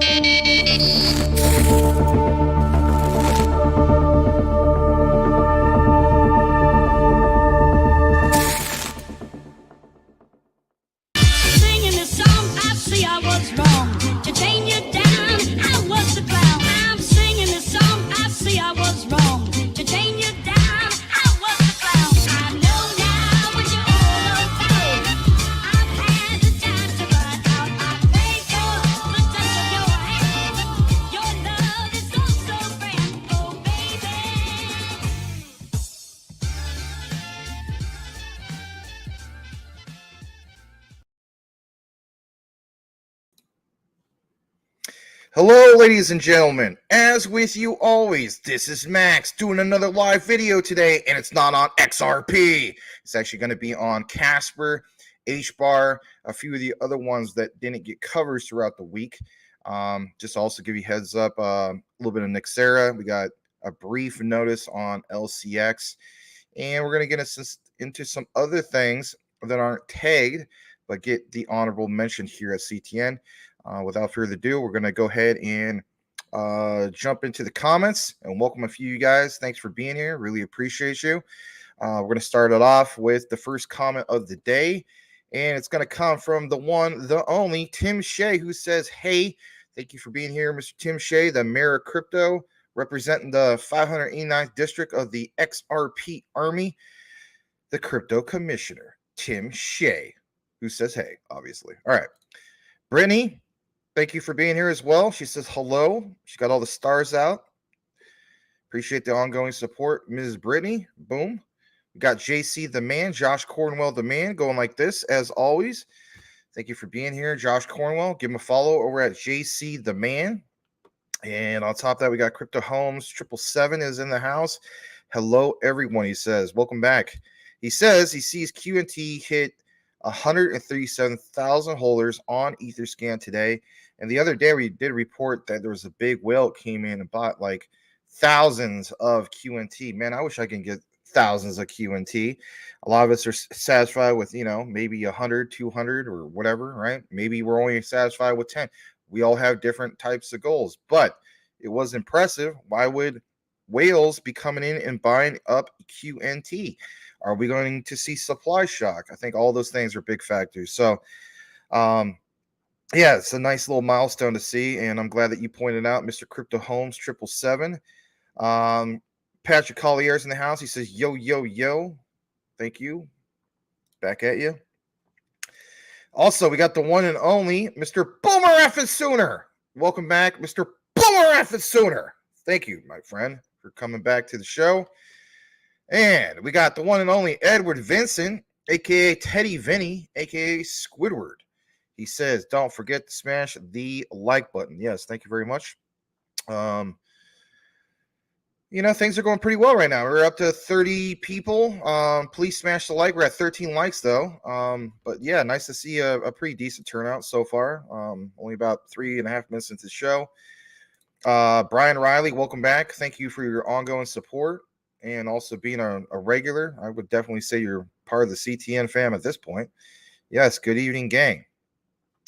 Singing this song, I see I was wrong. To chain you down, I was the clown. I'm singing this song, I see I was wrong. To chain you down, I was the clown. I know now what you're all about. I've had the time to run out. I pray for the touch of your hand. Your love is so, so grand. Oh, baby. Hello, ladies and gentlemen. As with you always, this is Max doing another live video today, and it's not on XRP. It's actually going to be on Casper, H-Bar, a few of the other ones that didn't get covers throughout the week. Just also give you heads up, a little bit of Nixera. We got a brief notice on LCX, and we're going to get into some other things that aren't tagged, but get the honorable mention here at CTN. Without further ado, we're going to go ahead and jump into the comments and welcome a few of you guys. Thanks for being here. Really appreciate you. We're going to start it off with the first comment of the day, and it's going to come from the one, the only, Tim Shea, who says, hey, thank you for being here, Mr. Tim Shea, the mayor of crypto, representing the 589th district of the XRP Army, the crypto commissioner, Tim Shea, who says, hey, obviously. All right. Brittany, thank you for being here as well. She says hello. She got all the stars out. Appreciate the ongoing support, Ms. Brittany. Boom. We got JC the man, Josh Cornwell the man, going like this as always. Thank you for being here, Josh Cornwell. Give him a follow over at JC the man. And on top of that, we got Crypto Homes 777 is in the house. Hello, everyone. He says, welcome back. He says he sees QNT hit 137,000 holders on Etherscan today. And the other day we did report that there was a big whale came in and bought like thousands of QNT. Man, I wish I can get thousands of QNT. A lot of us are satisfied with, maybe 100, 200 or whatever, right? Maybe we're only satisfied with 10. We all have different types of goals, but it was impressive. Why would whales be coming in and buying up QNT? Are we going to see supply shock? I think all those things are big factors. So, yeah, it's a nice little milestone to see, and I'm glad that you pointed out Mr. Crypto Homes 777. Patrick Collier's in the house. He says, yo, yo, yo. Thank you. Back at you. Also, we got the one and only Mr. Boomer Effin' Sooner. Welcome back, Mr. Boomer Effin' Sooner. Thank you, my friend, for coming back to the show. And we got the one and only Edward Vincent, a.k.a. Teddy Vinny, a.k.a. Squidward. He says, don't forget to smash the like button. Yes, thank you very much. Things are going pretty well right now. We're up to 30 people. Please smash the like. We're at 13 likes, though. But, yeah, nice to see a pretty decent turnout so far. Only about 3.5 minutes into the show. Brian Riley, welcome back. Thank you for your ongoing support. And also being a regular. I would definitely say you're part of the CTN fam at this point. Yes, good evening, gang.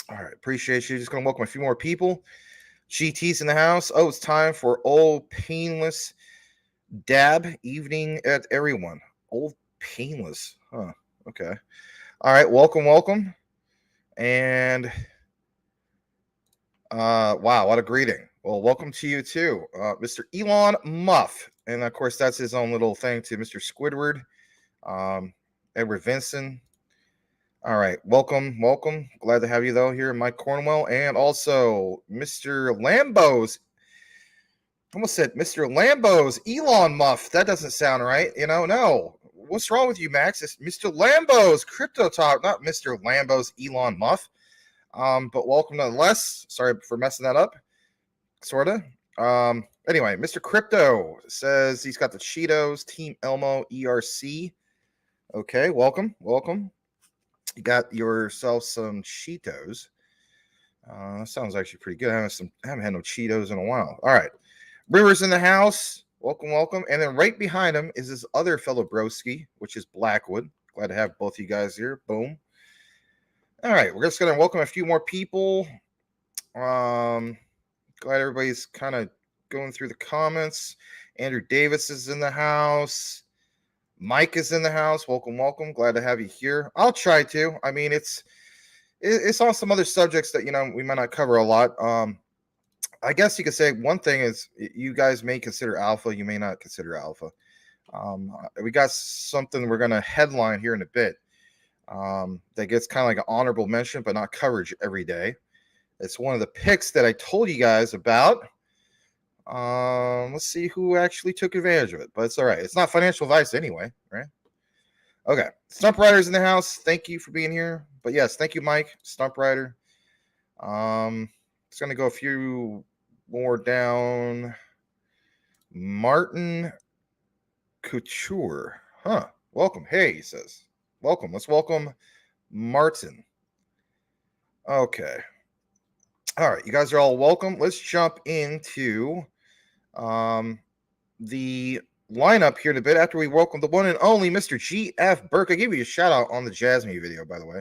All right, appreciate you. Just going to welcome a few more people. GT's in the house. Oh, it's time for Old Painless Dab. Evening at everyone. Old Painless. Huh, okay. All right, welcome. And, wow, what a greeting. Well, welcome to you too, Mr. Elon Muff. And, of course, that's his own little thing to Mr. Squidward, Edward Vincent. All right. Welcome. Glad to have you, though, here, Mike Cornwell. And also Mr. Lambo's. Almost said Mr. Lambo's Elon Muff. That doesn't sound right. No. What's wrong with you, Max? It's Mr. Lambo's Crypto Talk, not Mr. Lambo's Elon Muff. But welcome nonetheless. Sorry for messing that up. Sort of. Anyway, Mr. Crypto says he's got the Cheetos, Team Elmo, ERC. Okay, welcome. You got yourself some Cheetos. Sounds actually pretty good. I haven't had no Cheetos in a while. All right. Rivers in the house. Welcome. And then right behind him is his other fellow broski, which is Blackwood. Glad to have both of you guys here. Boom. All right. We're just going to welcome a few more people. Glad everybody's kind of going through the comments. Andrew Davis is in the house. Mike is in the house. Welcome, welcome. Glad to have you here. I'll try to. I mean, it's on some other subjects that we might not cover a lot. I guess you could say one thing is you guys may consider alpha, you may not consider alpha. We got something we're going to headline here in a bit that gets kind of like an honorable mention, but not coverage every day. It's one of the picks that I told you guys about. Let's see who actually took advantage of it, but it's all right. It's not financial advice anyway, right? Okay. Stump Rider's in the house. Thank you for being here. But yes, thank you, Mike. Stump Rider. It's going to go a few more down. Martin Couture. Huh. Welcome. Hey, he says. Welcome. Let's welcome Martin. Okay. All right. You guys are all welcome. Let's jump into the lineup here in a bit after we welcome the one and only Mr. GF Burke. I gave you a shout out on the Jasmine video, by the way.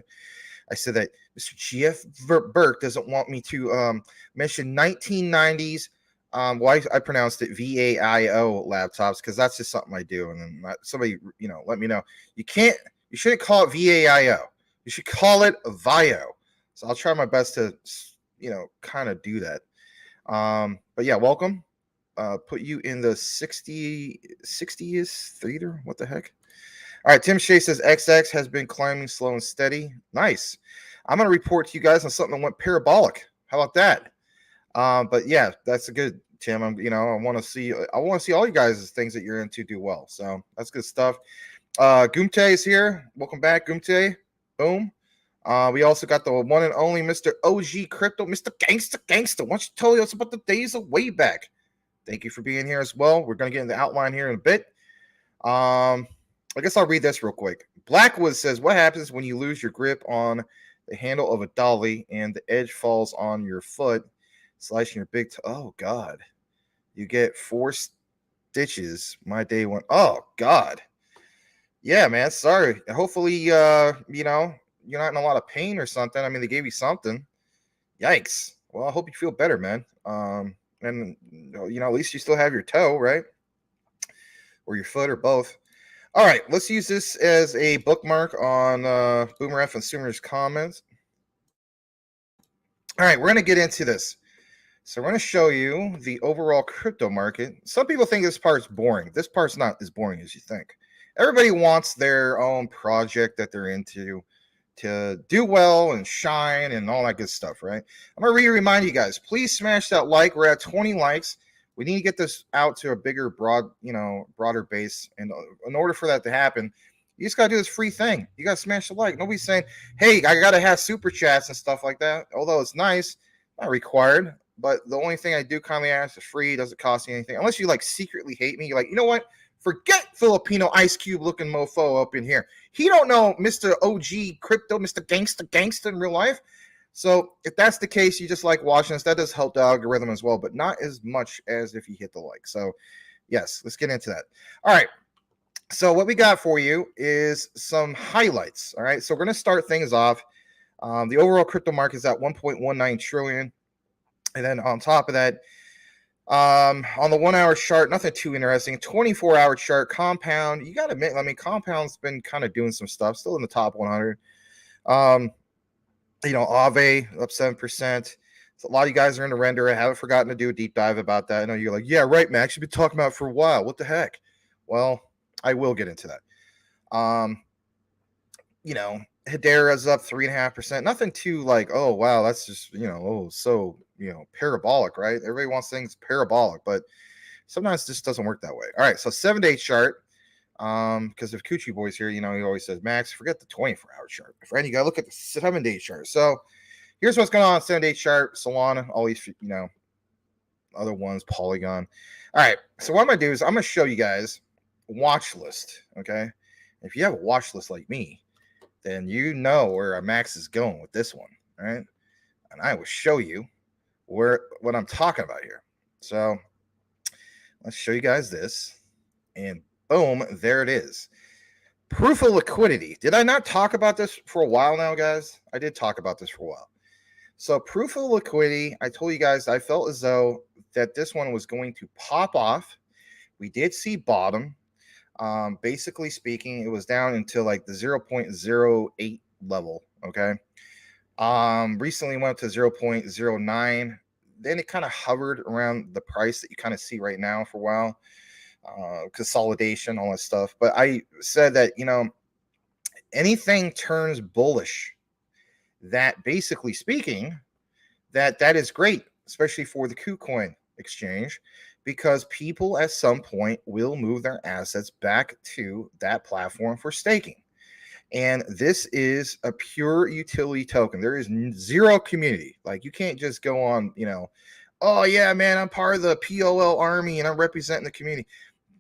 I said that Mr. GF Burke doesn't want me to mention 1990s. I pronounced it VAIO laptops because that's just something I do. And then somebody, let me know. You shouldn't call it VAIO. You should call it VIO. So I'll try my best to, kind of do that. But yeah, welcome. Put you in the 60th theater. What the heck? All right. Tim Shea says XX has been climbing slow and steady. Nice. I'm going to report to you guys on something that went parabolic. How about that? But yeah, that's a good, Tim. I want to see all you guys' things that you're into do well. So that's good stuff. Gumte is here. Welcome back, Gumte. Boom. We also got the one and only Mr. OG Crypto, Mr. Gangster. Why don't you tell us about the days of way back? Thank you for being here as well. We're going to get in the outline here in a bit. I guess I'll read this real quick. Blackwood says, what happens when you lose your grip on the handle of a dolly and the edge falls on your foot, slicing your big toe? Oh, God. You get 4 stitches. My day went, oh, God. Yeah, man. Sorry. Hopefully, you're not in a lot of pain or something. I mean, they gave you something. Yikes. Well, I hope you feel better, man. And, at least you still have your toe, right? Or your foot or both. All right, let's use this as a bookmark on Boomer F Consumers comments. All right, we're going to get into this. So we're going to show you the overall crypto market. Some people think this part's boring. This part's not as boring as you think. Everybody wants their own project that they're into to do well and shine and all that good stuff, right? I'm going to remind you guys, please smash that like. We're at 20 likes. We need to get this out to a bigger, broader base. And in order for that to happen, you just got to do this free thing. You got to smash the like. Nobody's saying, hey, I got to have super chats and stuff like that. Although it's nice, not required. But the only thing I do kindly ask is free. Doesn't cost you anything. Unless you secretly hate me. You're like, you know what? Forget Filipino Ice Cube looking mofo up in here. He don't know Mr. OG Crypto, Mr. Gangster in real life. So if that's the case, you just like watching us. That does help the algorithm as well, but not as much as if you hit the like. So yes, let's get into that. All right. So what we got for you is some highlights. All right. So we're going to start things off. The overall crypto market is at 1.19 trillion. And then on top of that, on the 1 hour chart, nothing too interesting. 24-hour chart, Compound. You got to admit, Compound's been kind of doing some stuff, still in the top 100. Aave up 7%. So a lot of you guys are in the render. I haven't forgotten to do a deep dive about that. I know you're like, yeah, right, Max. You've been talking about it for a while. What the heck? Well, I will get into that. Hedera's up 3.5%. Nothing too oh, wow, that's just, parabolic, right? Everybody wants things parabolic, but sometimes it just doesn't work that way. All right, so 7-day chart. Because if Coochie Boy's here, he always says, Max, forget the 24-hour chart. Friend, you got to look at the 7-day chart. So here's what's going on 7-day chart. Solana, all these, other ones, Polygon. All right, so what I'm going to do is I'm going to show you guys watch list, okay? If you have a watch list like me, then you know where our Max is going with this one, all right? And I will show you what I'm talking about here. So let's show you guys this, and boom, there it is. Proof of liquidity. Did I not talk about this for a while now, guys? I did talk about this for a while. So proof of liquidity, I told you guys I felt as though that this one was going to pop off. We did see bottom. Basically speaking, it was down into like the 0.08 level. Okay. Recently went up to 0.09. Then it kind of hovered around the price that you kind of see right now for a while. Consolidation, all that stuff. But I said that, anything turns bullish, that basically speaking, that is great, especially for the KuCoin exchange, because people at some point will move their assets back to that platform for staking. And this is a pure utility token. There is zero community. Like, you can't just go on, oh yeah, man, I'm part of the POL army and I'm representing the community.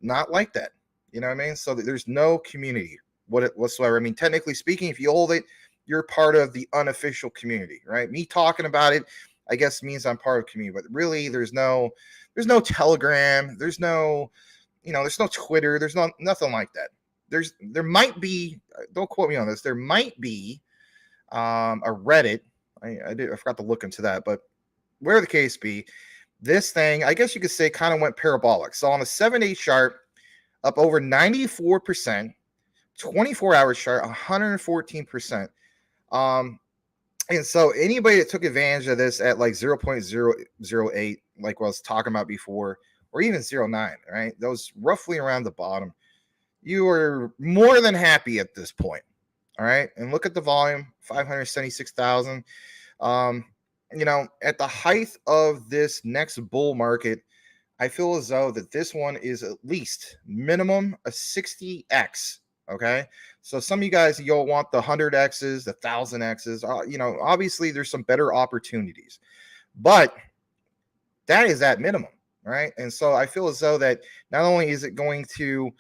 Not like that. You know what I mean? So there's no community whatsoever. I mean, technically speaking, if you hold it, you're part of the unofficial community, right? Me talking about it, I guess, means I'm part of the community, but really there's no Telegram, there's no Twitter, there's nothing like that. There might be, don't quote me on this, there might be a Reddit. I forgot to look into that, but where the case be, this thing, I guess you could say, kind of went parabolic. So on the 7-day chart, up over 94%, 24-hour chart, 114%. And so anybody that took advantage of this at like 0.008, like I was talking about before, or even 0.9, right? Those roughly around the bottom, you are more than happy at this point. All right. And look at the volume, 576,000. At the height of this next bull market, I feel as though that this one is at least minimum a 60x. Okay. So some of you guys, you'll want the 100x's, the 1000x's. Obviously there's some better opportunities, but that is at minimum. Right. And so I feel as though that not only is it going to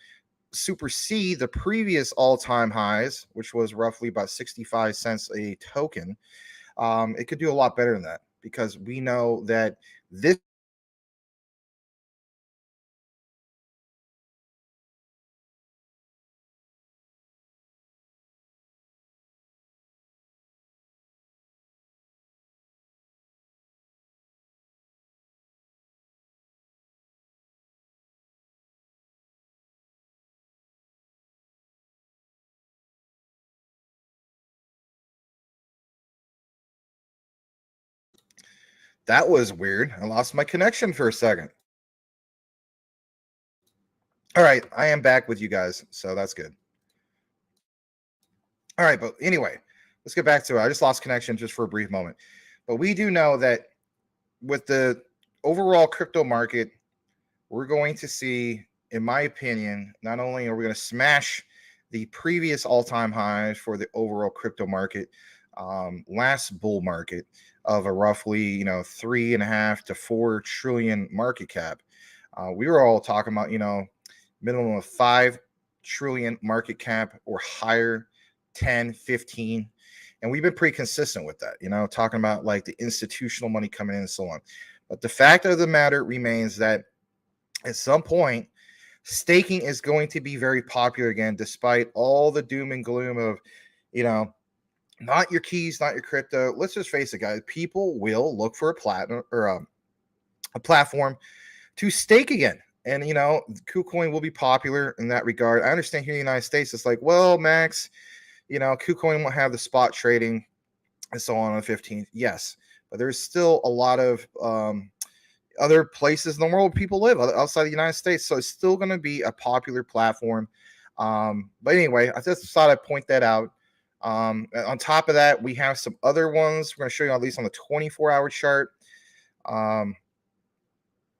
supersede the previous all-time highs, which was roughly about 65 cents a token, it could do a lot better than that, because we know that this that was weird. I lost my connection for a second. All right, I am back with you guys, so that's good. All right, but anyway, let's get back to it. I just lost connection just for a brief moment. But we do know that with the overall crypto market, we're going to see, in my opinion, not only are we going to smash the previous all-time highs for the overall crypto market, last bull market of a roughly 3.5 to 4 trillion market cap. We were all talking about minimum of 5 trillion market cap or higher, 10, 15. And we've been pretty consistent with that, talking about like the institutional money coming in and so on. But the fact of the matter remains that at some point, staking is going to be very popular again, despite all the doom and gloom of, not your keys, not your crypto. Let's just face it, guys. People will look for a platinum or a platform to stake again. And, KuCoin will be popular in that regard. I understand here in the United States, it's like, well, Max, KuCoin won't have the spot trading and so on the 15th. Yes, but there's still a lot of other places in the world people live outside the United States. So it's still going to be a popular platform. But anyway, I just thought I'd point that out. On top of that, we have some other ones. We're going to show you at least on the 24-hour chart.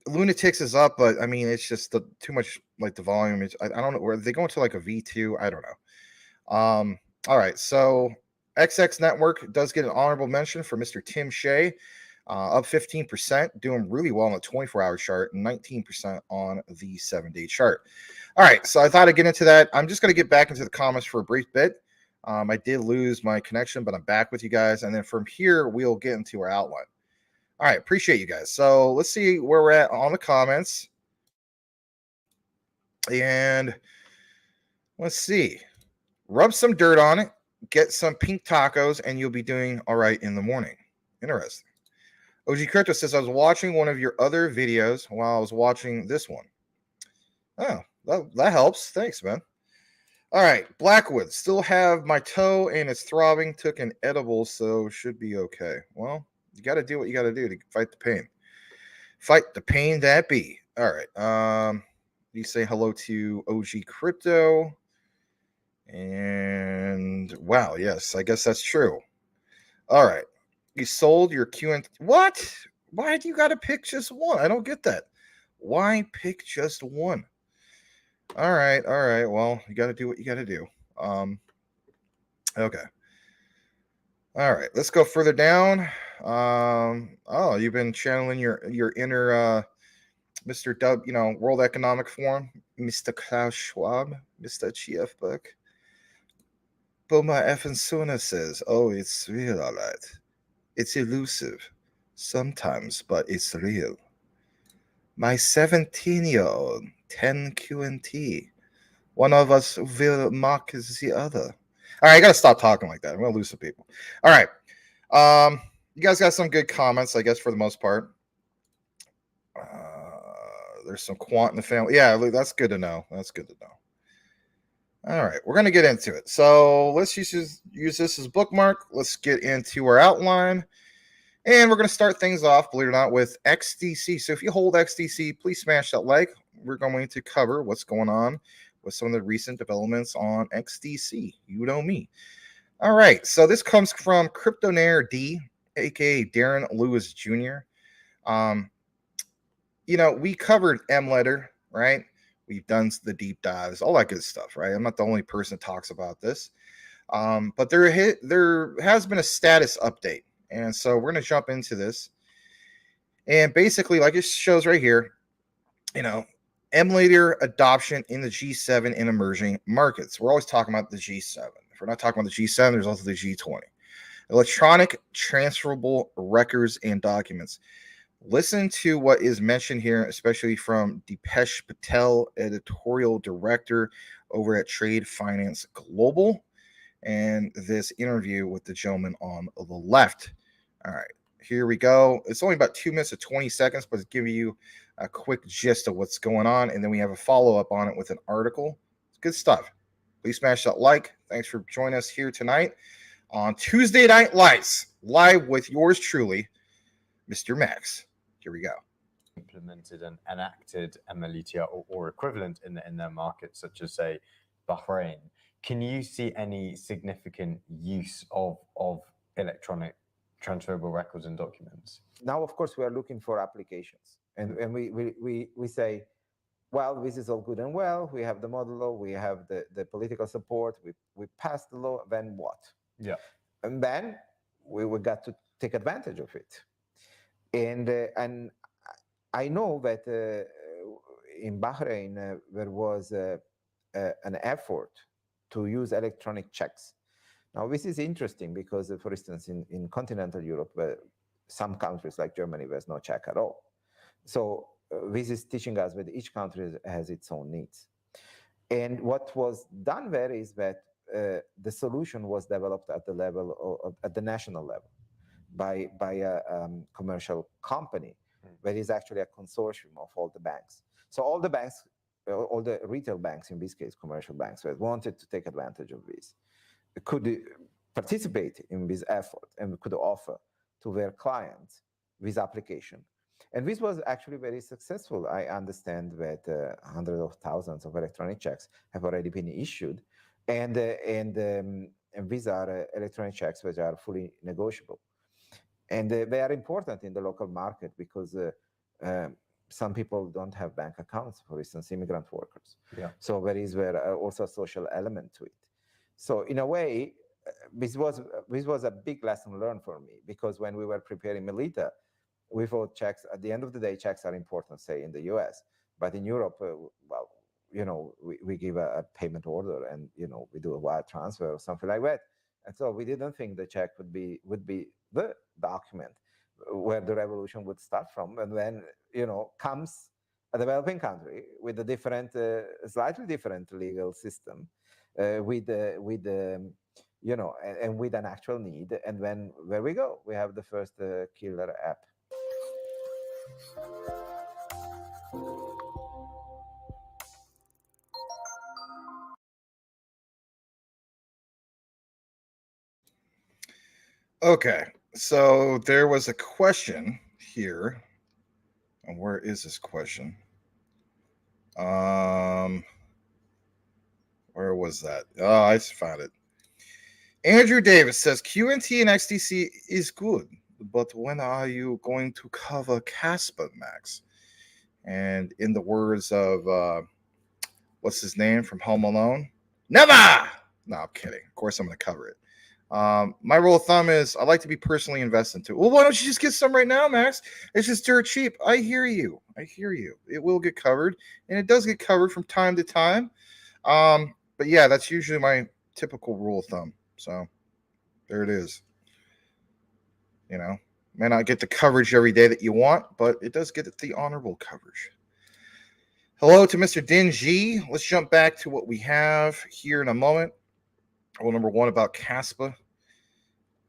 Lunatics is up, but I mean, it's just too much, like the volume. I don't know. Where they going to like a V2? I don't know. All right. So XX Network does get an honorable mention for Mr. Tim Shea, up 15%, doing really well on the 24-hour chart, 19% on the 7-day chart. All right. So I thought I'd get into that. I'm just going to get back into the comments for a brief bit. I did lose my connection, but I'm back with you guys. And then from here, we'll get into our outline. All right. Appreciate you guys. So let's see where we're at on the comments. And let's see. Rub some dirt on it, get some pink tacos, and you'll be doing all right in the morning. Interesting. OG Crypto says, I was watching one of your other videos while I was watching this one. Oh, that helps. Thanks, man. All right, Blackwood. Still have my toe and it's throbbing. Took an edible, so should be okay. Well, you got to do what you got to do to fight the pain. Fight the pain that be. All right. You say hello to OG Crypto. And wow, yes, I guess that's true. All right. You sold your QN. What? Why do you got to pick just one? I don't get that. Why pick just one? All right. Well, you got to do what you got to do. Okay. All right. Let's go further down. Oh, you've been channeling your inner Mr. Dub, World Economic Forum, Mr. Klaus Schwab, Mr. Chief Buck. Boma Effensuna says, "Oh, it's real, all right. It's elusive sometimes, but it's real. My 17-year-old, 10 QNT. One of us will mock the other." All right, I gotta stop talking like that. I'm gonna lose some people. All right, you guys got some good comments, I guess, for the most part. There's some quant in the family. Yeah, that's good to know. That's good to know. All right, we're gonna get into it. So let's use this as bookmark. Let's get into our outline. And we're going to start things off, believe it or not, with XDC. So if you hold XDC, please smash that like. We're going to cover what's going on with some of the recent developments on XDC. You know me. All right. So this comes from Cryptonaire D, aka Darren Lewis Jr. We covered MLetter, right? We've done the deep dives, all that good stuff, right? I'm not the only person that talks about this. But there has been a status update. And so we're going to jump into this. And basically, like it shows right here, emulator adoption in the G7 in emerging markets. We're always talking about the G7. If we're not talking about the G7, there's also the G20. Electronic transferable records and documents. Listen to what is mentioned here, especially from Dipesh Patel, editorial director over at Trade Finance Global, and this interview with the gentleman on the left. All right, here we go. It's only about 2 minutes and 20 seconds, but it's giving you a quick gist of what's going on. And then we have a follow-up on it with an article. It's good stuff. Please smash that like. Thanks for joining us here tonight on Tuesday Night Lights, live with yours truly, Mr. Max. Here we go. Implemented and enacted MLETR or equivalent in their markets, such as, say, Bahrain. Can you see any significant use of electronic transferable records and documents? Now, of course, we are looking for applications. And we say, well, this is all good and well. We have the model law. We have the political support. We passed the law. Then what? Yeah. And then we got to take advantage of it. And I know that in Bahrain, there was an effort to use electronic checks. Now, this is interesting because, for instance, in continental Europe, some countries like Germany, there's no check at all. So this is teaching us that each country has its own needs. And what was done there is that the solution was developed at the level at the national level by a commercial company that is actually a consortium of all the banks. So all the banks, all the retail banks, in this case, commercial banks, that wanted to take advantage of this, could participate in this effort and could offer to their clients this application. And this was actually very successful. I understand that hundreds of thousands of electronic checks have already been issued, and these are electronic checks which are fully negotiable. And they are important in the local market because some people don't have bank accounts, for instance, immigrant workers. Yeah. So there is also a social element to it. So in a way, this was a big lesson learned for me, because when we were preparing Melita, we thought checks, at the end of the day, checks are important, say, in the US. But in Europe, well, we give a payment order and, we do a wire transfer or something like that. And so we didn't think the check would be the document where the revolution would start from. And then, comes a developing country with a different, slightly different legal system, with and with an actual need. And then there we go. We have the first killer app. Okay, so there was a question here. And where is this question? Where was that? Oh, I just found it. Andrew Davis says QNT and XDC is good, but when are you going to cover Casper, Max? And in the words of what's his name from Home Alone, never. No, I'm kidding. Of course, I'm going to cover it. My rule of thumb is I like to be personally invested into. Well, why don't you just get some right now, Max? It's just dirt cheap. I hear you. It will get covered, and it does get covered from time to time. But yeah, that's usually my typical rule of thumb. So there it is. May not get the coverage every day that you want, but it does get the honorable coverage. Hello to Mr. Dingy. Let's jump back to what we have here in a moment. Rule number 1 about Casper.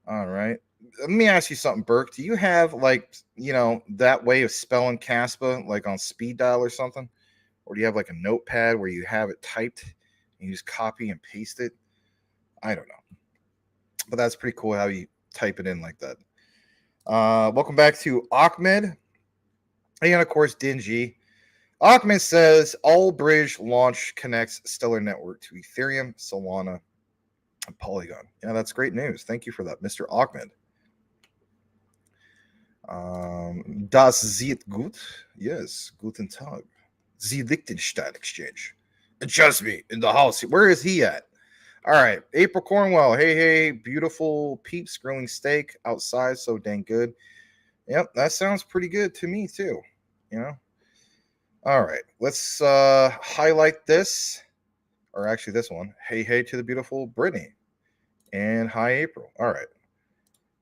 All right. Let me ask you something, Burke. Do you have that way of spelling Casper like on speed dial or something? Or do you have like a notepad where you have it typed and you just copy and paste it? I don't know. But that's pretty cool how you type it in like that. Welcome back to Ahmed. And of course, Dingy. Ahmed says all bridge launch connects Stellar Network to Ethereum, Solana, and Polygon. Yeah, that's great news. Thank you for that, Mr. Ahmed. Das sieht gut. Yes, guten Tag. The Liechtenstein Exchange. Jasmine in the house. Where is he at? All right. April Cornwell. Hey, beautiful peeps grilling steak outside. So dang good. Yep, that sounds pretty good to me too. All right. Let's highlight this. Or actually this one. Hey to the beautiful Brittany. And hi, April. All right.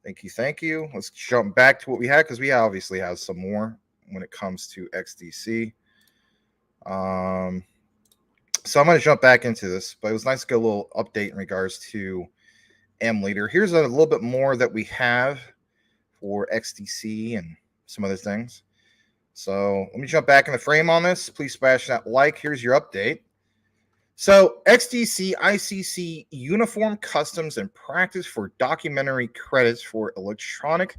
Thank you. Let's jump back to what we had because we obviously have some more when it comes to XDC. So I'm going to jump back into this, but it was nice to get a little update in regards to MLeader. Here's a little bit more that we have for XDC and some other things. So let me jump back in the frame on this. Please smash that like. Here's your update. So XDC ICC Uniform Customs and Practice for Documentary Credits for Electronic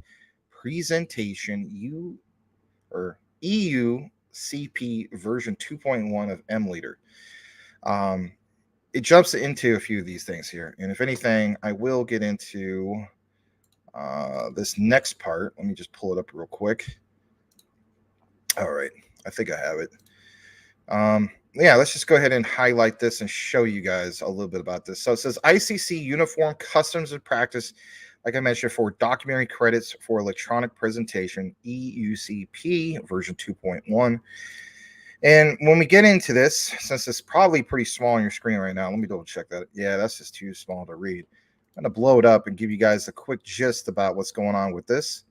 Presentation EUCP version 2.1 of MLeader. It jumps into a few of these things here. And if anything, I will get into this next part. Let me just pull it up real quick. All right. I think I have it. Yeah, let's just go ahead and highlight this and show you guys a little bit about this. So it says ICC Uniform Customs and Practice, like I mentioned, for documentary credits for electronic presentation, EUCP version 2.1. And when we get into this, since it's probably pretty small on your screen right now, let me double check that. Yeah, that's just too small to read. I'm going to blow it up and give you guys a quick gist about what's going on with this.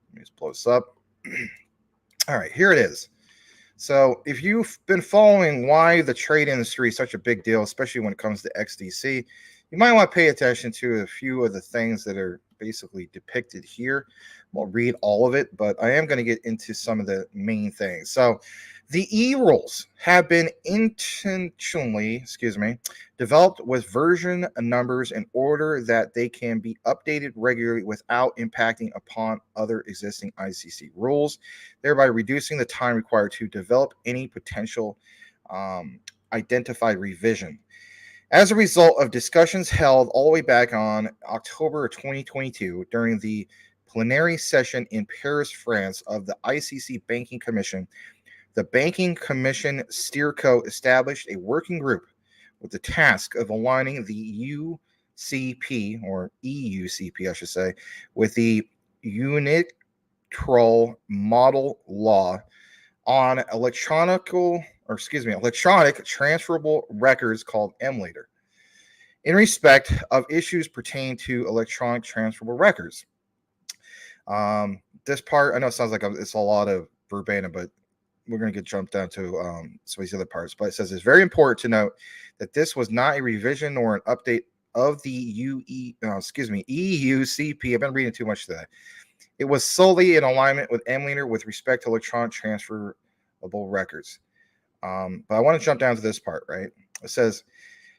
Let me just blow this up. All right, here it is. So if you've been following why the trade industry is such a big deal, especially when it comes to XDC, you might want to pay attention to a few of the things that are basically depicted here. I won't read all of it, but I am going to get into some of the main things. So the E-rules have been intentionally, developed with version numbers in order that they can be updated regularly without impacting upon other existing ICC rules, thereby reducing the time required to develop any potential identified revision. As a result of discussions held all the way back on October 2022 during the plenary session in Paris, France of the ICC Banking Commission, the Banking Commission Steerco established a working group with the task of aligning the UCP, or EUCP, I should say, with the Unitral Model Law on electronic transferable records called MLeader in respect of issues pertaining to electronic transferable records. This part, I know it sounds like it's a lot of verbatim, but we're going to get jumped down to some of these other parts. But it says it's very important to note that this was not a revision or an update of the EUCP. I've been reading too much today. It was solely in alignment with MLeader with respect to electronic transferable records. But I want to jump down to this part, right? It says,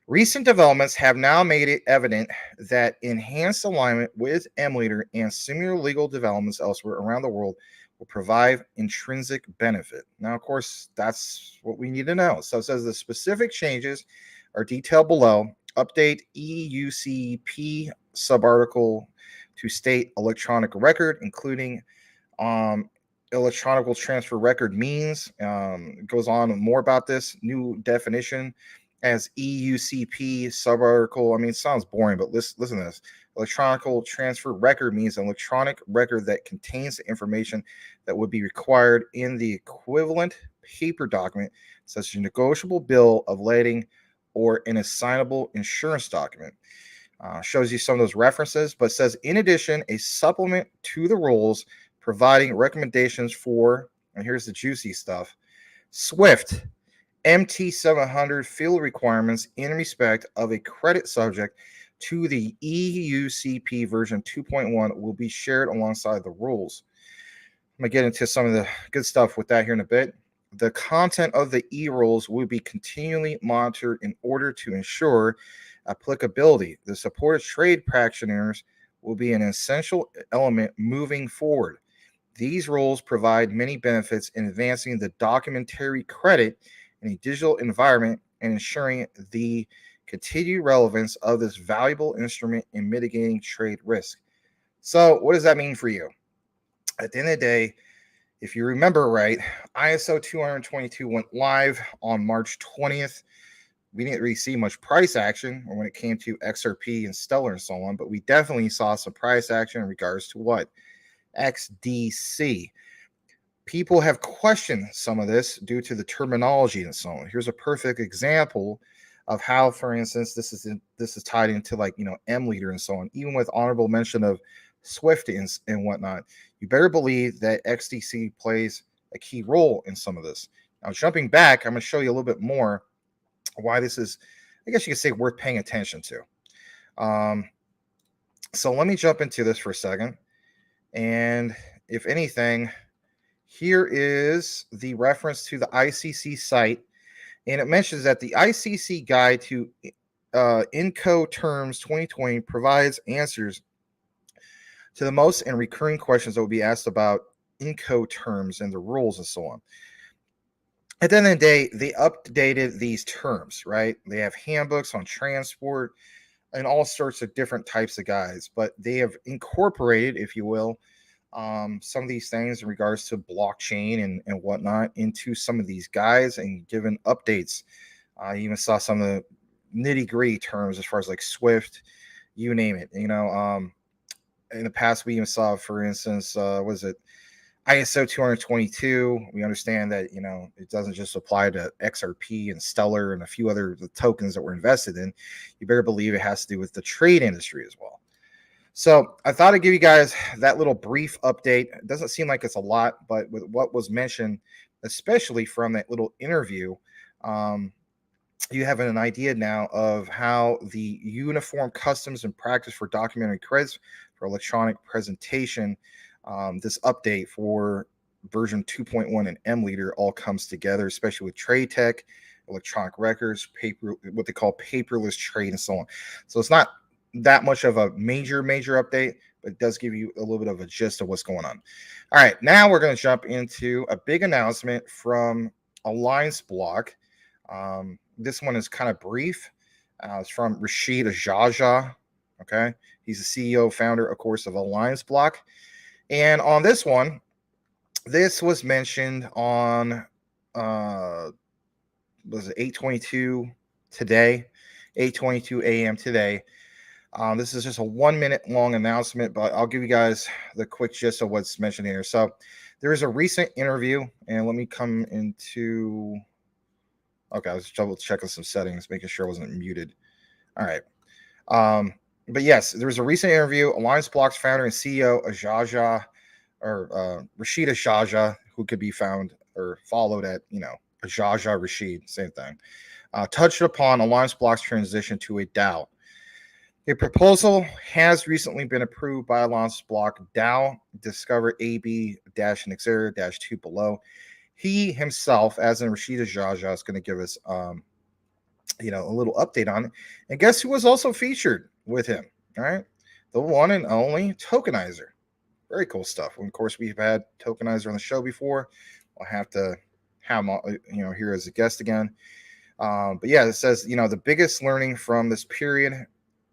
recent developments have now made it evident that enhanced alignment with MLeader and similar legal developments elsewhere around the world will provide intrinsic benefit. Now, of course, that's what we need to know. So it says the specific changes are detailed below. Update EUCP subarticle to state electronic record, including electronic transfer record means. It goes on more about this new definition as EUCP subarticle. I mean, it sounds boring, but listen to this. Electronic transfer record means an electronic record that contains the information that would be required in the equivalent paper document, such as a negotiable bill of lading or an assignable insurance document. Shows you some of those references, but says, in addition, a supplement to the rules providing recommendations for, and here's the juicy stuff, SWIFT MT700 field requirements in respect of a credit subject to the EUCP version 2.1 will be shared alongside the rules. I'm going to get into some of the good stuff with that here in a bit. The content of the e-rules will be continually monitored in order to ensure applicability. The support of trade practitioners will be an essential element moving forward. These rules provide many benefits in advancing the documentary credit in a digital environment and ensuring the continued relevance of this valuable instrument in mitigating trade risk. So, what does that mean for you? At the end of the day, if you remember right, ISO 222 went live on March 20th. We didn't really see much price action when it came to XRP and Stellar and so on, but we definitely saw some price action in regards to what? XDC. People have questioned some of this due to the terminology and so on. Here's a perfect example of how, for instance, this is tied into like, MLeader and so on. Even with honorable mention of SWIFT and whatnot, you better believe that XDC plays a key role in some of this. Now, jumping back, I'm going to show you a little bit more why this is, I guess you could say, worth paying attention to. So let me jump into this for a second. And if anything, here is the reference to the ICC site. And it mentions that the ICC guide to Incoterms 2020 provides answers to the most and recurring questions that will be asked about Incoterms and the rules and so on. At the end of the day, they updated these terms, right? They have handbooks on transport and all sorts of different types of guides, but they have incorporated, if you will, some of these things in regards to blockchain and whatnot into some of these guides and given updates. You even saw some of the nitty-gritty terms as far as like SWIFT, you name it. In the past, we even saw, for instance, was it ISO 222? We understand that, it doesn't just apply to XRP and Stellar and a few other tokens that were invested in. You better believe it has to do with the trade industry as well. So I thought I'd give you guys that little brief update. It doesn't seem like it's a lot, but with what was mentioned, especially from that little interview, you have an idea now of how the uniform customs and practice for documentary credits for electronic presentation, this update for version 2.1 and MLeader all comes together, especially with trade tech, electronic records, paper, what they call paperless trade and so on. So it's not that much of a major update, but it does give you a little bit of a gist of what's going on. All right, now we're going to jump into a big announcement from Alliance Block. This one is kind of brief. It's from Rashid Ajaja. Okay, he's the CEO, founder, of course, of Alliance Block. And on this one, this was mentioned on was it 8:22 today, 8:22 a.m. today. This is just a 1 minute long announcement, but I'll give you guys the quick gist of what's mentioned here. So there is a recent interview, and let me come into, okay, I was double checking some settings, making sure I wasn't muted. All right. But yes, there was a recent interview. Alliance Block's founder and CEO, Ajaja, or Rashid Ajaja, who could be found or followed at, Ajaja Rashid, same thing, touched upon Alliance Block's transition to a DAO. A proposal has recently been approved by Elon's block DAO. Discover AB-Nixera-2 below. He himself, as in Rashida Jaja, is going to give us a little update on it. And guess who was also featured with him? All right, the one and only Tokenizer. Very cool stuff. And of course, we've had Tokenizer on the show before. We'll have to have him, here as a guest again. But yeah, it says, the biggest learning from this period.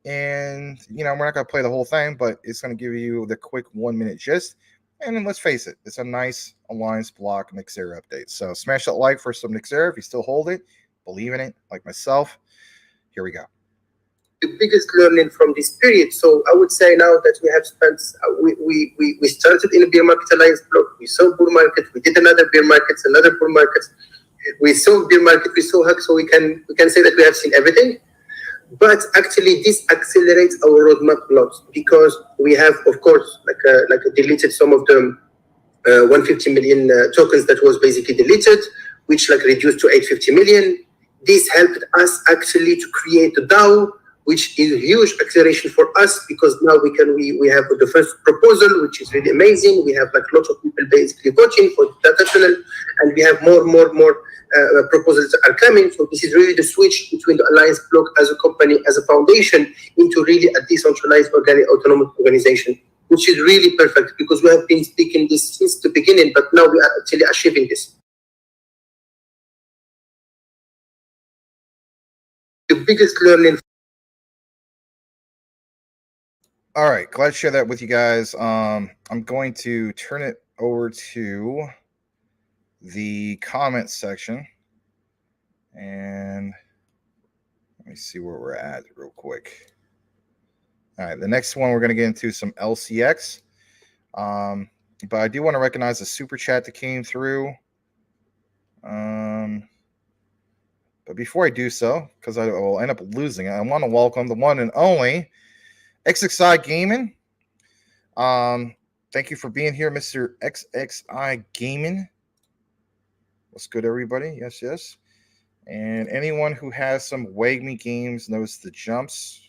And, we're not going to play the whole thing, but it's going to give you the quick 1-minute gist. And then let's face it, it's a nice Alliance block Nixera update. So smash that like for some Nixera if you still hold it, believe in it, like myself. Here we go. The biggest learning from this period. So I would say now that we have spent, we started in a bear market Alliance block, we saw bull market, we did another bear market, another bull market, we saw bear market, we saw hug, so we can say that we have seen everything. But actually, this accelerates our roadmap a lot because we have, of course, deleted some of the 150 million tokens that was basically deleted, which reduced to 850 million. This helped us actually to create a DAO, which is a huge acceleration for us because now we have the first proposal, which is really amazing. We have lots of people basically voting for the data channel, and we have more proposals that are coming. So this is really the switch between the Alliance block as a company, as a foundation, into really a decentralized organic autonomous organization, which is really perfect because we have been speaking this since the beginning, but now we are actually achieving this. The biggest learning. All right, glad to share that with you guys. I'm going to turn it over to the comment section, and let me see where we're at real quick. All right, the next one we're going to get into some LCX, but I do want to recognize the super chat that came through. But before I do so, because I will end up losing it, I want to welcome the one and only XXI Gaming. Thank you for being here, Mr. XXI Gaming. What's good, everybody? Yes. And anyone who has some Wagme games knows the jumps.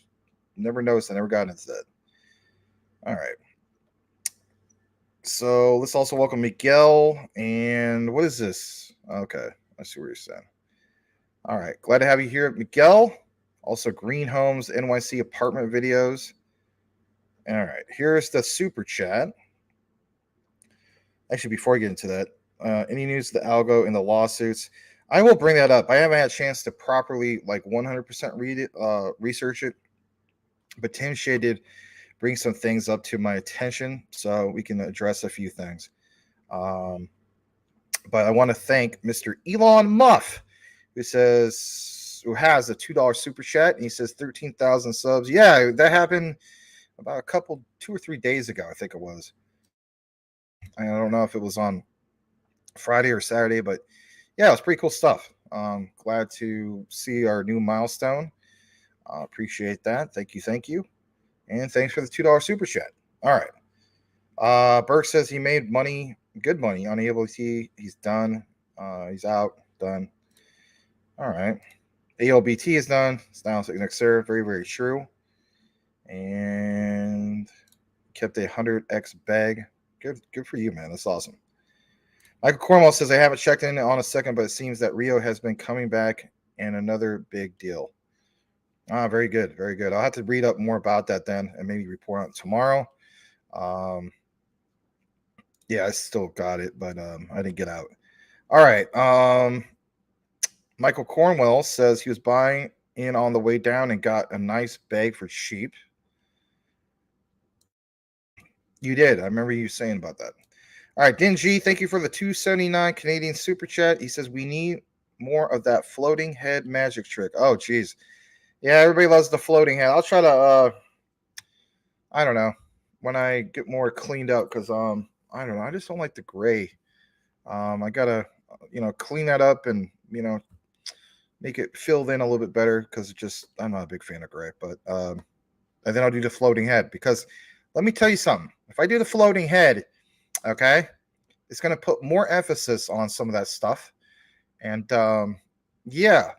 Never noticed. I never got into that. All right. So let's also welcome Miguel. And what is this? Okay. I see what you're saying. All right. Glad to have you here, Miguel. Also, Green Homes NYC apartment videos. All right. Here's the super chat. Actually, before I get into that, any news of the algo and the lawsuits? I will bring that up. I haven't had a chance to properly 100% read it, research it, but Tim Shea did bring some things up to my attention, so we can address a few things. But I want to thank Mr. Elon Muff, who has a $2 super chat, and he says 13,000 subs. Yeah, that happened about 2 or 3 days ago, I think it was. I don't know if it was on Friday or Saturday, but yeah, it was pretty cool stuff. Glad to see our new milestone. Appreciate that. Thank you. And thanks for the $2 super chat. All right. Burke says he made good money on ALBT. He's done. He's out. Done. All right. ALBT is done. It's now Nixera. Very, very true. And kept a 100x bag. Good for you, man. That's awesome. Michael Cornwall says, I haven't checked in on a second, but it seems that Rio has been coming back and another big deal. Very good. Very good. I'll have to read up more about that then and maybe report on it tomorrow. Yeah, I still got it, but I didn't get out. All right. Michael Cornwell says he was buying in on the way down and got a nice bag for cheap. You did. I remember you saying about that. All right, Dingy, thank you for the 279 Canadian super chat. He says we need more of that floating head magic trick. Oh, geez. Yeah, everybody loves the floating head. I'll try to, I don't know, when I get more cleaned up because, I don't know, I just don't like the gray. I got to, clean that up and, make it filled in a little bit better because I'm not a big fan of gray. But, and then I'll do the floating head because let me tell you something. If I do the floating head, okay, it's going to put more emphasis on some of that stuff. And yeah,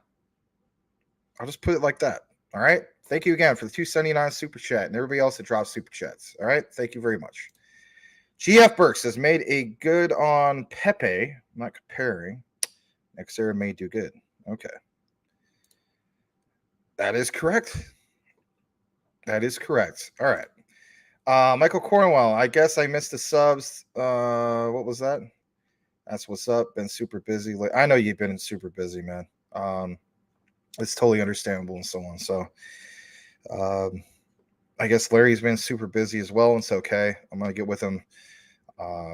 I'll just put it like that. All right. Thank you again for the 279 super chat and everybody else that drops super chats. All right. Thank you very much. GF Burks has made a good on Pepe. I'm not comparing. Next era may do good. Okay. That is correct. That is correct. All right. Michael Cornwell, I guess I missed the subs. What was that? That's what's up. Been super busy. I know you've been super busy, man. It's totally understandable and so on. So I guess Larry's been super busy as well, and it's okay. I'm going to get with him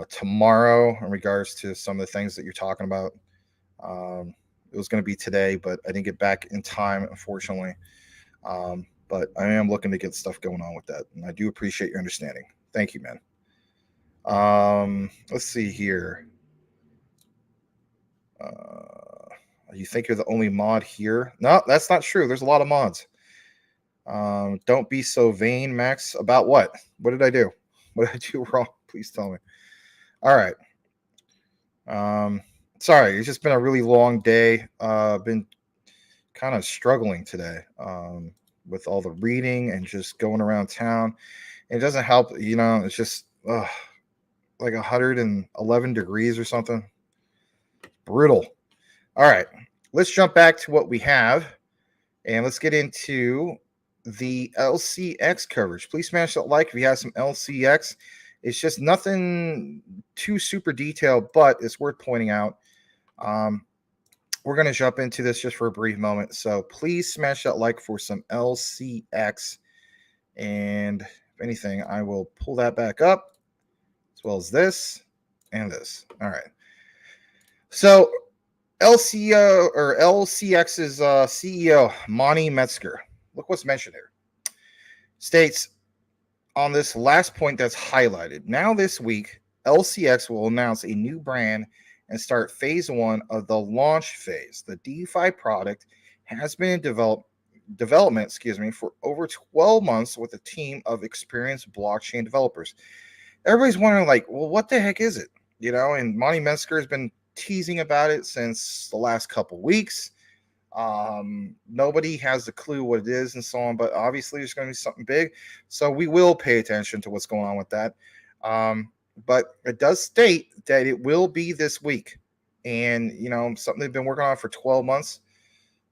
tomorrow in regards to some of the things that you're talking about. It was going to be today, but I didn't get back in time, unfortunately. But I am looking to get stuff going on with that, and I do appreciate your understanding. Thank you, man. Let's see here. You think you're the only mod here? No, that's not true. There's a lot of mods. Don't be so vain, Max. About what? What did I do? What did I do wrong? Please tell me. All right. Sorry, it's just been a really long day. Been kind of struggling today with all the reading and just going around town. It doesn't help, it's just like 111 degrees or something. Brutal. All right, let's jump back to what we have and let's get into the LCX coverage. Please smash that like if you have some LCX. It's just nothing too super detailed, but it's worth pointing out. We're going to jump into this just for a brief moment. So please smash that like for some LCX. And if anything, I will pull that back up as well as this and this. All right. So LCX's CEO, Monty Metzger, look what's mentioned here. States on this last point that's highlighted. Now this week, LCX will announce a new brand and start phase 1 of the launch phase. The DeFi product has been in development, for over 12 months with a team of experienced blockchain developers. Everybody's wondering, well, what the heck is it? And Monty Metzger has been teasing about it since the last couple weeks. Nobody has a clue what it is and so on, but obviously there's going to be something big. So we will pay attention to what's going on with that. But it does state that it will be this week. And, something they've been working on for 12 months,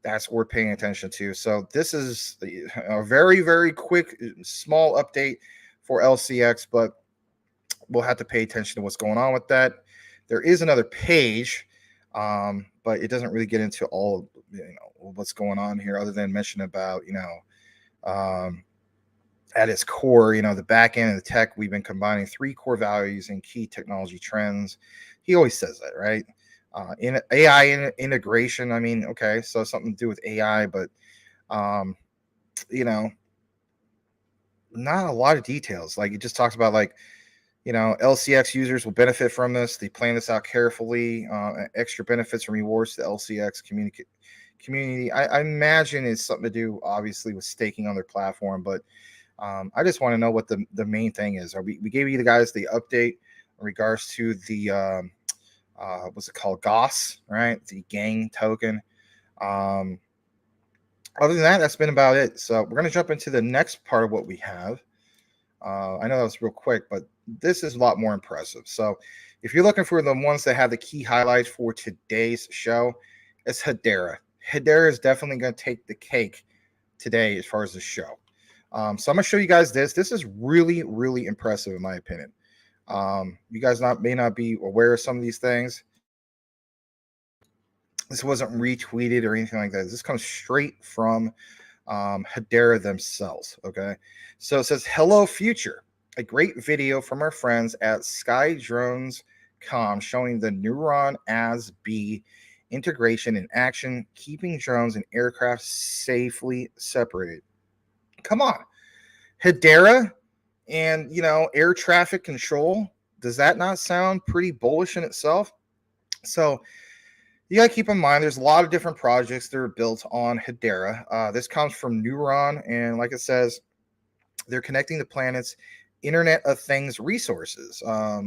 that's worth paying attention to. So this is a very, very quick, small update for LCX, but we'll have to pay attention to what's going on with that. There is another page, but it doesn't really get into all, what's going on here other than mention about, at its core, the back end of the tech, we've been combining 3 core values and key technology trends. He always says that, right? In AI integration, okay, so something to do with AI, but, not a lot of details. It just talks about LCX users will benefit from this. They plan this out carefully. Extra benefits and rewards to the LCX community. I imagine it's something to do, obviously, with staking on their platform, but I just want to know what the main thing is. We gave you guys the update in regards to the what's it called, GOS, right? The gang token. Other than that, that's been about it. So we're going to jump into the next part of what we have. I know that was real quick, but this is a lot more impressive. So if you're looking for the ones that have the key highlights for today's show, it's Hedera. Hedera is definitely going to take the cake today as far as the show. So I'm going to show you guys this. This is really, really impressive in my opinion. You guys may not be aware of some of these things. This wasn't retweeted or anything like that. This comes straight from Hedera themselves. Okay. So it says, "Hello Future, a great video from our friends at SkyDrones.com showing the Neuron as B integration in action, keeping drones and aircraft safely separated." Come on, Hedera and air traffic control. Does that not sound pretty bullish in itself? So you got to keep in mind there's a lot of different projects that are built on Hedera. This comes from Neuron, and like it says, they're connecting the planet's Internet of Things resources.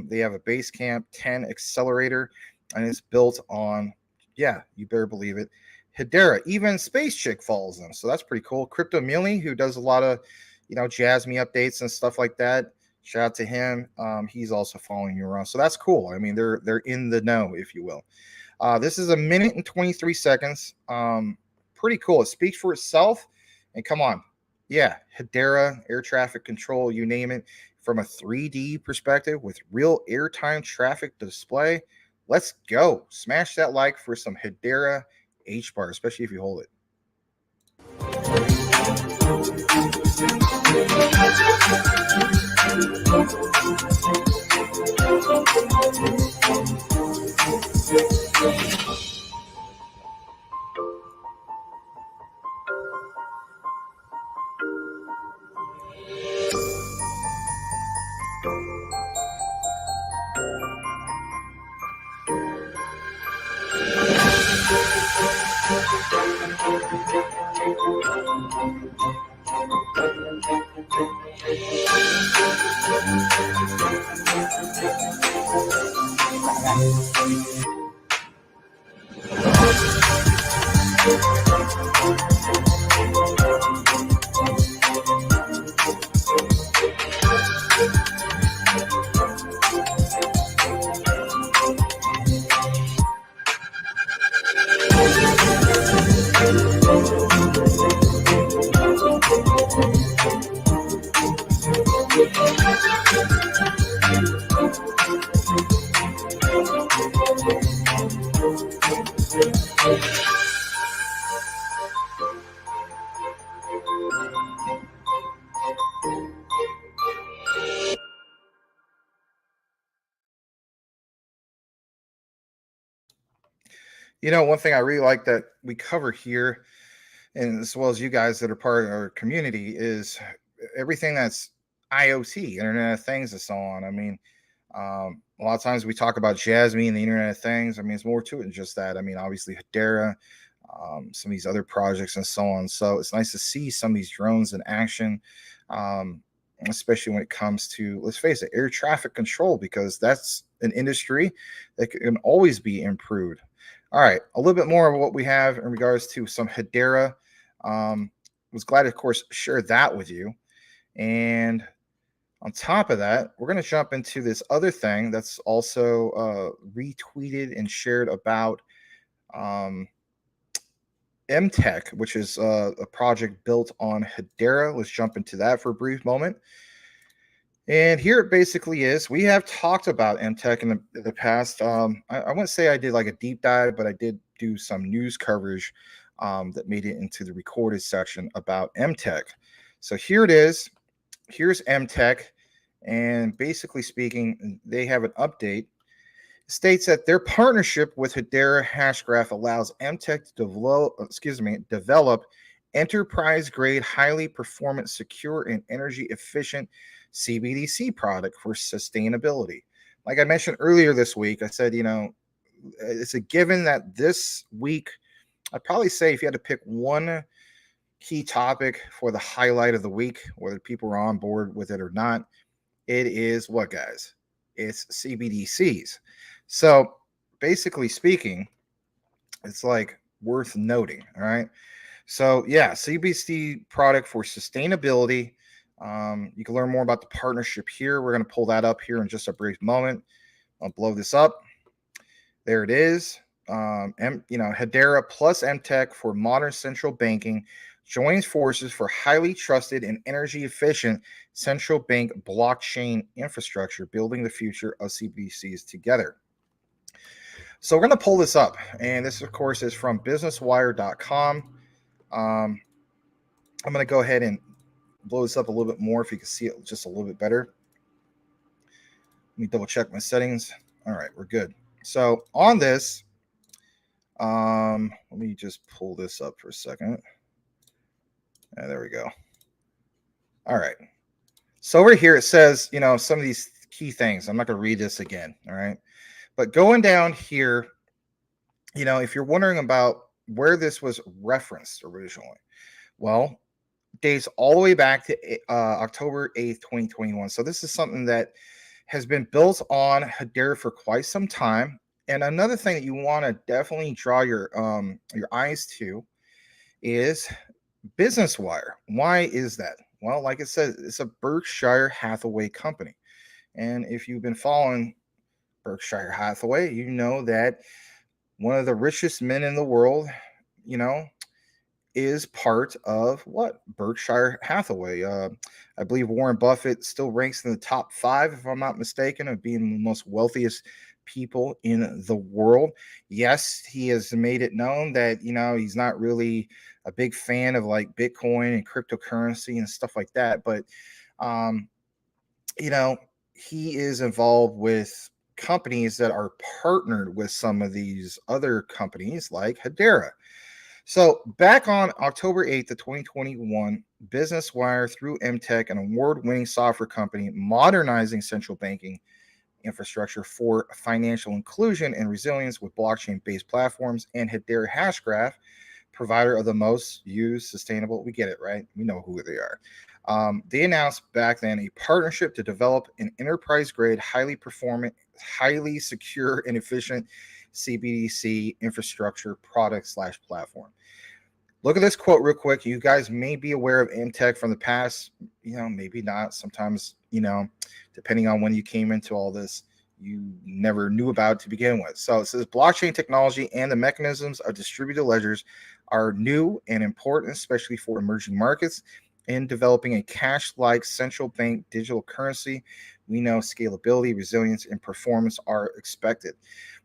They have a Basecamp 10 accelerator, and it's built on, yeah, you better believe it, Hedera, even Space Chick follows them, so that's pretty cool. Crypto Millie, who does a lot of, Jasmine updates and stuff like that. Shout out to him. He's also following you around, so that's cool. I mean, they're in the know, if you will. This is 1 minute and 23 seconds. Pretty cool. It speaks for itself. And come on, yeah, Hedera, air traffic control, you name it, from a 3D perspective with real airtime traffic display. Let's go. Smash that like for some Hedera H-bar, especially if you hold it. One thing I really like that we cover here, and as well as you guys that are part of our community, is everything that's IoT, Internet of Things, and so on. I mean, a lot of times we talk about Jasmine and the Internet of Things. I mean, it's more to it than just that. I mean, obviously Hedera, some of these other projects and so on. So it's nice to see some of these drones in action, especially when it comes to, let's face it, air traffic control, because that's an industry that can always be improved. All right, a little bit more of what we have in regards to some Hedera. Was glad, of course, share that with you. And on top of that, we're going to jump into this other thing that's also retweeted and shared about Mtech, which is a project built on Hedera. Let's jump into that for a brief moment. And here it basically is. We have talked about Mtech in the past. I wouldn't say I did like a deep dive, but I did do some news coverage that made it into the recorded section about Mtech. So here it is. Here's Mtech. And basically speaking, they have an update. It states that their partnership with Hedera Hashgraph allows Mtech to develop enterprise-grade, highly performant, secure, and energy-efficient CBDC product for sustainability. Like I mentioned earlier this week, I said, it's a given that this week, I'd probably say if you had to pick one key topic for the highlight of the week, whether people are on board with it or not, it is what, guys? It's CBDCs. So basically speaking, it's like worth noting. All right. So yeah, CBDC product for sustainability. You can learn more about the partnership here. We're going to pull that up here in just a brief moment. I'll blow this up. There it is. Hedera plus Mtech for modern central banking joins forces for highly trusted and energy efficient central bank blockchain infrastructure, building the future of CBDCs together. So we're going to pull this up, and this, of course, is from businesswire.com. I'm going to go ahead and blow this up a little bit more if you can see it just a little bit better. Let me double check my settings. All right, we're good. So on this, let me just pull this up for a second. There we go. All right. So over here, it says, some of these key things. I'm not going to read this again. All right. But going down here, if you're wondering about where this was referenced originally, well, dates all the way back to October 8th, 2021. So this is something that has been built on Hedera for quite some time. And another thing that you want to definitely draw your eyes to is Business Wire. Why is that? Well, like it says, it's a Berkshire Hathaway company. And if you've been following Berkshire Hathaway, you know that one of the richest men in the world, you know, is part of what? Berkshire Hathaway. I believe Warren Buffett still ranks in the top 5, if I'm not mistaken, of being the most wealthiest people in the world. Yes, he has made it known that, he's not really a big fan of like Bitcoin and cryptocurrency and stuff like that. But, um, he is involved with companies that are partnered with some of these other companies like Hedera. So back on October 8th of 2021, Business Wire, through Mtech, an award-winning software company modernizing central banking infrastructure for financial inclusion and resilience with blockchain-based platforms, and Hedera Hashgraph, provider of the most used sustainable, we get it, right? We know who they are. They announced back then a partnership to develop an enterprise-grade, highly performant, highly secure, and efficient CBDC infrastructure product/platform. Look at this quote real quick. You guys may be aware of Mtech from the past, maybe not. Sometimes, depending on when you came into all this, you never knew about it to begin with. So it says blockchain technology and the mechanisms of distributed ledgers are new and important, especially for emerging markets. In developing a cash-like central bank digital currency, we know scalability, resilience, and performance are expected.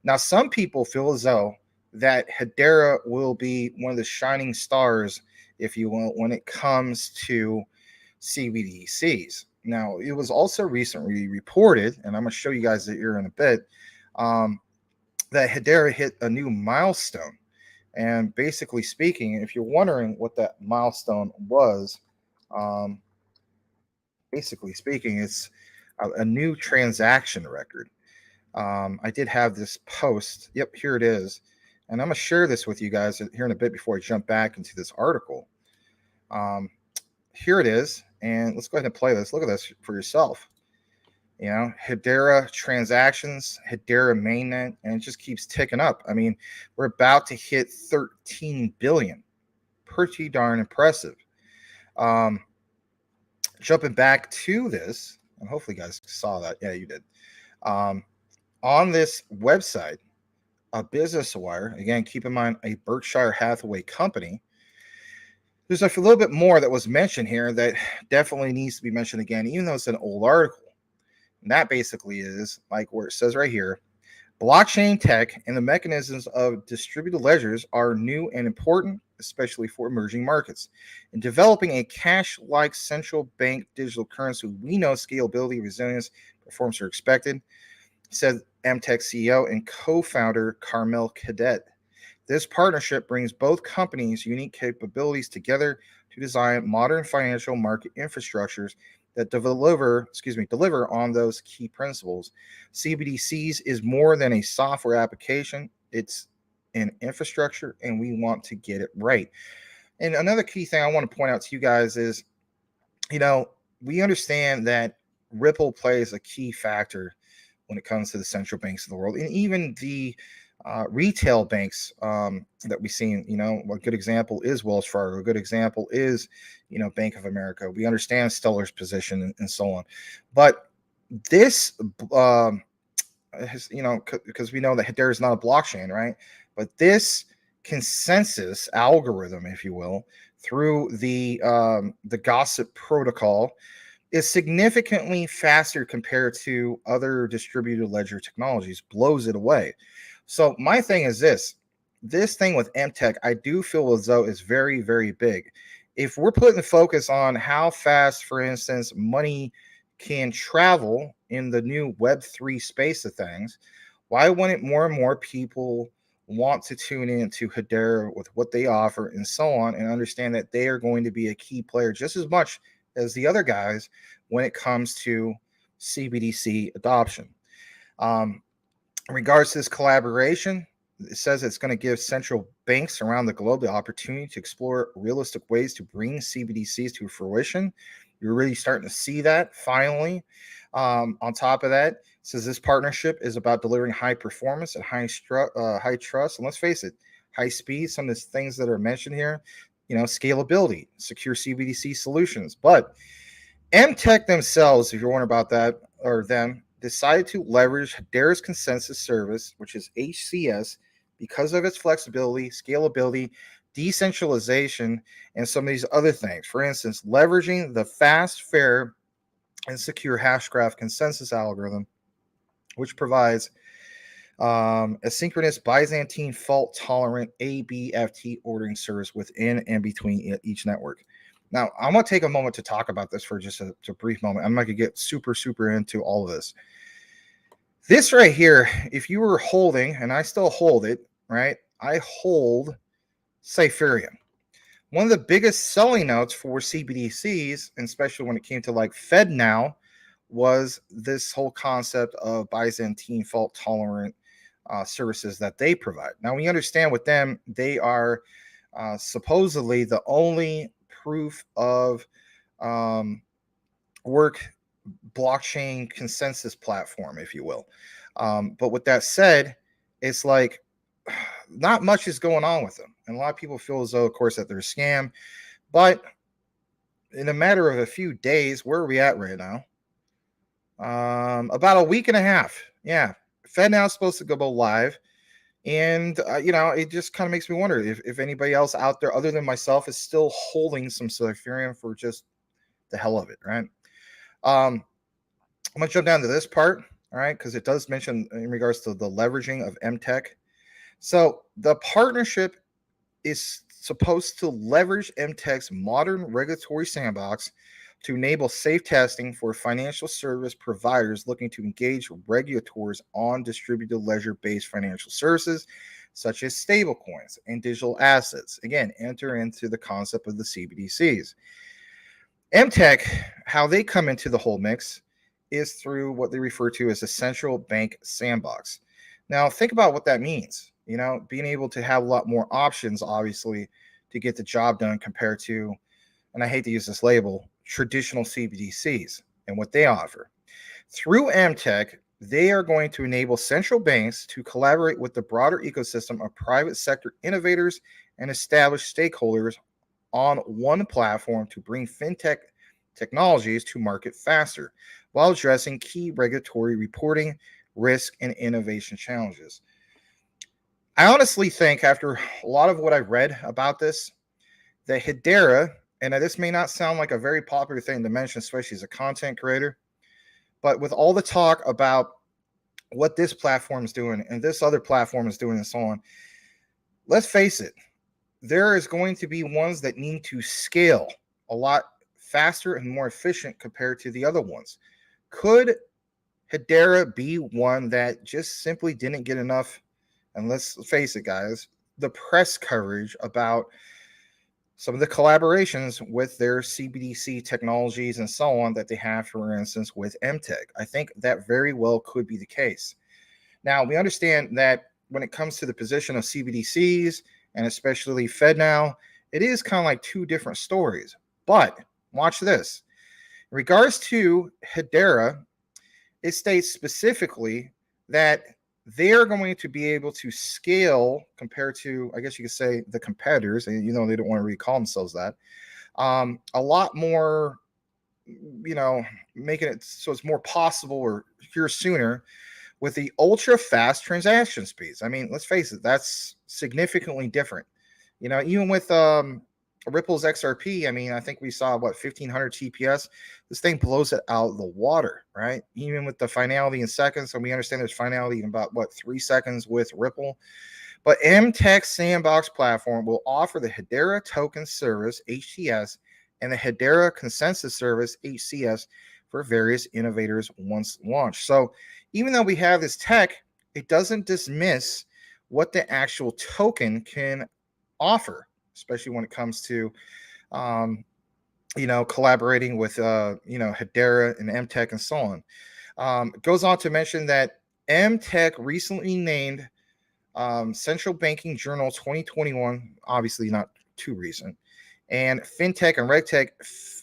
Now, some people feel as though that Hedera will be one of the shining stars, if you will, when it comes to CBDCs. Now, it was also recently reported, and I'm going to show you guys it here in a bit, that Hedera hit a new milestone. And basically speaking, if you're wondering what that milestone was, basically speaking, it's a new transaction record. I did have this post. Yep, here it is. And I'm going to share this with you guys here in a bit before I jump back into this article. Here it is. And let's go ahead and play this. Look at this for yourself. Hedera transactions, Hedera mainnet, and it just keeps ticking up. I mean, we're about to hit 13 billion. Pretty darn impressive. Jumping back to this, and hopefully you guys saw that. Yeah, you did. On this website, a Business Wire, again, keep in mind a Berkshire Hathaway company, there's a little bit more that was mentioned here that definitely needs to be mentioned again, even though it's an old article. And that basically is like where it says right here, blockchain tech and the mechanisms of distributed ledgers are new and important, especially for emerging markets. In developing a cash-like central bank digital currency, we know scalability, resilience, performance are expected, said Mtech CEO and co-founder Carmel Cadet. This partnership brings both companies' unique capabilities together to design modern financial market infrastructures that deliver on those key principles. CBDCs is more than a software application. It's an infrastructure, and we want to get it right. And another key thing I want to point out to you guys is, we understand that Ripple plays a key factor when it comes to the central banks of the world, and even the retail banks that we've seen. A good example is Wells Fargo. A good example is, Bank of America. We understand Stellar's position and so on. But this, because we know that Hedera is not a blockchain, right? But this consensus algorithm, if you will, through the Gossip protocol, is significantly faster compared to other distributed ledger technologies, blows it away. So my thing is this thing with Mtech, I do feel as though is very, very big. If we're putting the focus on how fast, for instance, money can travel in the new Web3 space of things, why wouldn't more and more people want to tune in to Hedera with what they offer and so on, and understand that they are going to be a key player just as much as the other guys when it comes to CBDC adoption? In regards to this collaboration, It says it's going to give central banks around the globe the opportunity to explore realistic ways to bring CBDCs to fruition. You're really starting to see that finally. On top of that, it says this partnership is about delivering high performance and high trust. And let's face it, high speed, some of the things that are mentioned here, scalability, secure CBDC solutions. But Mtech themselves, if you're wondering about that, or them, decided to leverage Hedera's consensus service, which is HCS, because of its flexibility, scalability, decentralization, and some of these other things. For instance, leveraging the fast, fair, and secure hashgraph consensus algorithm, which provides a synchronous Byzantine fault-tolerant ABFT ordering service within and between each network. Now, I'm going to take a moment to talk about this for just a brief moment. I'm not going to get super into all of this. This right here, if you were holding, and I still hold it, right? I hold Cypherium. One of the biggest selling notes for CBDCs, and especially when it came to like FedNow, was this whole concept of Byzantine fault-tolerant services that they provide. Now, we understand with them, they are supposedly the only proof of work blockchain consensus platform, if you will. But with that said, it's like not much is going on with them. And a lot of people feel as though, of course, that they're a scam. But in a matter of a few days, where are we at right now? About a week and a half. Yeah. FedNow is supposed to go live. And, it just kind of makes me wonder if anybody else out there other than myself is still holding some Ethereum for just the hell of it, right? I'm going to jump down to this part, all right, because it does mention in regards to the leveraging of Mtech. So the partnership is supposed to leverage Mtech's modern regulatory sandbox to enable safe testing for financial service providers looking to engage regulators on distributed ledger-based financial services, such as stablecoins and digital assets. Again, enter into the concept of the CBDCs. Mtech, how they come into the whole mix is through what they refer to as a central bank sandbox. Now, think about what that means. Being able to have a lot more options, obviously, to get the job done compared to, and I hate to use this label, traditional CBDCs and what they offer. Through Mtech, they are going to enable central banks to collaborate with the broader ecosystem of private sector innovators and established stakeholders on one platform to bring fintech technologies to market faster while addressing key regulatory reporting, risk, and innovation challenges. I honestly think, after a lot of what I've read about this, that Hedera, and this may not sound like a very popular thing to mention, especially as a content creator, but with all the talk about what this platform is doing and this other platform is doing and so on, let's face it, there is going to be ones that need to scale a lot faster and more efficient compared to the other ones. Could Hedera be one that just simply didn't get enough, and let's face it, guys, the press coverage about some of the collaborations with their CBDC technologies and so on that they have, for instance, with Mtech? I think that very well could be the case. Now, we understand that when it comes to the position of CBDCs, and especially FedNow, it is kind of like two different stories. But watch this. In regards to Hedera, it states specifically that they're going to be able to scale compared to, I guess you could say, the competitors, and they don't want to really call themselves that, a lot more, making it so it's more possible or here sooner with the ultra fast transaction speeds. I mean, let's face it, that's significantly different. Even with Ripple's XRP, I mean, I think we saw 1,500 TPS. This thing blows it out of the water, right? Even with the finality in seconds, and we understand there's finality in about 3 seconds with Ripple. But Mtech Sandbox platform will offer the Hedera Token Service (HTS) and the Hedera Consensus Service (HCS) for various innovators once launched. So even though we have this tech, it doesn't dismiss what the actual token can offer, especially when it comes to, collaborating with, Hedera and Mtech and so on. It goes on to mention that Mtech recently named Central Banking Journal 2021, obviously not too recent, and FinTech and RegTech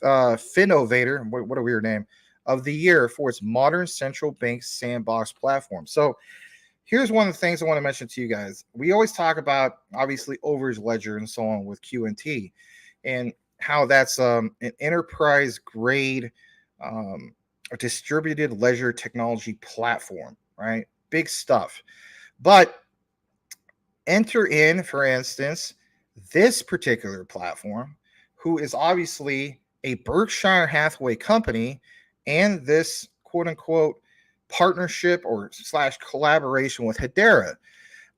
Finnovator, what a weird name, of the year for its modern central bank sandbox platform. So here's one of the things I want to mention to you guys. We always talk about, obviously, overage ledger and so on with QNT, and how that's an enterprise grade distributed ledger technology platform, right? Big stuff. But enter in, for instance, this particular platform, who is obviously a Berkshire Hathaway company, and this quote unquote partnership or slash collaboration with Hedera.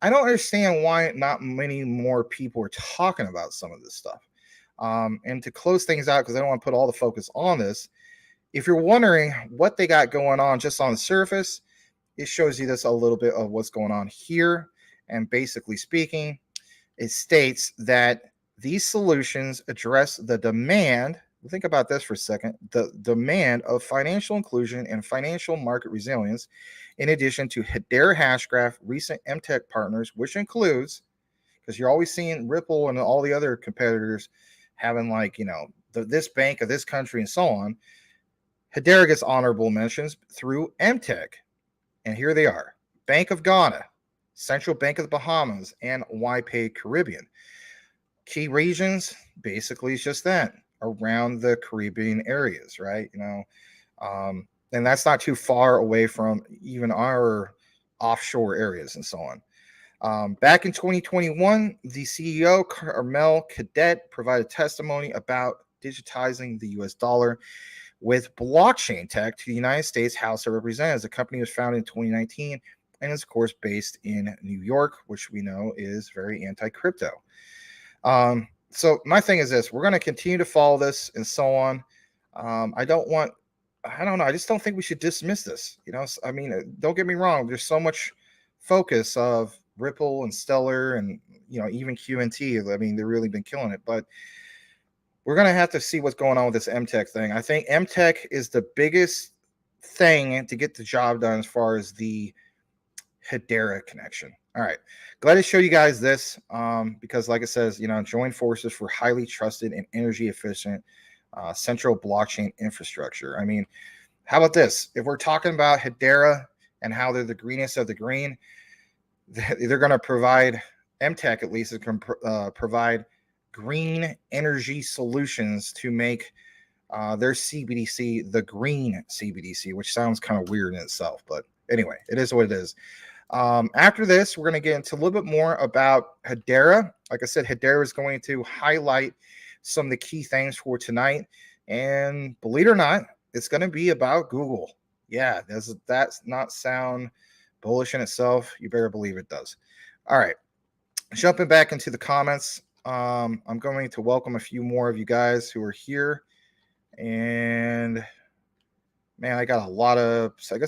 I don't understand why not many more people are talking about some of this stuff. And to close things out, because I don't want to put all the focus on this, if you're wondering what they got going on just on the surface, it shows you this a little bit of what's going on here. And basically speaking, it states that these solutions address the demand. Think about this for a second. The demand of financial inclusion and financial market resilience, in addition to Hedera Hashgraph, recent Mtech partners, which includes, because you're always seeing Ripple and all the other competitors having like, this bank of this country and so on. Hedera gets honorable mentions through Mtech. And here they are: Bank of Ghana, Central Bank of the Bahamas, and YPay Caribbean. Key regions, basically, is just that, around the Caribbean areas, right? And that's not too far away from even our offshore areas and so on. Back in 2021, the CEO, Carmel Cadet, provided testimony about digitizing the US dollar with blockchain tech to the United States House of Representatives. The company was founded in 2019 and is, of course, based in New York, which we know is very anti-crypto. So my thing is this: we're going to continue to follow this and so on. I don't know. I just don't think we should dismiss this. I mean, don't get me wrong. There's so much focus of Ripple and Stellar and, even QNT. I mean, they've really been killing it, but we're going to have to see what's going on with this Mtech thing. I think Mtech is the biggest thing to get the job done as far as the Hedera connection. All right. Glad to show you guys this because, like it says, join forces for highly trusted and energy efficient central blockchain infrastructure. I mean, how about this? If we're talking about Hedera and how they're the greenest of the green, they're going to provide, Mtech at least, is going to provide green energy solutions to make their CBDC the green CBDC, which sounds kind of weird in itself. But anyway, it is what it is. After this, we're going to get into a little bit more about Hedera. Like I said, Hedera is going to highlight some of the key things for tonight. And believe it or not, it's going to be about Google. Yeah, does that not sound bullish in itself? You better believe it does. All right. Jumping back into the comments, I'm going to welcome a few more of you guys who are here. And man, I got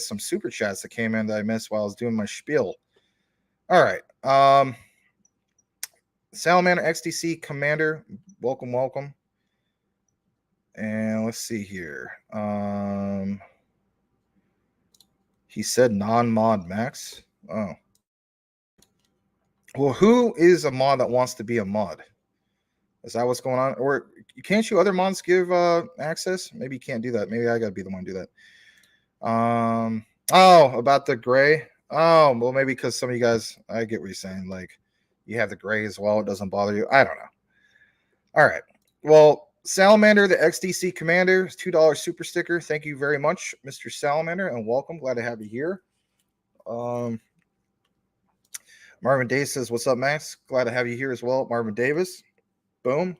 some super chats that came in that I missed while I was doing my spiel. All right. Salamander XDC Commander, welcome. And let's see here. He said non-mod Max. Oh. Well, who is a mod that wants to be a mod? Is that what's going on? Or can't you other mods give access? Maybe you can't do that. Maybe I gotta be the one to do that. Oh, about the gray. Oh, well, maybe because some of you guys, I get what you're saying. Like, you have the gray as well. It doesn't bother you. I don't know. All right. Well, Salamander, the XDC Commander, $2 super sticker. Thank you very much, Mr. Salamander, and welcome. Glad to have you here. Marvin Davis says, "What's up, Max? Glad to have you here as well." Marvin Davis. Boom.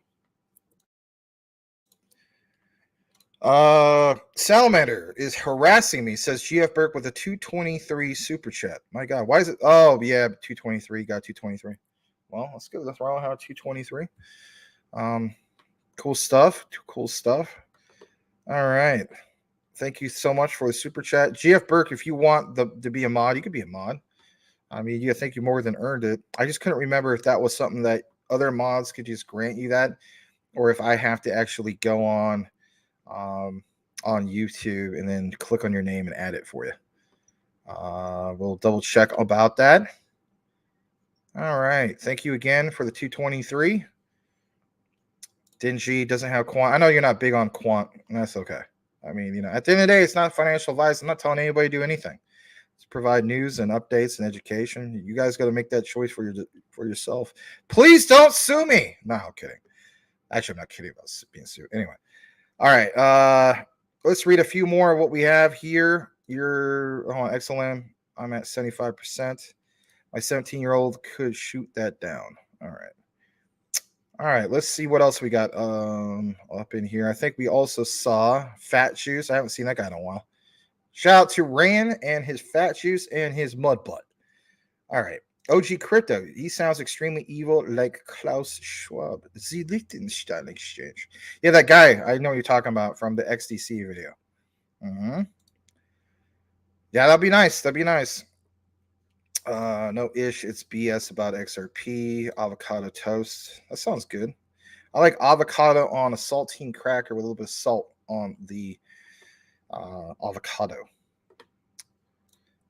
Salamander is harassing me, says GF Burke with a 223 super chat. My God, why is it? Oh, yeah, 223. Got 223. Well, that's good. That's why I have 223. Cool stuff. Cool stuff. All right. Thank you so much for the super chat. GF Burke, if you want to be a mod, you could be a mod. I mean, I think you more than earned it. I just couldn't remember if that was something that other mods could just grant you that, or if I have to actually go on YouTube and then click on your name and add it for you. We'll double check about that. All right. Thank you again for the 223. Dingy doesn't have quant. I know you're not big on quant, and that's okay. I mean, you know, at the end of the day, it's not financial advice. I'm not telling anybody to do anything. It's provide news and updates and education. You guys got to make that choice for yourself. Please don't sue me. No, I'm kidding. Actually, I'm not kidding about being sued. Anyway. All right. Let's read a few more of what we have here. You're XLM. I'm at 75%. My 17-year-old could shoot that down. All right. All right, let's see what else we got up in here. I think we also saw Fat Juice. I haven't seen that guy in a while. Shout out to Rand and his Fat Juice and his Mud Butt. All right. OG Crypto. He sounds extremely evil like Klaus Schwab. The Liechtenstein Exchange. Yeah, that guy. I know you're talking about from the XDC video. Mm-hmm. Yeah, that'd be nice. That'd be nice. No ish. It's BS about XRP. Avocado toast. That sounds good. I like avocado on a saltine cracker with a little bit of salt on the avocado.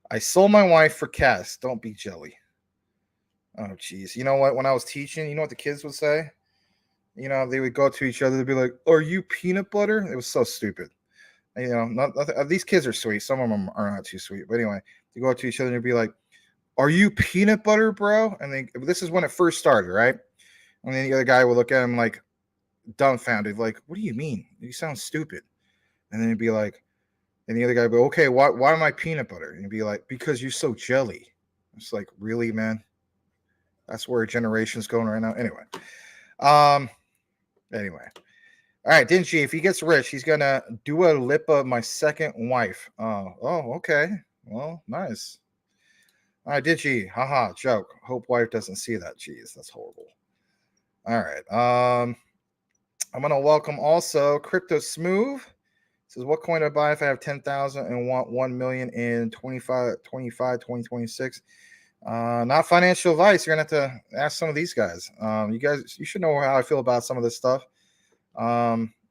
I sold my wife for cash. Don't be jelly. Oh, geez. You know what? When I was teaching, you know what the kids would say? You know, they would go to each other. They'd be like, "Are you peanut butter?" It was so stupid. And, you know, these kids are sweet. Some of them are not too sweet. But anyway, they go to each other and they'd be like, "Are you peanut butter, bro?" And this is when it first started, right? And then the other guy would look at him like dumbfounded, like, "What do you mean? You sound stupid." And then he'd be like, and the other guy would go, "Okay, why am I peanut butter?" And he'd be like, "Because you're so jelly." It's like, really, man? That's where a generation's going right now. Anyway. All right, Dingy, if he gets rich, he's gonna do a Lipa my second wife. Oh, okay. Well, nice. All right, Dingy, haha, joke. Hope wife doesn't see that. Jeez, that's horrible. All right. I'm gonna welcome also Crypto Smooth. Says, what coin do I buy if I have 10,000 and want 1 million in 2026? Not financial advice. You're gonna have to ask some of these guys. You should know how I feel about some of this stuff.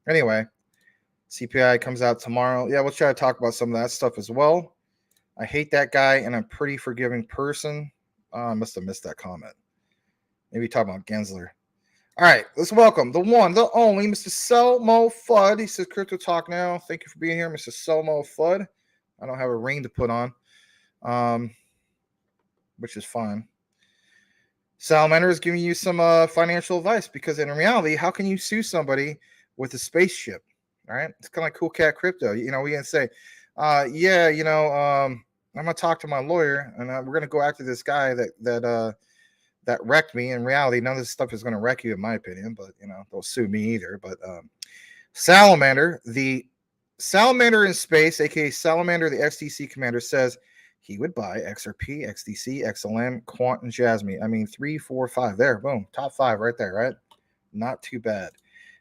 Anyway, CPI comes out tomorrow. Yeah, we'll try to talk about some of that stuff as well. I hate that guy, and I'm a pretty forgiving person. I must have missed that comment. Maybe talking about Gensler. All right, let's welcome the one, the only, Mr. Selmo Fudd. He says, Crypto Talk Now. Thank you for being here, Mr. Selmo Fudd. I don't have a ring to put on, which is fine. Salamander is giving you some financial advice because in reality, how can you sue somebody with a spaceship? All right, it's kind of like Cool Cat Crypto. You know, we can say, I'm gonna talk to my lawyer and we're gonna go after this guy that wrecked me. In reality, none of this stuff is gonna wreck you, in my opinion. But you know, don't sue me either. But Salamander, the Salamander in space, aka Salamander, the XDC commander, says he would buy XRP, XDC, XLM, Quant, and Jasmine. I mean, 3, 4, 5. There, boom. Top 5 right there, right? Not too bad.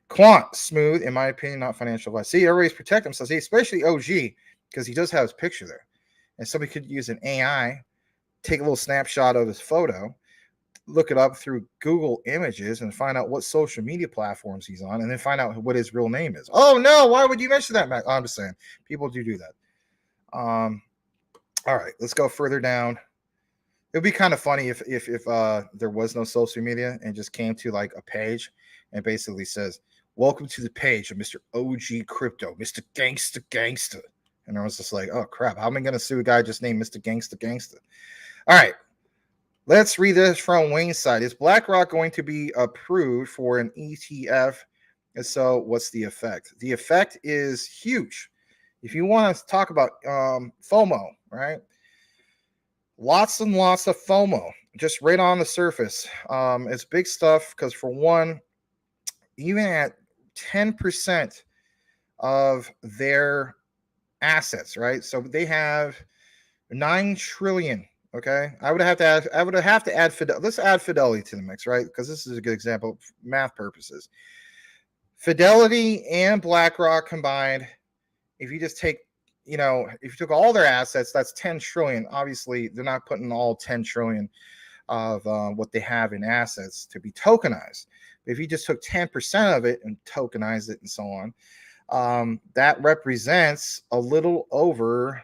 Quant, smooth, in my opinion, not financial advice. See, everybody's protecting themselves, especially OG, because he does have his picture there. And somebody could use an AI, take a little snapshot of his photo, look it up through Google Images, and find out what social media platforms he's on, and then find out what his real name is. Oh, no, why would you mention that, Matt? I'm just saying. People do that. All right, let's go further down. It would be kind of funny if there was no social media and just came to like a page and basically says, "Welcome to the page of Mr. OG Crypto, Mr. Gangsta." And I was just like, "Oh crap, how am I going to sue a guy just named Mr. Gangsta?" All right, let's read this from Wayne's side. Is BlackRock going to be approved for an ETF? And so, what's the effect? The effect is huge. If you want to talk about FOMO, right? Lots and lots of FOMO, just right on the surface. It's big stuff because, for one, even at 10% of their assets, right? So they have 9 trillion. Okay, I would have to add Fidelity. Let's add Fidelity to the mix, right? Because this is a good example, for math purposes. Fidelity and BlackRock combined, if you just take, if you took all their assets, that's 10 trillion. Obviously, they're not putting all 10 trillion of what they have in assets to be tokenized. But if you just took 10% of it and tokenized it and so on, that represents a little over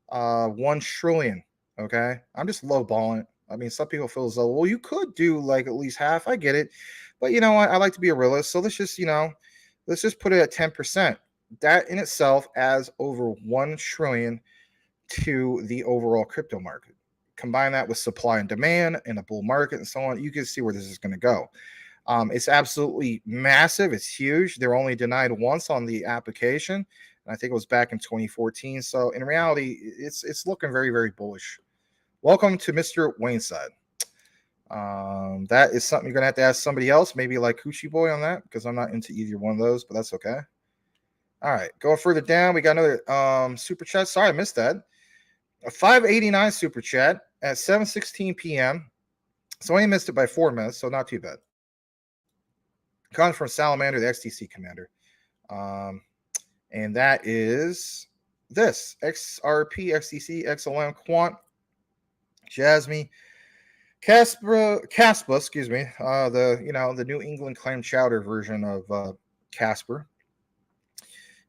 1 trillion. Okay, I'm just lowballing it. I mean, some people feel as though, well, you could do like at least half. I get it. But you know what? I like to be a realist. So let's just, let's just put it at 10%. That in itself adds over 1 trillion to the overall crypto market. Combine that with supply and demand and a bull market and so on, you can see where this is going to go. It's absolutely massive. It's huge. They're only denied once on the application, and I think it was back in 2014. So in reality, it's looking very, very bullish. Welcome to Mr. Wainside. That is something you're gonna have to ask somebody else, maybe like Coochie Boy on that, because I'm not into either one of those, but that's okay. All right, going further down, we got another super chat. Sorry, I missed that. A 589 super chat at 7:16 p.m. So I only missed it by 4 minutes, so not too bad. Comes from Salamander, the XTC commander. And that is this XRP, XTC, XLM, Quant, Jasmine, Casper, excuse me. The New England clam chowder version of Casper.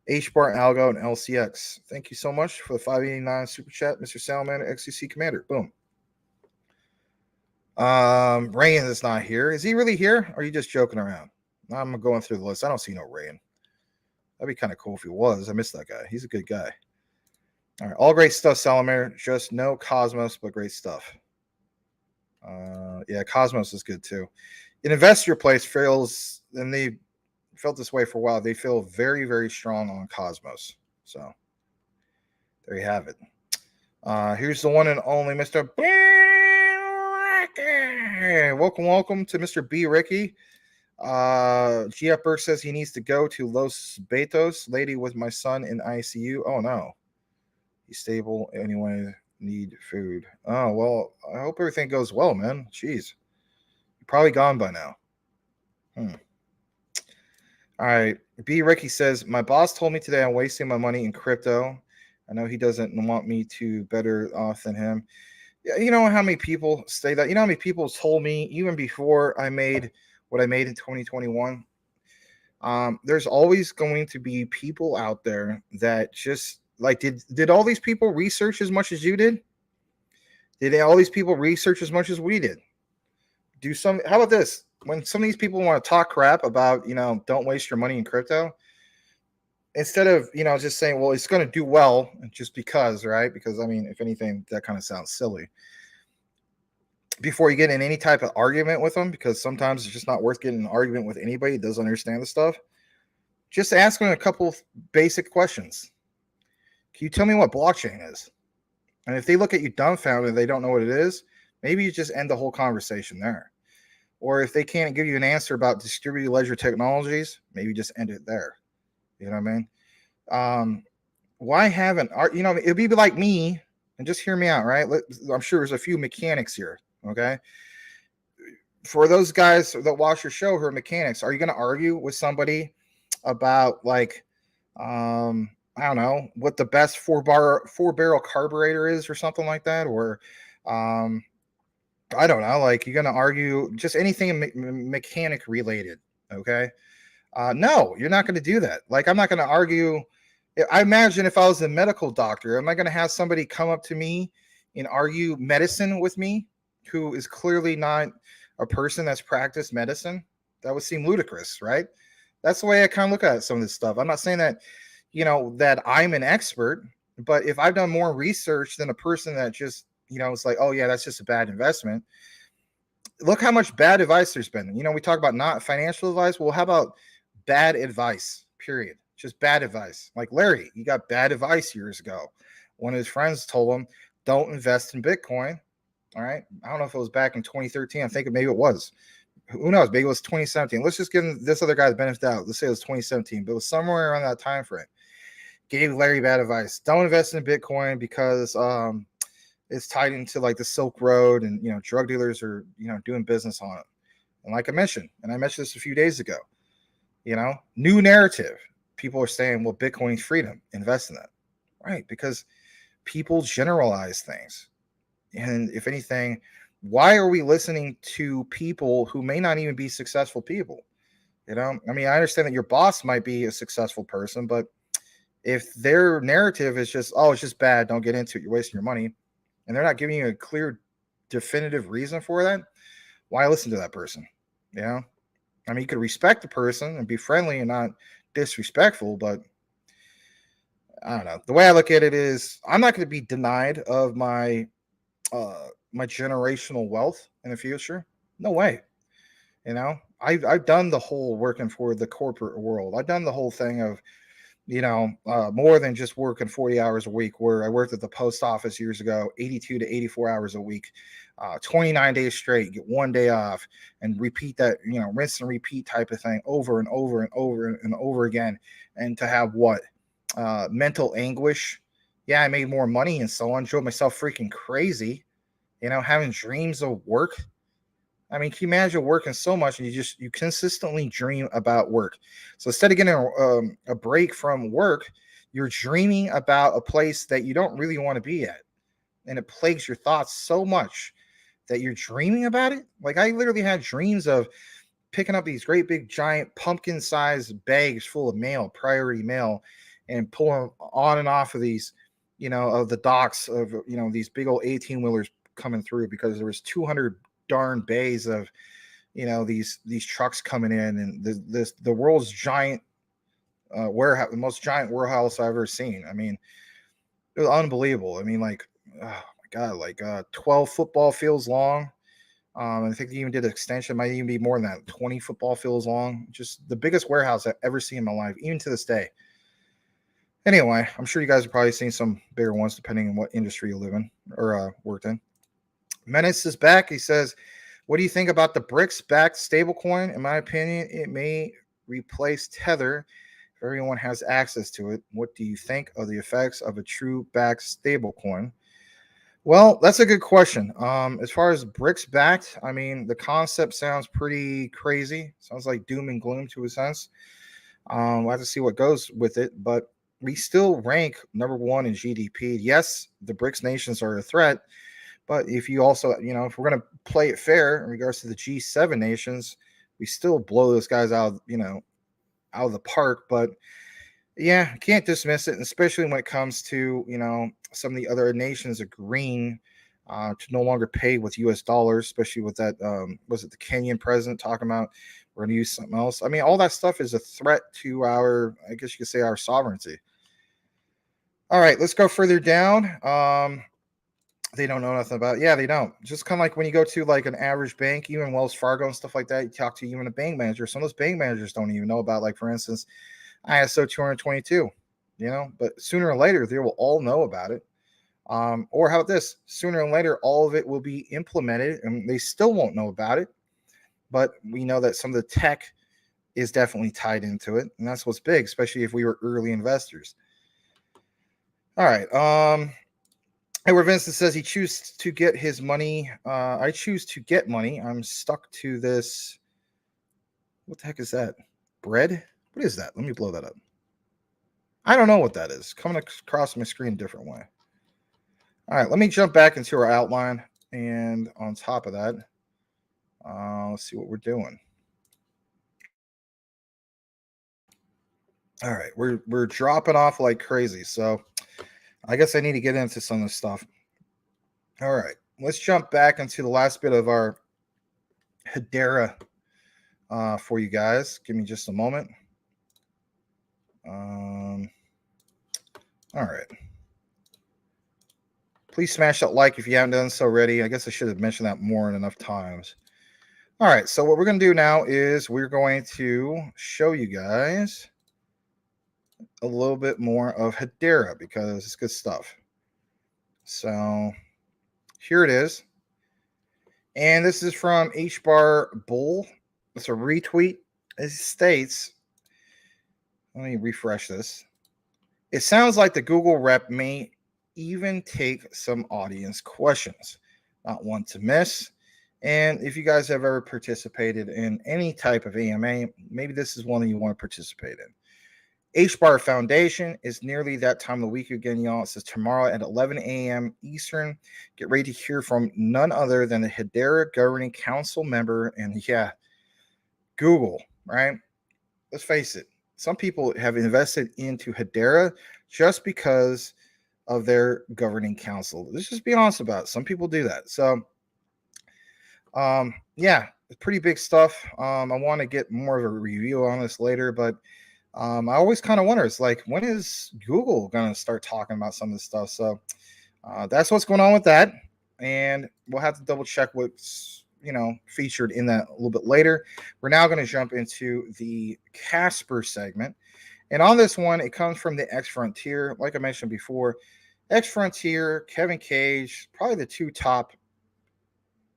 HBAR, Algo, and LCX. Thank you so much for the 589 super chat, Mr. Salamander, XTC commander. Boom. Rayan is not here. Is he really here? Or are you just joking around? I'm going through the list. I don't see no Rayan. That'd be kind of cool if he was. I miss that guy. He's a good guy. All right. All great stuff, Salamander. Just no Cosmos, but great stuff. Yeah, Cosmos is good too. An investor place feels, and they felt this way for a while, they feel very, very strong on Cosmos. So there you have it. Here's the one and only Mr. B. Ricky. Welcome to Mr. B. Ricky. GF Burke says he needs to go to Los Betos. Lady with my son in ICU. Oh no. He's stable anyway. Need food. Oh, well, I hope everything goes well, man. Jeez. You're probably gone by now. All right. B. Ricky says, my boss told me today I'm wasting my money in crypto. I know he doesn't want me to better off than him. Yeah, you know how many people say that? You know how many people told me even before I made what I made in 2021? There's always going to be people out there that just like, did all these people research as much as you did? Did all these people research as much as we did? How about this? When some of these people want to talk crap about, don't waste your money in crypto, instead of, just saying, well, it's going to do well just because, right? Because, I mean, if anything, that kind of sounds silly. Before you get in any type of argument with them, because sometimes it's just not worth getting an argument with anybody that doesn't understand the stuff, just ask them a couple of basic questions. Can you tell me what blockchain is? And if they look at you dumbfounded and they don't know what it is, maybe you just end the whole conversation there. Or if they can't give you an answer about distributed ledger technologies, maybe just end it there. You know what I mean? Why haven't, it'd be like me, and just hear me out, right? I'm sure there's a few mechanics here, okay? For those guys that watch your show who are mechanics, are you going to argue with somebody about like, I don't know, what the best four barrel carburetor is or something like that? Or, I don't know, like you're going to argue just anything mechanic related. Okay. No, you're not going to do that. Like, I'm not going to argue. I imagine if I was a medical doctor, am I going to have somebody come up to me and argue medicine with me who is clearly not a person that's practiced medicine? That would seem ludicrous, right? That's the way I kind of look at some of this stuff. I'm not saying that, that I'm an expert, but if I've done more research than a person that just, it's like, oh yeah, that's just a bad investment. Look how much bad advice there's been. We talk about not financial advice. Well, how about bad advice, period? Just bad advice. Like Larry, he got bad advice years ago. One of his friends told him, don't invest in Bitcoin. All right. I don't know if it was back in 2013. I think maybe it was. Who knows? Maybe it was 2017. Let's just give this other guy the benefit of the doubt. Let's say it was 2017, but it was somewhere around that time frame. Gave Larry bad advice. Don't invest in Bitcoin because it's tied into like the Silk Road, and drug dealers are doing business on it. And like I mentioned this a few days ago, new narrative. People are saying, well, Bitcoin's freedom. Invest in that, right? Because people generalize things, and if anything, why are we listening to people who may not even be successful people? I mean, I understand that your boss might be a successful person, but if their narrative is just, oh, it's just bad, don't get into it, you're wasting your money, and they're not giving you a clear, definitive reason for that, why listen to that person? You know, I mean, you could respect the person and be friendly and not disrespectful, but I don't know. The way I look at it is, I'm not going to be denied of my my generational wealth in the future. No way. You know, I've done the whole working for the corporate world. I've done the whole thing of, more than just working 40 hours a week, where I worked at the post office years ago, 82 to 84 hours a week, 29 days straight, get 1 day off, and repeat that, rinse and repeat type of thing over and over and over and over again. And to have what? Mental anguish. Yeah, I made more money and so on, drove myself freaking crazy, having dreams of work. I mean, can you imagine working so much and you consistently dream about work? So instead of getting a break from work, you're dreaming about a place that you don't really want to be at. And it plagues your thoughts so much that you're dreaming about it. Like, I literally had dreams of picking up these great big giant pumpkin sized bags full of mail, priority mail, and pulling on and off of these, of the docks of, these big old 18-wheelers coming through, because there was 200 darn bays of these trucks coming in, and the world's giant warehouse, the most giant warehouse I've ever seen. I mean, it was unbelievable. I mean, like, oh my god, like 12 football fields long. I think they even did an extension, might even be more than that, 20 football fields long. Just the biggest warehouse I've ever seen in my life, even to this day. Anyway, I'm sure you guys have probably seen some bigger ones depending on what industry you live in or worked in. Menace is back. He says, what do you think about the BRICS-backed stablecoin? In my opinion, it may replace Tether if everyone has access to it. What do you think of the effects of a true backed stablecoin? Well, that's a good question. As far as BRICS-backed, I mean, the concept sounds pretty crazy. Sounds like doom and gloom to a sense. We'll have to see what goes with it, but we still rank number one in GDP. Yes, the BRICS nations are a threat, but if you also, if we're going to play it fair in regards to the G7 nations, we still blow those guys out, out of the park. But yeah, can't dismiss it, and especially when it comes to, some of the other nations agreeing to no longer pay with US dollars, especially with that, was it the Kenyan president talking about we're going to use something else? I mean, all that stuff is a threat to our, I guess you could say, our sovereignty. All right, let's go further down. They don't know nothing about it. Yeah, they don't. Just kind of like when you go to like an average bank, even Wells Fargo and stuff like that, you talk to even a bank manager. Some of those bank managers don't even know about, like, for instance, ISO 222, but sooner or later they will all know about it. Or how about this? Sooner or later, all of it will be implemented and they still won't know about it. But we know that some of the tech is definitely tied into it. And that's what's big, especially if we were early investors. All right. Edward Vincent says he chooses to get his money. I choose to get money. I'm stuck to this. What the heck is that? Bread? What is that? Let me blow that up. I don't know what that is. Coming across my screen a different way. All right, let me jump back into our outline. And on top of that, let's see what we're doing. All right, we're dropping off like crazy. So I guess I need to get into some of this stuff. All right, let's jump back into the last bit of our Hedera for you guys. Give me just a moment. All right. Please smash that like if you haven't done so already. I guess I should have mentioned that more than enough times. All right, so what we're going to do now is we're going to show you guys a little bit more of Hedera because it's good stuff. So here it is. And this is from H-Bar Bull. It's a retweet. It states, let me refresh this. It sounds like the Google rep may even take some audience questions. Not one to miss. And if you guys have ever participated in any type of AMA, maybe this is one that you want to participate in. H-Bar Foundation is nearly that time of the week again, y'all. It says tomorrow at 11 a.m. Eastern. Get ready to hear from none other than the Hedera Governing Council member. And yeah, Google, right? Let's face it. Some people have invested into Hedera just because of their governing council. Let's just be honest about it. Some people do that. So Yeah, it's pretty big stuff. I want to get more of a review on this later, but I always kind of wonder, it's like, when is Google going to start talking about some of this stuff? So that's what's going on with that. And we'll have to double check what's, featured in that a little bit later. We're now going to jump into the Casper segment. And on this one, it comes from the X Frontier. Like I mentioned before, X Frontier, Kevin Cage, probably the two top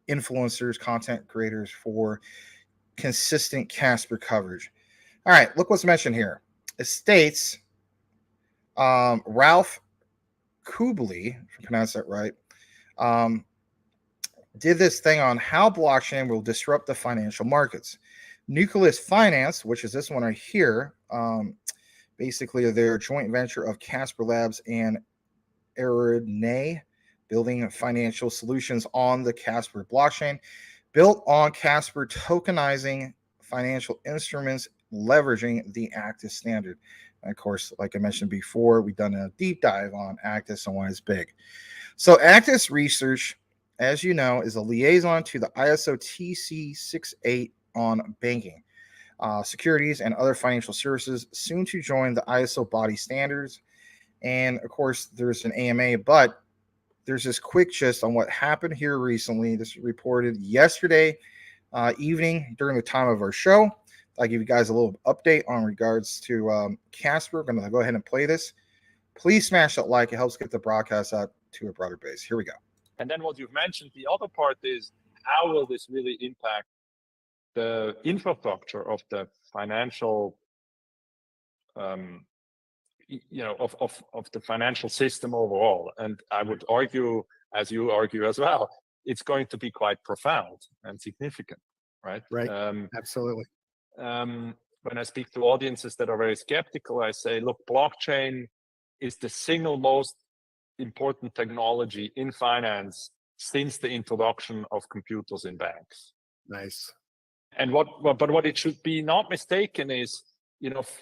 influencers, content creators for consistent Casper coverage. All right, look what's mentioned here. It states Ralph Kubli, if I pronounce that right, did this thing on how blockchain will disrupt the financial markets. Nucleus Finance, which is this one right here, basically their joint venture of Casper Labs and Aridne, building financial solutions on the Casper blockchain, built on Casper tokenizing financial instruments, leveraging the Actus standard. And of course, like I mentioned before, we've done a deep dive on Actus and why it's big. So Actus Research, as you know, is a liaison to the ISO TC 68 on banking, securities, and other financial services, soon to join the ISO body standards. And of course, there's an AMA, but there's this quick gist on what happened here recently. This was reported yesterday evening during the time of our show. I'll give you guys a little update on regards to Casper. I'm going to go ahead and play this. Please smash that like. It helps get the broadcast out to a broader base. Here we go. And then what you've mentioned, the other part is, how will this really impact the infrastructure of the financial, of the financial system overall? And I would argue, as you argue as well, it's going to be quite profound and significant, right? Right. Absolutely. When I speak to audiences that are very skeptical, I say, look, blockchain is the single most important technology in finance since the introduction of computers in banks. Nice. And what it should be not mistaken is,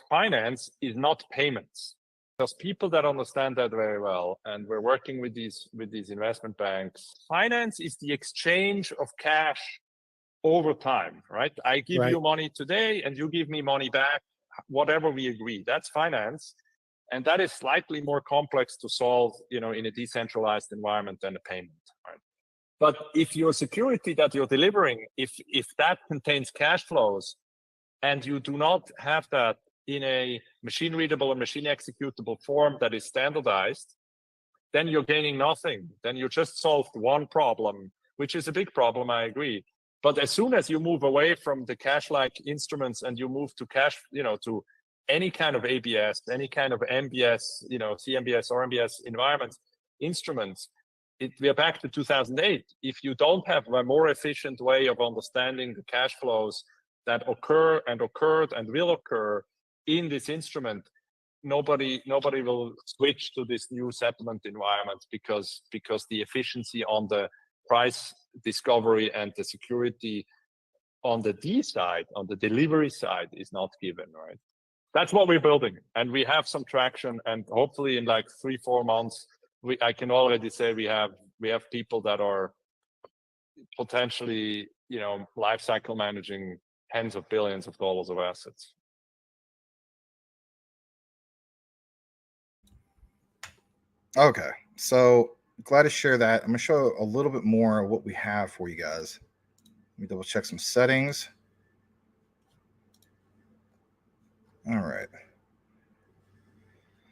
finance is not payments. There's people that understand that very well, and we're working with these investment banks. Finance is the exchange of cash over time, right? I give you money today and you give me money back, whatever we agree. That's finance. And that is slightly more complex to solve, in a decentralized environment than a payment, right? But if your security that you're delivering, if that contains cash flows and you do not have that in a machine readable or machine executable form that is standardized, then you're gaining nothing. Then you just solved one problem, which is a big problem, I agree. But as soon as you move away from the cash-like instruments and you move to cash, to any kind of ABS, any kind of MBS, CMBS or MBS environments, instruments, we are back to 2008. If you don't have a more efficient way of understanding the cash flows that occur and occurred and will occur in this instrument, nobody will switch to this new settlement environment because the efficiency on the price discovery and the security on the D side, on the delivery side, is not given, right? That's what we're building, and we have some traction, and hopefully in like 3-4 months, I can already say we have people that are potentially, life cycle managing tens of billions of dollars of assets. Okay, so glad to share that. I'm going to show a little bit more of what we have for you guys. Let me double check some settings. All right.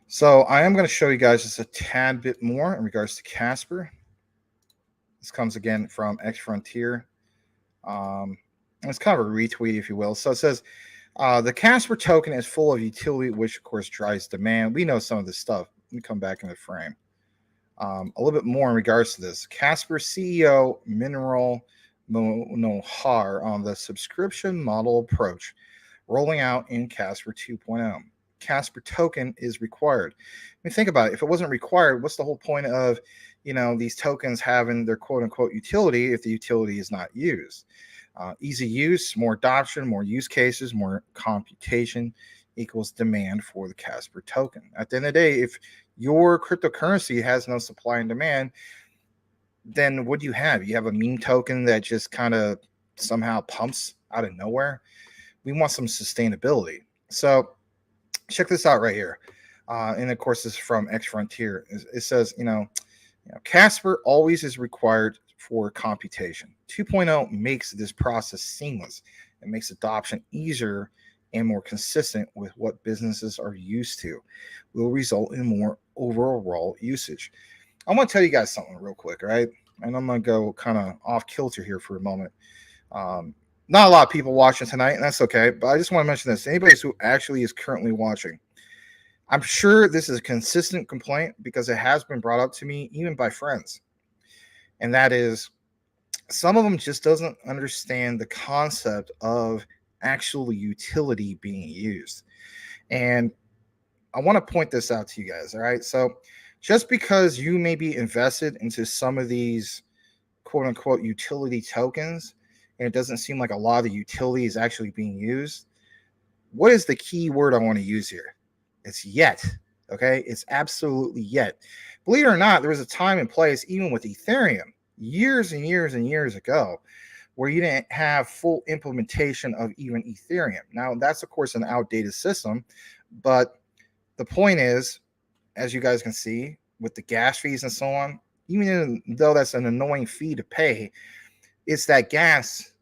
So I am going to show you guys just a tad bit more in regards to Casper. This comes again from X Frontier. It's kind of a retweet, if you will. So it says, the Casper token is full of utility, which of course drives demand. We know some of this stuff. Let me come back in the frame. A little bit more in regards to this. Casper CEO Mineral Monohar on the subscription model approach, rolling out in Casper 2.0. Casper token is required. I mean, think about it. If it wasn't required, what's the whole point of, these tokens having their quote unquote utility if the utility is not used? Easy use, more adoption, more use cases, more computation equals demand for the Casper token. At the end of the day, if your cryptocurrency has no supply and demand, then what do you have? You have a meme token that just kind of somehow pumps out of nowhere. We want some sustainability. So check this out right here. And of course, this is from X Frontier. It says, Casper always is required for computation. 2.0 makes this process seamless. It makes adoption easier and more consistent with what businesses are used to. Will result in more overall usage. I want to tell you guys something real quick, right? And I'm going to go kind of off kilter here for a moment. Not a lot of people watching tonight, and that's okay. But I just want to mention this. Anybody who actually is currently watching, I'm sure this is a consistent complaint because it has been brought up to me even by friends. And that is, some of them just doesn't understand the concept of actual utility being used. And I want to point this out to you guys. All right. So just because you may be invested into some of these quote unquote utility tokens, and it doesn't seem like a lot of the utility is actually being used, what is the key word I want to use here? It's yet. Okay. It's absolutely yet. Believe it or not, there was a time and place, even with Ethereum, years and years and years ago, where you didn't have full implementation of even Ethereum. Now, that's, of course, an outdated system. But the point is, as you guys can see, with the gas fees and so on, even though that's an annoying fee to pay, it's that gas.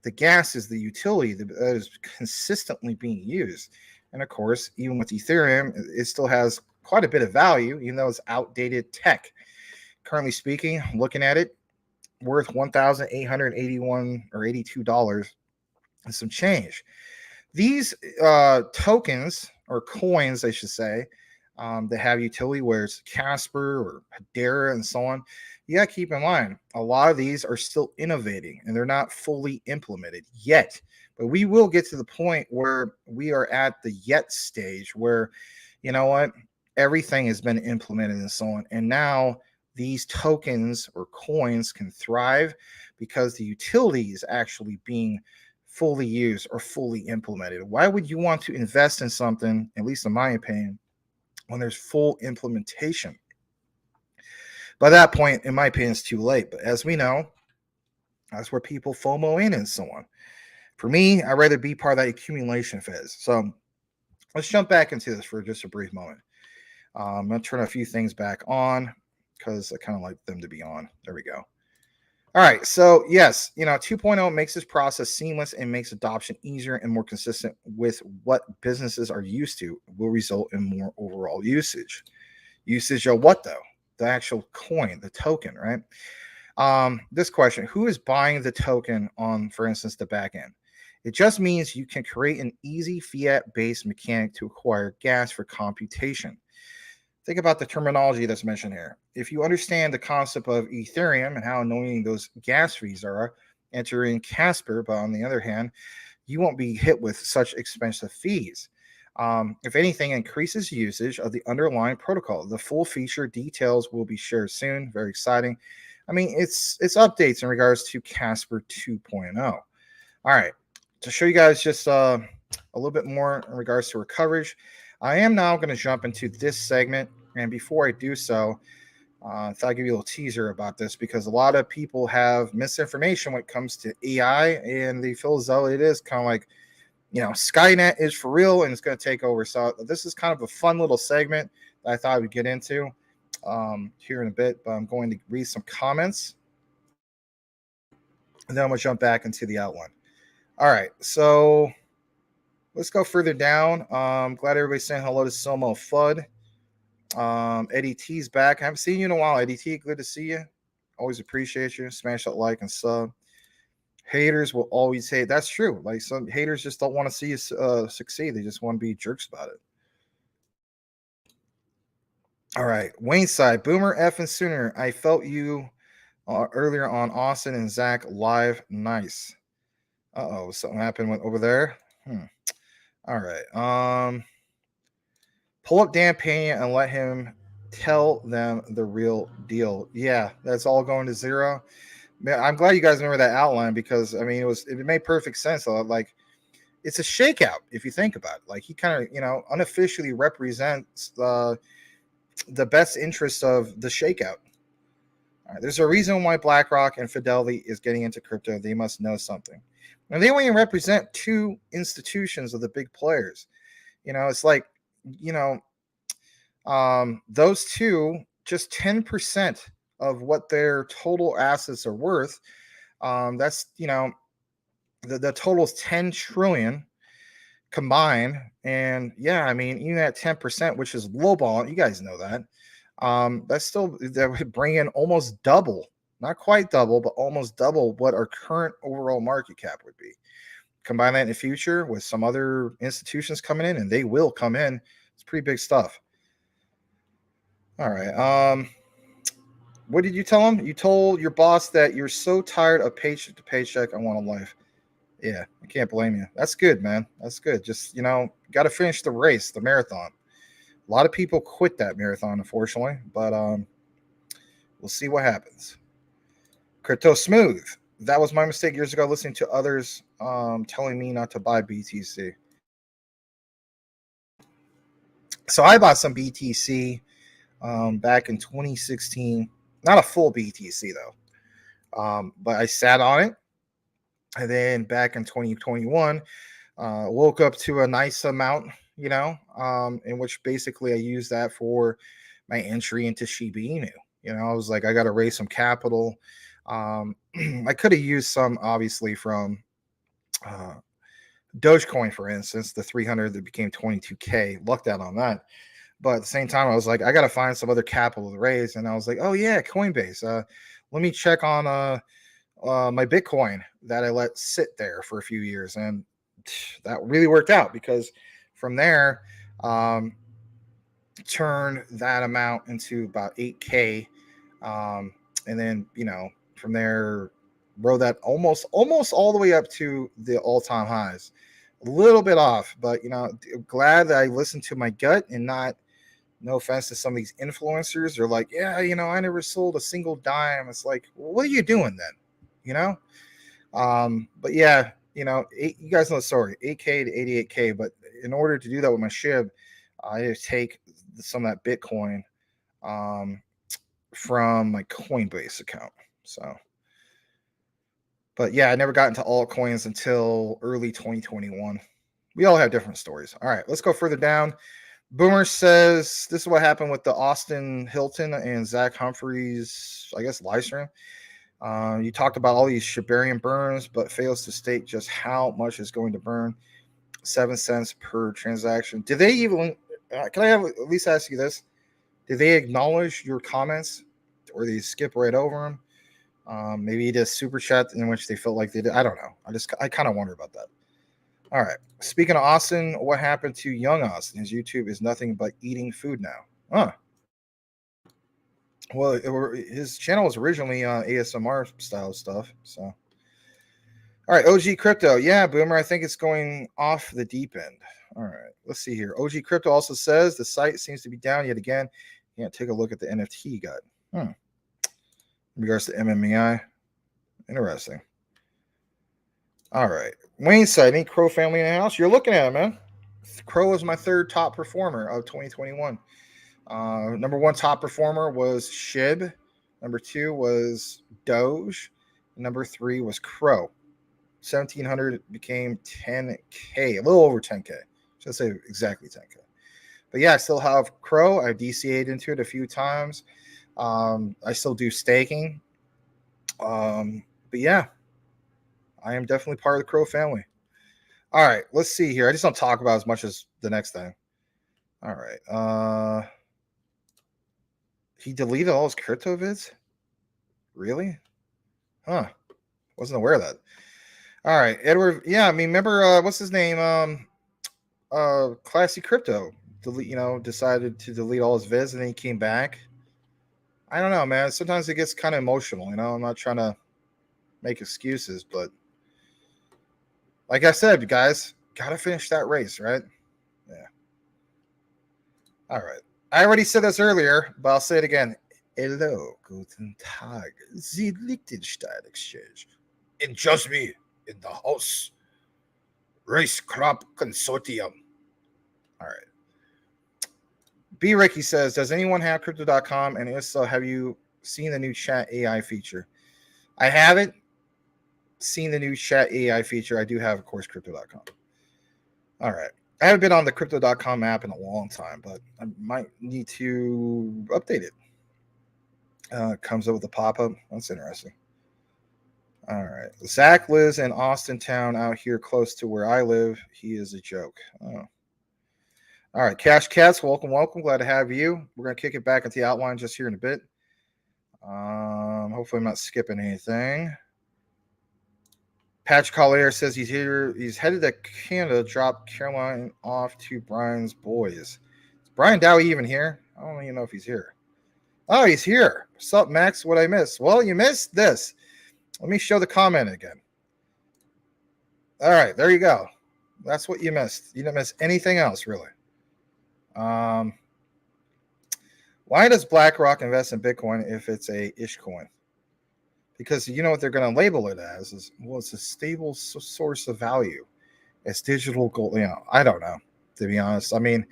The gas is the utility that is consistently being used. And of course, even with Ethereum, it still has quite a bit of value, even though it's outdated tech. Currently speaking, looking at it, worth $1,881 or $82 and some change. These tokens or coins, I should say, that have utility, where it's Casper or Hedera and so on, you got to keep in mind, a lot of these are still innovating and they're not fully implemented yet. But we will get to the point where we are at the yet stage where, you know what, everything has been implemented and so on. And now these tokens or coins can thrive because the utility is actually being fully used or fully implemented. Why would you want to invest in something, at least in my opinion, when there's full implementation? By that point, in my opinion, it's too late. But as we know, that's where people FOMO in and so on. For me, I'd rather be part of that accumulation phase. So let's jump back into this for just a brief moment. I'm going to turn a few things back on because I kind of like them to be on. There we go. All right. So yes, 2.0 makes this process seamless and makes adoption easier and more consistent with what businesses are used to. Will result in more overall usage. Usage of what though? The actual coin, the token, right? This question: who is buying the token on, for instance, the back end? It just means you can create an easy fiat-based mechanic to acquire gas for computation. Think about the terminology that's mentioned here. If you understand the concept of Ethereum and how annoying those gas fees are, enter in Casper, but on the other hand, you won't be hit with such expensive fees. If anything, increases usage of the underlying protocol. The full feature details will be shared soon. Very exciting. I mean, it's updates in regards to Casper 2.0. All right. To show you guys just a little bit more in regards to our coverage, I am now going to jump into this segment. And before I do so, I thought I'd give you a little teaser about this because a lot of people have misinformation when it comes to AI, and they feel as though it is kind of like, Skynet is for real and it's going to take over. So this is kind of a fun little segment that I thought I would get into here in a bit, but I'm going to read some comments and then I'm going to jump back into the outline. All right, so let's go further down. Glad everybody's saying hello to Somo Fudd. Eddie T's back. I haven't seen you in a while, Eddie T. Good to see you. Always appreciate you. Smash that like and sub. Haters will always hate. That's true. Like, some haters just don't want to see you succeed. They just want to be jerks about it. All right, Wayne side. Boomer effing sooner. I felt you earlier on Austin and Zach live. Nice. Uh-oh, something happened over there. All right. Pull up Dan Pena and let him tell them the real deal. Yeah, that's all going to zero. Man, I'm glad you guys remember that outline because it made perfect sense. Like, it's a shakeout if you think about it. Like, he kind of unofficially represents the best interest of the shakeout. All right, there's a reason why BlackRock and Fidelity is getting into crypto. They must know something. And they only represent 2 institutions of the big players. It's like, those 2, just 10% of what their total assets are worth. That's, the total is 10 trillion combined. And yeah, I mean, even at 10%, which is lowball, you guys know that. That would bring in almost double, not quite double, but almost double what our current overall market cap would be. Combine that in the future with some other institutions coming in, and they will come in. It's pretty big stuff. All right. What did you tell him? You told your boss that you're so tired of paycheck to paycheck. I want a life. Yeah, I can't blame you. That's good, man. That's good. Just, got to finish the race, the marathon. A lot of people quit that marathon, unfortunately, but we'll see what happens. Crypto Smooth. That was my mistake years ago, listening to others telling me not to buy BTC. So I bought some BTC back in 2016. Not a full BTC, though. But I sat on it. And then back in 2021, woke up to a nice amount, in which basically I used that for my entry into Shiba Inu. I was like, I got to raise some capital. I could have used some, obviously, from Dogecoin, for instance, the 300 that became 22K. Lucked out on that. But at the same time, I was like, I got to find some other capital to raise. And I was like, oh, yeah, Coinbase. Let me check on my Bitcoin that I let sit there for a few years. And that really worked out, because from there, turned that amount into about 8K. And then, from there, rode that almost all the way up to the all-time highs. A little bit off, but, glad that I listened to my gut and not, no offense to some of these influencers. They're like, yeah, I never sold a single dime. It's like, well, what are you doing then? But yeah, you guys know the story, 8K to 88K. But in order to do that with my SHIB, I had to take some of that Bitcoin from my Coinbase account. So, but yeah, I never got into altcoins until early 2021. We all have different stories. All right, let's go further down. Boomer says this is what happened with the Austin Hilton and Zach Humphreys, I guess, live stream. You talked about all these Shibarian burns, but fails to state just how much is going to burn. 7 cents per transaction. Did they even? Can I at least ask you this? Did they acknowledge your comments, or they skip right over them? Maybe you did a super chat in which they felt like they did. I don't know. I kind of wonder about that. All right. Speaking of Austin, what happened to young Austin? His YouTube is nothing but eating food now. Huh. Well, his channel was originally ASMR style stuff. So, all right, OG Crypto. Yeah, Boomer, I think it's going off the deep end. All right, let's see here. OG Crypto also says the site seems to be down yet again. Yeah, take a look at the NFT you got. In regards to MMEI. Interesting. All right. Wayne said, any Crow family in the house? You're looking at it, man. Crow is my 3rd top performer of 2021. Number 1 top performer was SHIB. Number 2 was Doge. Number 3 was Crow. 1,700 became 10K, a little over 10K. Should say exactly 10K. But yeah, I still have Crow. I've DCA'd into it a few times. I still do staking. But yeah, I am definitely part of the Crow family. All right, let's see here. I just don't talk about as much as the next thing. All right. He deleted all his crypto vids? Really? Huh. Wasn't aware of that. All right, Edward. Yeah, I mean, remember what's his name? Classy Crypto. Decided to delete all his vids, and then he came back. I don't know, man. Sometimes it gets kind of emotional. I'm not trying to make excuses, but like I said, guys, gotta finish that race, right? Yeah. All right. I already said this earlier, but I'll say it again. Hello, guten Tag, the Liechtenstein Exchange. And just me in the house. Race Crop Consortium. All right. B. Ricky says, does anyone have crypto.com? And if so, have you seen the new chat AI feature. I haven't seen the new chat AI feature. I do have, of course, crypto.com. All right. I haven't been on the crypto.com app in a long time, but I might need to update it. It comes up with a pop-up. That's interesting. All right. Zach lives in Austin town out here close to where I live. He is a joke. Oh. All right. Cash Cats, welcome, welcome. Glad to have you. We're going to kick it back into the outline just here in a bit. Hopefully I'm not skipping anything. Patch Collier says he's here. He's headed to Canada, drop Caroline off to Brian's boys. Is Brian Dowie even here? I don't even know if he's here. Oh, he's here. What's up, Max? What I missed? Well, you missed this. Let me show the comment again. All right, there you go. That's what you missed. You didn't miss anything else, really. Why does BlackRock invest in Bitcoin if it's a ish coin? Because you know what they're going to label it as is, well, it's a stable source of value. It's digital gold. You know, I don't know, to be honest. I mean,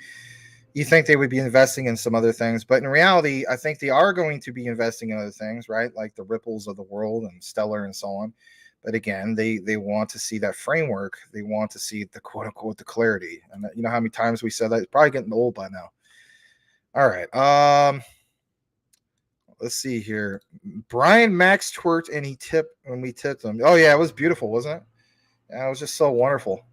you think they would be investing in some other things, but in reality, I think they are going to be investing in other things, right? Like the Ripples of the world and Stellar and so on. But again, they want to see that framework. They want to see the quote unquote the clarity. And you know how many times we said that? It's probably getting old by now. All right. Let's see here. Brian Max twerked and he tipped when we tipped him. Oh yeah, it was beautiful, wasn't it? Yeah, it was just so wonderful.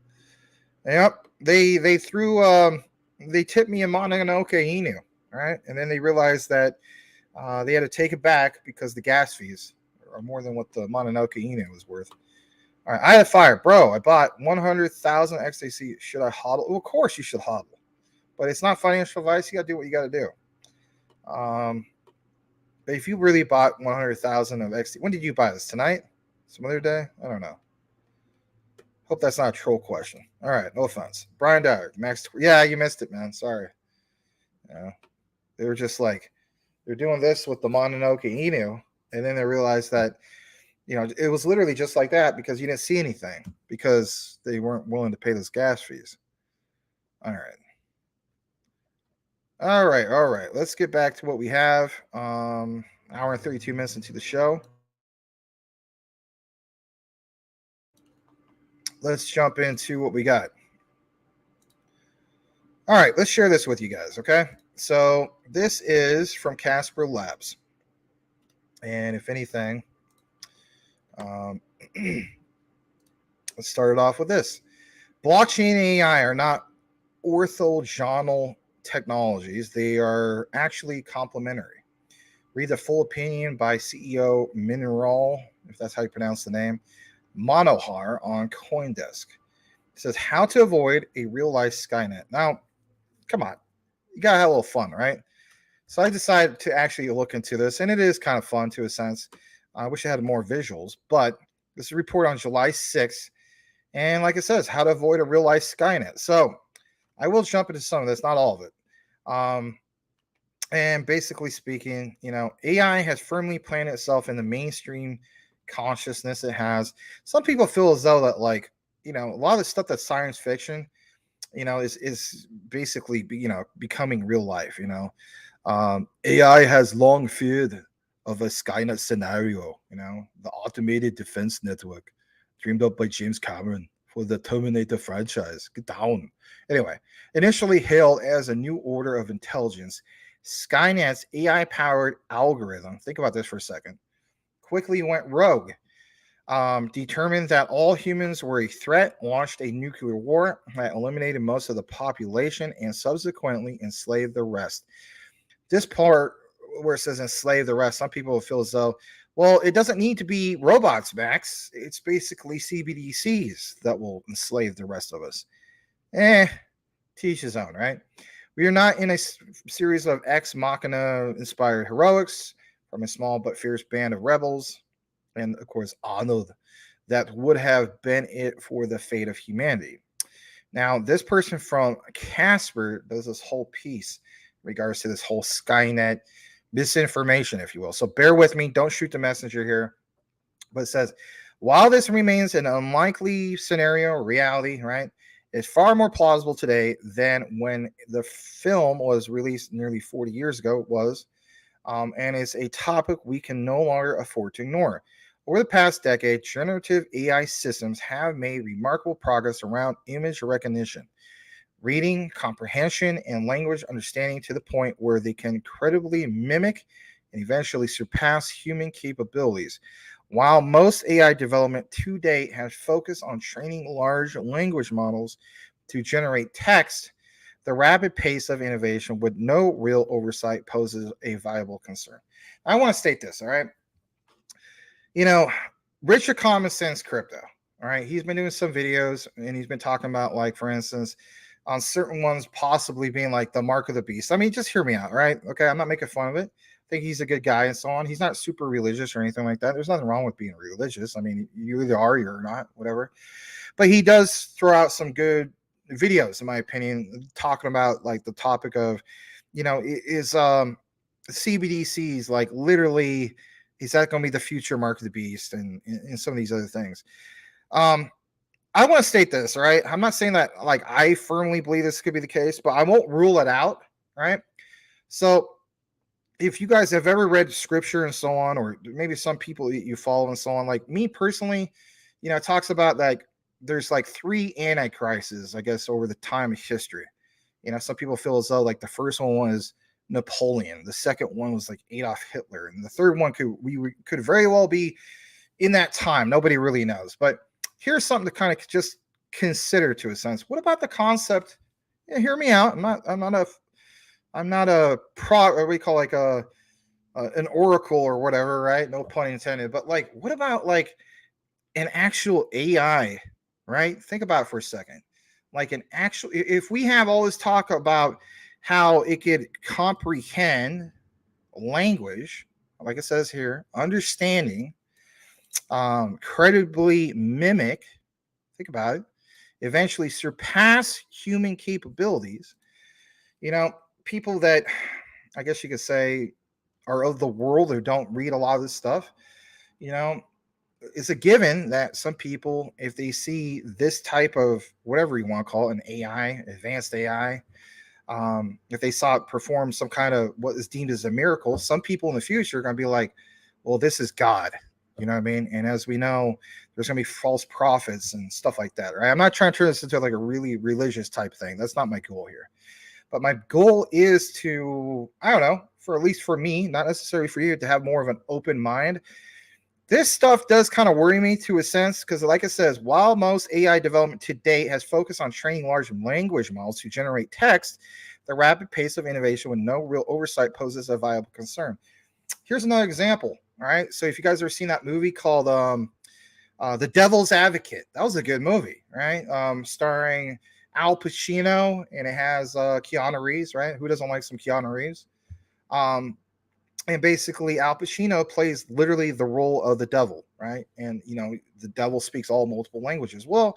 Yep. They threw they tipped me in Mononoke Inu, right? And then they realized that they had to take it back because the gas fees are more than what the Mononoke Inu was worth. All right, I had fire, bro. I bought 100,000 XTC. Should I hodl? Well, of course you should hodl, but it's not financial advice. You got to do what you got to do. But if you really bought 100,000 of XT, when did you buy this? Tonight? Some other day? I don't know. Hope that's not a troll question. All right, no offense. Brian Dyer, Max. Yeah, you missed it, man. Sorry. Yeah, they were just like, they're doing this with the Mononoke Inu, and then they realized that, you know, it was literally just like that because you didn't see anything because they weren't willing to pay those gas fees. All right. All right. Let's get back to what we have. Hour and 32 minutes into the show. Let's jump into what we got. All right, let's share this with you guys, okay? So this is from Casper Labs. And if anything, let's start it off with this. Blockchain and AI are not orthogonal technologies. They are actually complementary. Read the full opinion by CEO Mineral, if that's how you pronounce the name, Manohar on CoinDesk. It says how to avoid a real-life Skynet. Now, come on. You got to have a little fun, right? So I decided to actually look into this, and it is kind of fun to a sense. I wish I had more visuals, but this is a report on July 6th. And like it says, how to avoid a real-life Skynet. So I will jump into some of this, not all of it. And basically speaking, you know, AI has firmly planted itself in the mainstream consciousness it has. Some people feel as though that, like, you know, a lot of the stuff that's science fiction, you know, is basically, you know, becoming real life, you know. AI has long feared of a Skynet scenario, you know, the automated defense network dreamed up by James Cameron for the Terminator franchise. Get down. Anyway, initially hailed as a new order of intelligence, Skynet's AI-powered algorithm, think about this for a second, quickly went rogue, determined that all humans were a threat, launched a nuclear war that eliminated most of the population and subsequently enslaved the rest. This part where it says enslave the rest, some people feel as though, well, it doesn't need to be robots, Max. It's basically CBDCs that will enslave the rest of us. Teach his own, right? We are not in a series of ex machina inspired heroics from a small but fierce band of rebels, and of course, honored that would have been it for the fate of humanity. Now, this person from Casper does this whole piece in regards to this whole Skynet misinformation, if you will. So bear with me. Don't shoot the messenger here. But it says, while this remains an unlikely scenario, reality, right, it's far more plausible today than when the film was released nearly 40 years ago. It was and it's a topic we can no longer afford to ignore. Over the past decade, generative AI systems have made remarkable progress around image recognition, reading, comprehension, and language understanding to the point where they can credibly mimic and eventually surpass human capabilities. While most AI development to date has focused on training large language models to generate text, the rapid pace of innovation with no real oversight poses a viable concern. I want to state this, all right? You know, Richard Common Sense Crypto, all right? He's been doing some videos and he's been talking about, like, for instance, on certain ones possibly being like the mark of the beast. I mean, just hear me out, right? Okay, I'm not making fun of it. I think he's a good guy and so on. He's not super religious or anything like that. There's nothing wrong with being religious. I mean, you either are or you're not, whatever. But he does throw out some good videos, in my opinion, talking about like the topic of, is CBDCs like literally, is that going to be the future mark of the beast and some of these other things? I want to state this, all right? I'm not saying that like I firmly believe this could be the case, but I won't rule it out, right? So if you guys have ever read scripture and so on, or maybe some people that you follow and so on, like me personally, it talks about like there's like 3 antichrists, I guess, over the time of history. Some people feel as though like the first one was Napoleon, the second one was like Adolf Hitler, and the third one could very well be in that time. Nobody really knows, but here's something to kind of just consider to a sense. What about the concept? Hear me out. I'm not a pro, or we call like an oracle or whatever, right? No pun intended. But like, what about like an actual AI, right? Think about it for a second. Like an actual, if we have all this talk about how it could comprehend language, like it says here, understanding, credibly mimic, think about it, eventually surpass human capabilities. People that I guess you could say are of the world who don't read a lot of this stuff, it's a given that some people, if they see this type of whatever you want to call it, an AI, advanced AI, if they saw it perform some kind of what is deemed as a miracle, some people in the future are going to be like, well, this is God. You know what I mean? And as we know, there's going to be false prophets and stuff like that, right? I'm not trying to turn this into like a really religious type thing. That's not my goal here. But my goal is to, I don't know, for at least for me, not necessarily for you, to have more of an open mind. This stuff does kind of worry me to a sense because, like it says, while most AI development to date has focused on training large language models to generate text, the rapid pace of innovation with no real oversight poses a viable concern. Here's another example. All right. So if you guys ever seen that movie called The Devil's Advocate, that was a good movie, right? Starring Al Pacino, and it has Keanu Reeves, right? Who doesn't like some Keanu Reeves? And basically Al Pacino plays literally the role of the devil, right? And, the devil speaks all multiple languages. Well,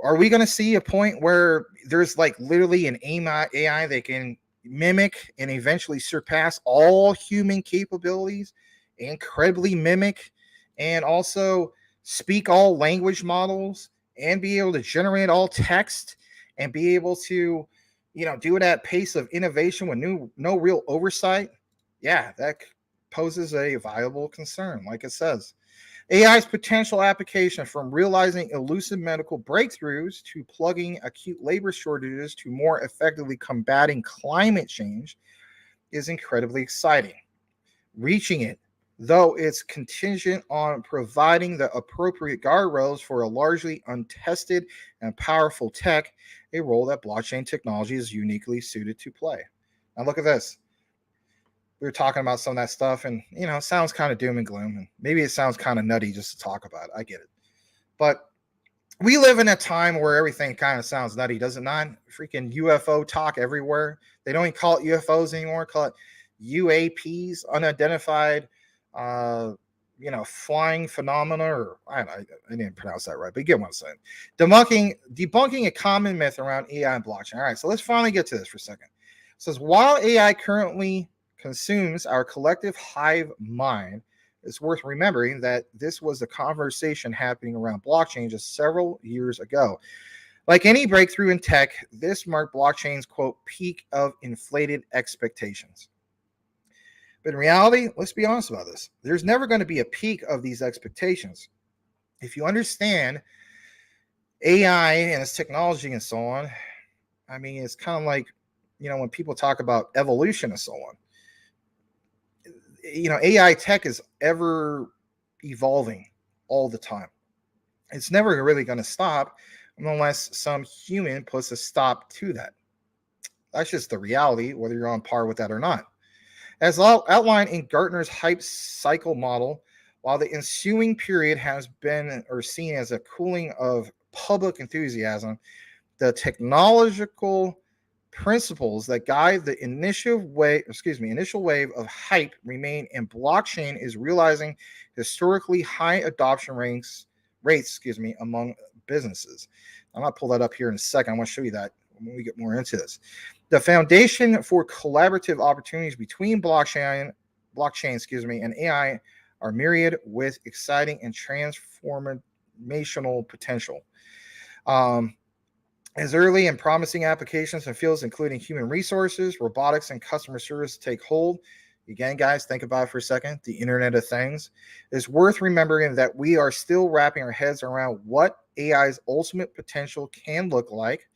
are we going to see a point where there's like literally an AI that can mimic and eventually surpass all human capabilities, incredibly mimic, and also speak all language models and be able to generate all text and be able to, do it at pace of innovation with no real oversight? Yeah, that poses a viable concern, like it says. AI's potential application, from realizing elusive medical breakthroughs to plugging acute labor shortages to more effectively combating climate change, is incredibly exciting. Reaching it, though, it's contingent on providing the appropriate guardrails for a largely untested and powerful tech, a role that blockchain technology is uniquely suited to play. Now look at this. We were talking about some of that stuff, and it sounds kind of doom and gloom, and maybe it sounds kind of nutty just to talk about it. I get it, but we live in a time where everything kind of sounds nutty, does it not? Freaking UFO talk everywhere. They don't even call it UFOs anymore; call it UAPs, unidentified, flying phenomena, or I didn't pronounce that right, but you get what I'm saying. Debunking a common myth around AI and blockchain. All right, so let's finally get to this for a second. It says, while AI currently consumes our collective hive mind, it's worth remembering that this was a conversation happening around blockchain just several years ago. Like any breakthrough in tech, this marked blockchain's, quote, peak of inflated expectations. But in reality, let's be honest about this. There's never going to be a peak of these expectations. If you understand AI and its technology and so on, I mean, it's kind of like, when people talk about evolution and so on, AI tech is ever evolving all the time. It's never really going to stop unless some human puts a stop to that. That's just the reality, whether you're on par with that or not. As outlined in Gartner's hype cycle model, while the ensuing period has been or seen as a cooling of public enthusiasm, the technological principles that guide the initial wave of hype remain, and blockchain is realizing historically high adoption rates among businesses. I'm going to pull that up here in a second. I want to show you that when we get more into this. The foundation for collaborative opportunities between blockchain, and AI are myriad with exciting and transformational potential. As early and promising applications in fields including human resources, robotics, and customer service take hold, again, guys, think about it for a second, the Internet of Things, it's worth remembering that we are still wrapping our heads around what AI's ultimate potential can look like.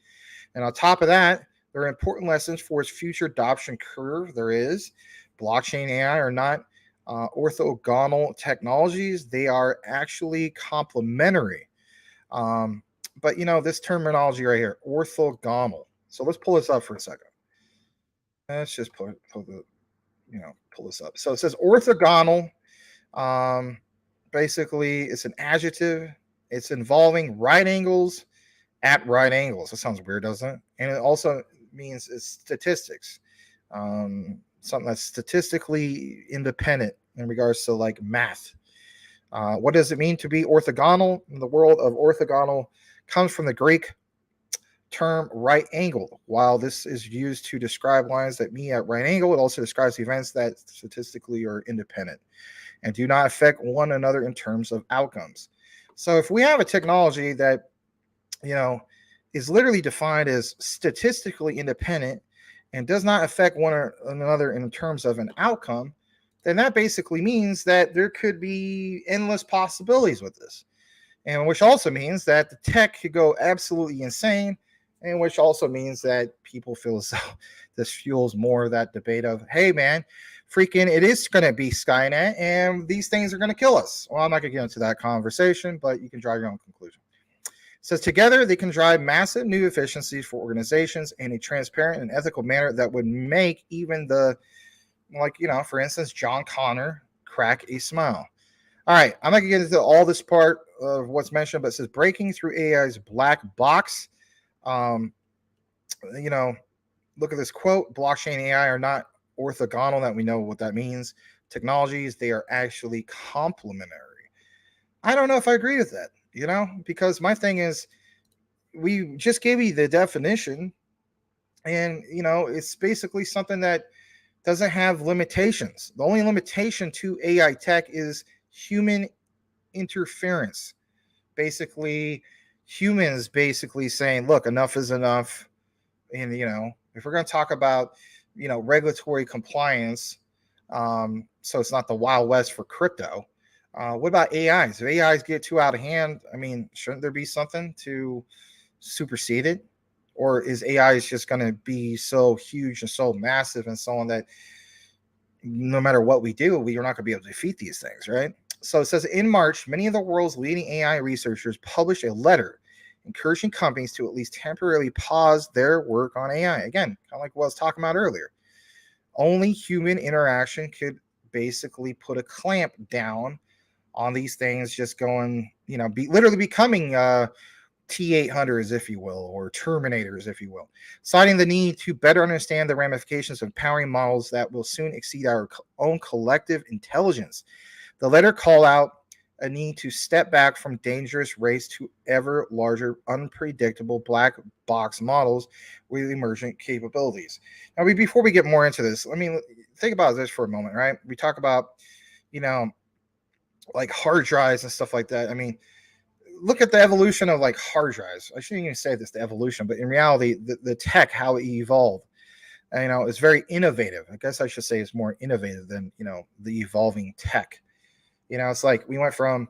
And on top of that, there are important lessons for its future adoption curve. There is blockchain AI are not orthogonal technologies. They are actually complementary. But this terminology right here, orthogonal. So let's pull this up for a second. Let's just pull this up. So it says orthogonal. Basically, it's an adjective. It's involving right angles at right angles. That sounds weird, doesn't it? And it also means it's statistics. Something that's statistically independent in regards to like math. What does it mean to be orthogonal? In the world of orthogonal comes from the Greek term right angle. While this is used to describe lines that meet at right angle, it also describes events that statistically are independent and do not affect one another in terms of outcomes. So if we have a technology that, is literally defined as statistically independent and does not affect one another in terms of an outcome, then that basically means that there could be endless possibilities with this. And which also means that the tech could go absolutely insane, and which also means that people feel as though this fuels more of that debate of, hey, man, freaking it is going to be Skynet, and these things are going to kill us. Well, I'm not going to get into that conversation, but you can draw your own conclusion. It says, together, they can drive massive new efficiencies for organizations in a transparent and ethical manner that would make even for instance, John Connor crack a smile. All right, I'm not going to get into all this part of what's mentioned, but it says breaking through AI's black box. Look at this quote. Blockchain AI are not orthogonal, that we know what that means. Technologies, they are actually complementary. I don't know if I agree with that, because my thing is, we just gave you the definition, and, it's basically something that doesn't have limitations. The only limitation to AI tech is human interference. Basically, humans saying, look, enough is enough. And, if we're going to talk about, regulatory compliance, so it's not the Wild West for crypto, what about AIs? If AIs get too out of hand, I mean, shouldn't there be something to supersede it? Or is AI just going to be so huge and so massive and so on that no matter what we do, we are not going to be able to defeat these things, right? So it says, in March, many of the world's leading AI researchers published a letter encouraging companies to at least temporarily pause their work on AI. Again, kind of like what I was talking about earlier. Only human interaction could basically put a clamp down on these things just going, literally becoming T-800s, if you will, or Terminators, if you will, citing the need to better understand the ramifications of powering models that will soon exceed our own collective intelligence. The letter called out a need to step back from dangerous race to ever larger, unpredictable black box models with emergent capabilities. Now, before we get more into this, let me think about this for a moment, right? We talk about, like hard drives and stuff like that. I mean, look at the evolution of like hard drives. I shouldn't even say this, the evolution, but in reality, the tech, how it evolved. It's very innovative. I guess I should say it's more innovative than, the evolving tech. It's like we went from,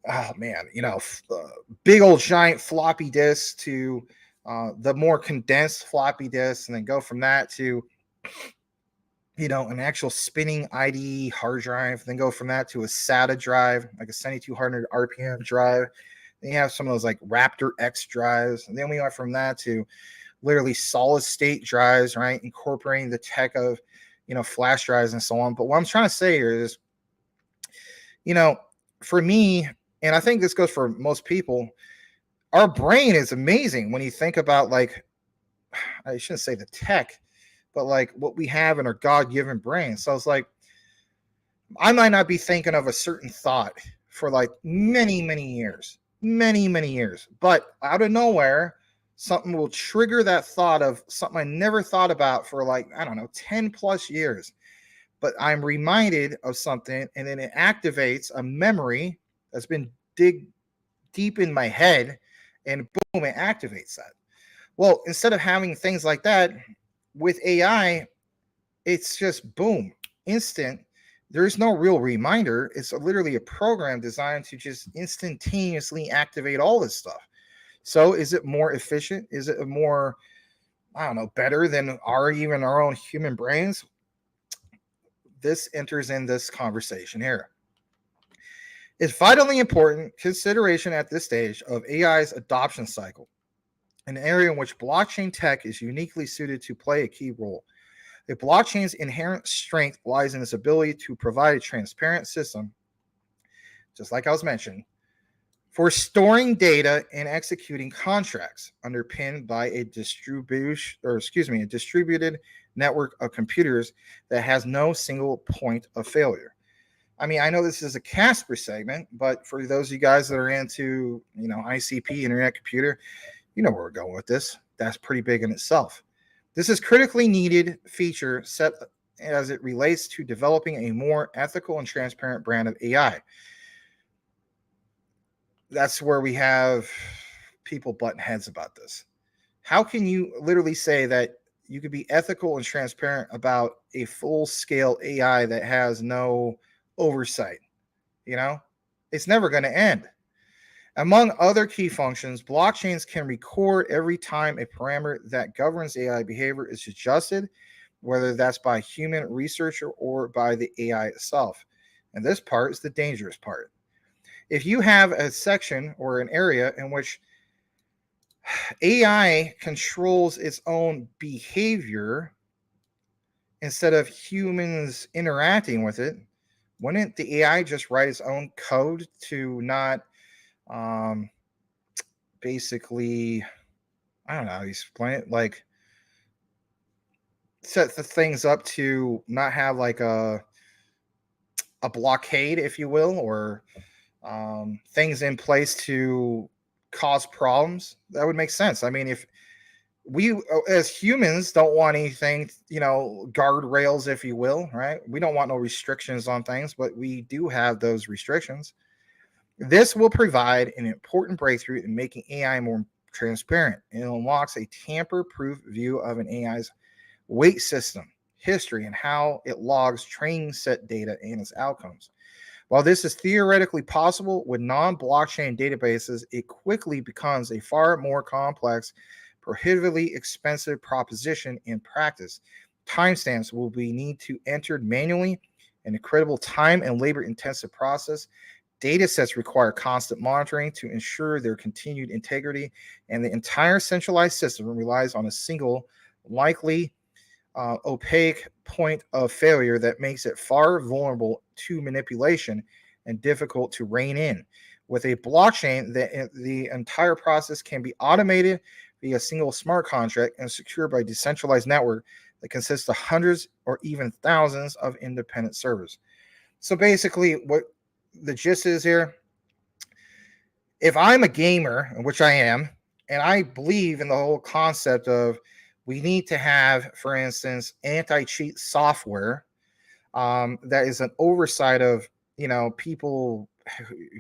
oh man, big old giant floppy disk to the more condensed floppy disk, and then go from that to, an actual spinning IDE hard drive, then go from that to a SATA drive, like a 7200 RPM drive. Then you have some of those like Raptor X drives, and then we went from that to literally solid state drives, right? Incorporating the tech of, flash drives and so on. But what I'm trying to say here is, for me, and I think this goes for most people, our brain is amazing when you think about, like, I shouldn't say the tech, but like what we have in our God-given brain. So it's like, I might not be thinking of a certain thought for like many, many years, but out of nowhere, something will trigger that thought of something I never thought about for like, I don't know, 10 plus years. But I'm reminded of something, and then it activates a memory that's been dig deep in my head, and boom, it activates that. Well, instead of having things like that with AI, it's just boom, instant. There's no real reminder. It's literally a program designed to just instantaneously activate all this stuff. So is it more efficient? Is it more, I don't know, better than even our own human brains? This enters in this conversation here. It's vitally important consideration at this stage of AI's adoption cycle, an area in which blockchain tech is uniquely suited to play a key role. The blockchain's inherent strength lies in its ability to provide a transparent system, just like I was mentioning, for storing data and executing contracts, underpinned by a distributed network of computers that has no single point of failure. I mean, I know this is a Casper segment, but for those of you guys that are into, ICP, Internet Computer, you know where we're going with this. That's pretty big in itself. This is critically needed feature set as it relates to developing a more ethical and transparent brand of AI. That's where we have people butting heads about this. How can you literally say that you could be ethical and transparent about a full-scale AI that has no oversight? It's never going to end. Among other key functions, blockchains can record every time a parameter that governs AI behavior is adjusted, whether that's by a human researcher or by the AI itself. And this part is the dangerous part. If you have a section or an area in which AI controls its own behavior instead of humans interacting with it, wouldn't the AI just write its own code to not basically, I don't know how you explain it, like set the things up to not have like a blockade, if you will, or things in place to cause problems? That would make sense. I mean, if we as humans don't want anything, guardrails, if you will, right? We don't want no restrictions on things, but we do have those restrictions. This will provide an important breakthrough in making AI more transparent. It unlocks a tamper-proof view of an AI's weight system, history, and how it logs training set data and its outcomes. While this is theoretically possible with non-blockchain databases, it quickly becomes a far more complex, prohibitively expensive proposition in practice. Timestamps will be need to enter manually, an incredible time and labor-intensive process. Data sets require constant monitoring to ensure their continued integrity, and the entire centralized system relies on a single, likely opaque point of failure that makes it far vulnerable to manipulation and difficult to rein in. With a blockchain, the entire process can be automated via a single smart contract and secured by a decentralized network that consists of hundreds or even thousands of independent servers. So basically, what the gist is here, if I'm a gamer, which I am, and I believe in the whole concept of we need to have, for instance, anti-cheat software that is an oversight of, people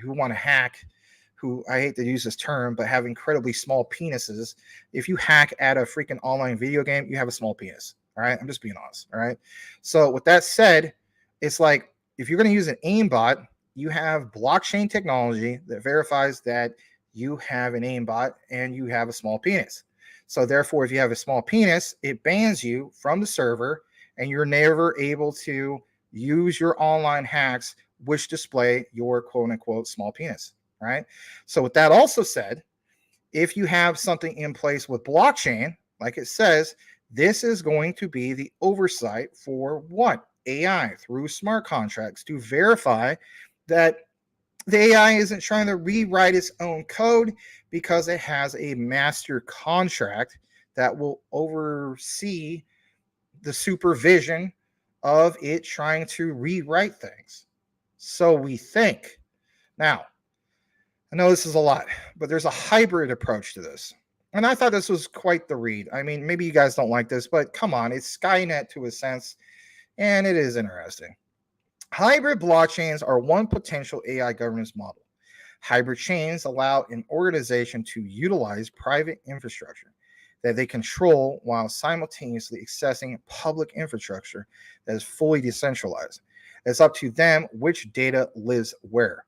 who want to hack, who, I hate to use this term, but have incredibly small penises. If you hack at a freaking online video game, you have a small penis. All right, I'm just being honest. All right. So with that said, it's like if you're going to use an aimbot, you have blockchain technology that verifies that you have an aimbot and you have a small penis. So therefore, if you have a small penis, it bans you from the server and you're never able to use your online hacks which display your quote unquote small penis. Right. So with that also said, if you have something in place with blockchain, like it says, this is going to be the oversight for what? AI through smart contracts to verify that the AI isn't trying to rewrite its own code because it has a master contract that will oversee the supervision of it trying to rewrite things. So we think. Now, I know this is a lot, but there's a hybrid approach to this. And I thought this was quite the read. I mean, maybe you guys don't like this, but come on, it's Skynet to a sense, and it is interesting. Hybrid blockchains are one potential AI governance model. Hybrid chains allow an organization to utilize private infrastructure that they control while simultaneously accessing public infrastructure that is fully decentralized. It's up to them which data lives where.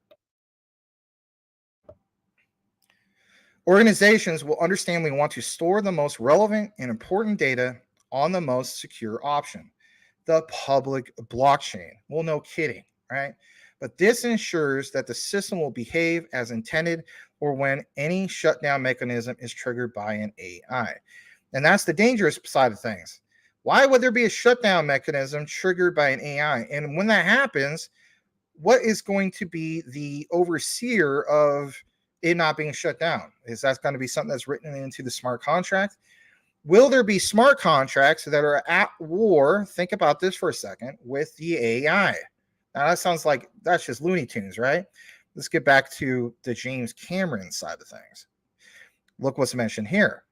Organizations will understandably want to store the most relevant and important data on the most secure option, the public blockchain. Well, no kidding, right? But this ensures that the system will behave as intended or when any shutdown mechanism is triggered by an AI. And that's the dangerous side of things. Why would there be a shutdown mechanism triggered by an AI? And when that happens, what is going to be the overseer of it not being shut down? Is that going to be something that's written into the smart contract? Will there be smart contracts that are at war? Think about this for a second with the AI. Now that sounds like that's just Looney Tunes, right? Let's get back to the James Cameron side of things. Look what's mentioned here.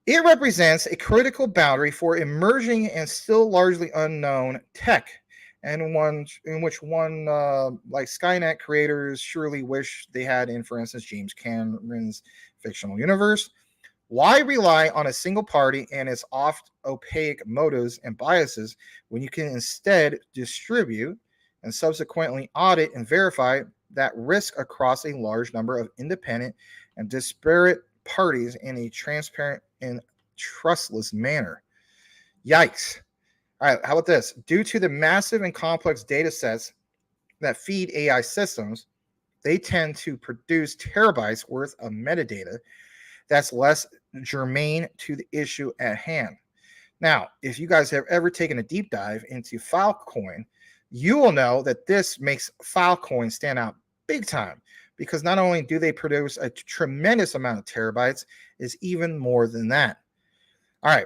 It represents a critical boundary for emerging and still largely unknown tech, and one in which like Skynet creators surely wish they had in, for instance, James Cameron's fictional universe. Why rely on a single party and its oft opaque motives and biases when you can instead distribute and subsequently audit and verify that risk across a large number of independent and disparate parties in a transparent and trustless manner? Yikes. All right, how about this? Due to the massive and complex data sets that feed AI systems, they tend to produce terabytes worth of metadata that's less germane to the issue at hand. Now, if you guys have ever taken a deep dive into Filecoin, you will know that this makes Filecoin stand out big time because not only do they produce a tremendous amount of terabytes, it's even more than that. All right.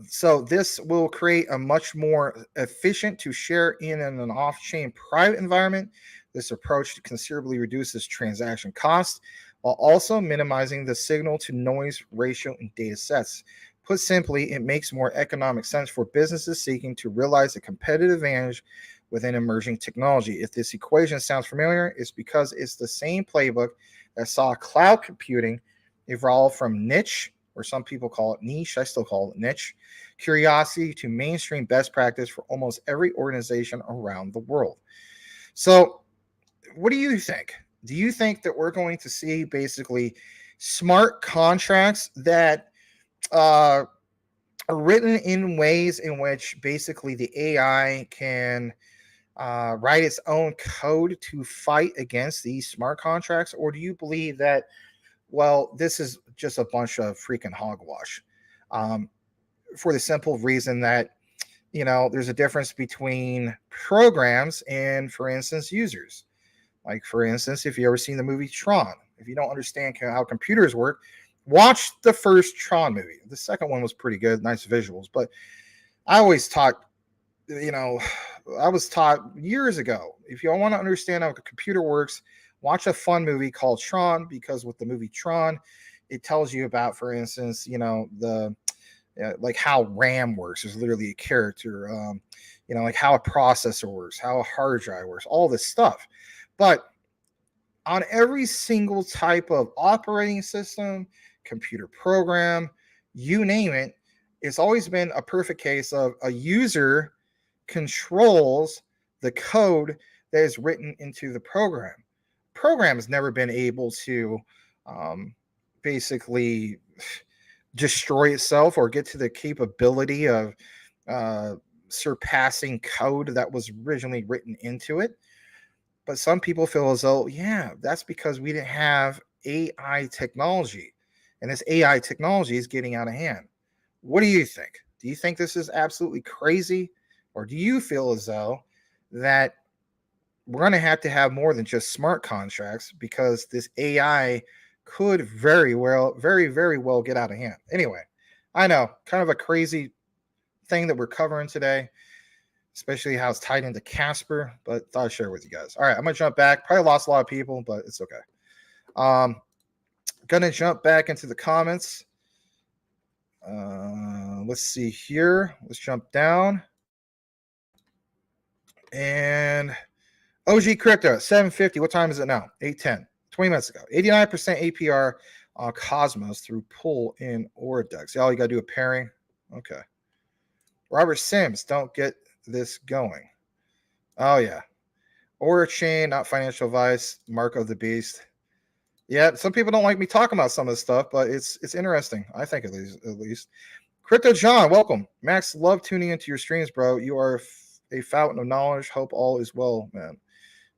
So this will create a much more efficient to share in an off-chain private environment. This approach considerably reduces transaction costs while also minimizing the signal to noise ratio in data sets. Put simply, it makes more economic sense for businesses seeking to realize a competitive advantage within emerging technology. If this equation sounds familiar, it's because it's the same playbook that saw cloud computing evolve from niche, or some people call it niche, I still call it niche, curiosity to mainstream best practice for almost every organization around the world. So what do you think? Do you think that we're going to see basically smart contracts that are written in ways in which basically the AI can write its own code to fight against these smart contracts? Or do you believe that, well, this is just a bunch of freaking hogwash, for the simple reason that, there's a difference between programs and, for instance, users. Like, for instance, if you ever seen the movie Tron, if you don't understand how computers work, watch the first Tron movie. The second one was pretty good, nice visuals. But I always taught, I was taught years ago, if you want to understand how a computer works, watch a fun movie called Tron, because with the movie Tron, it tells you about, for instance, like how RAM works. There's literally a character, like how a processor works, how a hard drive works, all this stuff. But on every single type of operating system, computer program, you name it, it's always been a perfect case of a user controls the code that is written into the program. Program has never been able to basically destroy itself or get to the capability of surpassing code that was originally written into it. But some people feel as though, yeah, that's because we didn't have AI technology. And this AI technology is getting out of hand. What do you think? Do you think this is absolutely crazy? Or do you feel as though that we're going to have more than just smart contracts, because this AI could very well get out of hand? Anyway, I know, kind of a crazy thing that we're covering today, especially how it's tied into Casper, but thought I'd share it with you guys. All right, I'm going to jump back. Probably lost a lot of people, but it's okay. Going to jump back into the comments. Let's see here. Let's jump down. And OG Crypto, 750. What time is it now? 8:10. 20 minutes ago. 89% APR on Cosmos through pull in Oradex. All you got to do a pairing. Okay. Robert Sims, don't get this going. Oh, yeah. Aura Chain, not financial advice. Mark of the Beast. Yeah, some people don't like me talking about some of this stuff, but it's interesting. I think at least. Crypto John, welcome. Max, love tuning into your streams, bro. You are a fountain of knowledge. Hope all is well, man.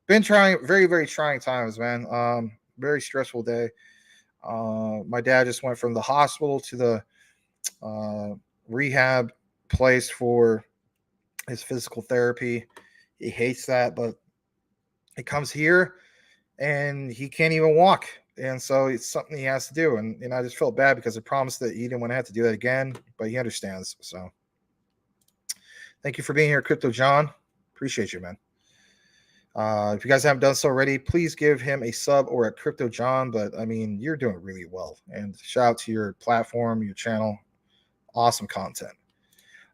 Been trying very trying times, man. Very stressful day. My dad just went from the hospital to the rehab place for his physical therapy. He hates that, but he comes here and he can't even walk. And so it's something he has to do. And I just felt bad because I promised that he didn't want to have to do that again, but he understands. So thank you for being here, Crypto John. Appreciate you, man. If you guys haven't done so already, please give him a sub or a Crypto John. But I mean, you're doing really well. And shout out to your platform, your channel. Awesome content.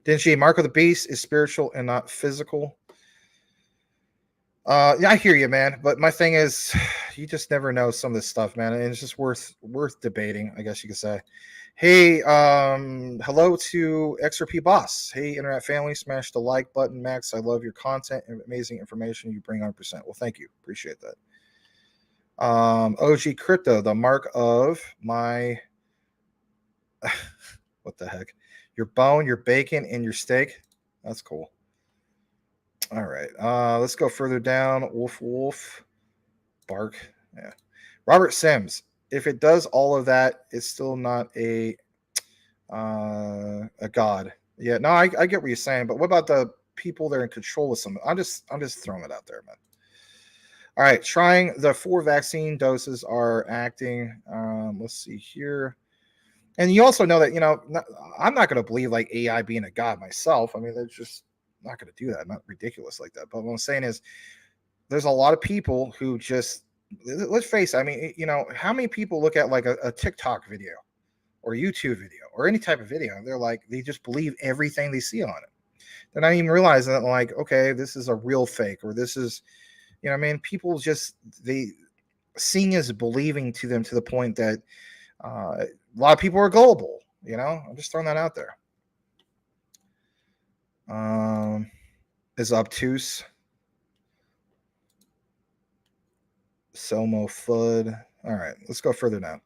Dingy, Mark of the Beast is spiritual and not physical. Yeah, I hear you, man. But my thing is, you just never know some of this stuff, man. And it's just worth debating, I guess you could say. Hey, hello to XRP Boss. Hey, Internet family, smash the like button, Max. I love your content and amazing information you bring 100%. Well, thank you. Appreciate that. OG Crypto, the mark of my what the heck? Your bone, your bacon, and your steak. That's cool. All right. Let's go further down. Wolf. Bark. Yeah. Robert Sims. If it does all of that, it's still not a god. Yeah, no, I get what you're saying, but what about the people that are in control of some? I'm just throwing it out there, man. All right, trying the 4 vaccine doses are acting. Let's see here. And you also know that, I'm not going to believe like AI being a god myself. I mean, they're just not going to do that. Not ridiculous like that. But what I'm saying is there's a lot of people who just, let's face it. I mean, how many people look at like a TikTok video or YouTube video or any type of video, and they're like, they just believe everything they see on it. They're not even realizing that, like, okay, this is a real fake, or this is, I mean, people just, seeing is believing to them to the point that a lot of people are gullible. I'm just throwing that out there. Is obtuse. Selmo Fudd. All right, let's go further down.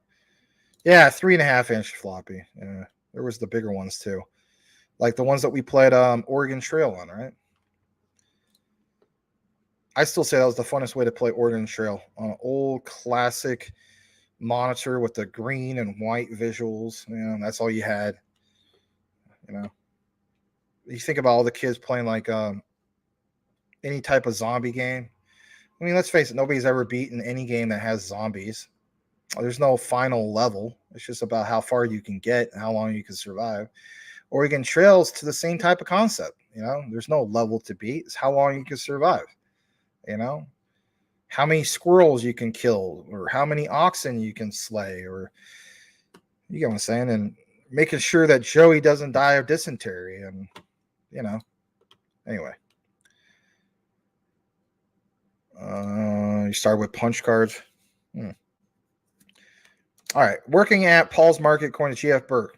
Yeah, 3.5-inch floppy. Yeah, there was the bigger ones too, like the ones that we played Oregon Trail on, right? I still say that was the funnest way to play Oregon Trail on an old classic monitor with the green and white visuals. That's all you had. You think about all the kids playing like any type of zombie game. I mean, let's face it, nobody's ever beaten any game that has zombies. There's no final level. It's just about how far you can get and how long you can survive. Oregon Trail's to the same type of concept. There's no level to beat. It's how long you can survive. How many squirrels you can kill, or how many oxen you can slay, or you get what I'm saying, and making sure that Joey doesn't die of dysentery, and anyway. You start with punch cards. All right. Working at Paul's Market, according to GF Burke.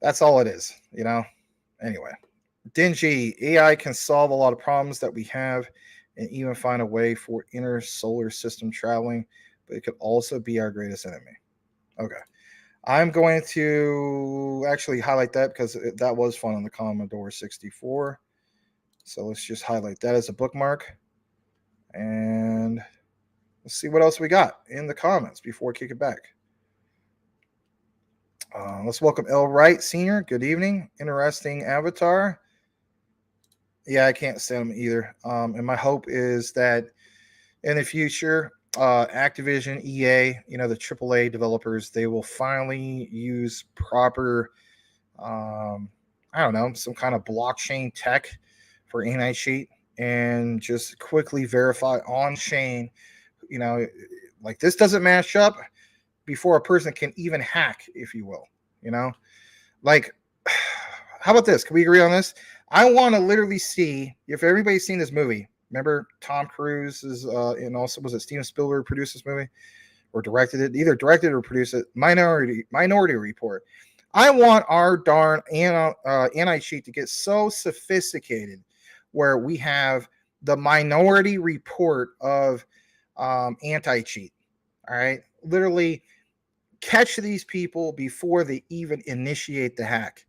That's all it is, you know. Anyway, Dingy, AI can solve a lot of problems that we have and even find a way for inner solar system traveling, but it could also be our greatest enemy. Okay. I'm going to actually highlight that because that was fun on the Commodore 64. So let's just highlight that as a bookmark. And let's see what else we got in the comments before we kick it back. Let's welcome L. Wright Sr. Good evening. Interesting avatar. Yeah, I can't stand him either. And my hope is that in the future, Activision, EA, you know, the AAA developers, they will finally use proper, I don't know, some kind of blockchain tech for anti-cheat and just quickly verify on chain, you know, like this doesn't match up before a person can even hack, if you will, you know, like, how about this? Can we agree on this? I want to literally see if everybody's seen this movie. Remember Tom Cruise is, and also was it Steven Spielberg produced this movie or directed it? Either directed or produced it. Minority Report. I want our darn anti-cheat to get so sophisticated where we have the Minority Report of anti-cheat. All right, literally catch these people before they even initiate the hack.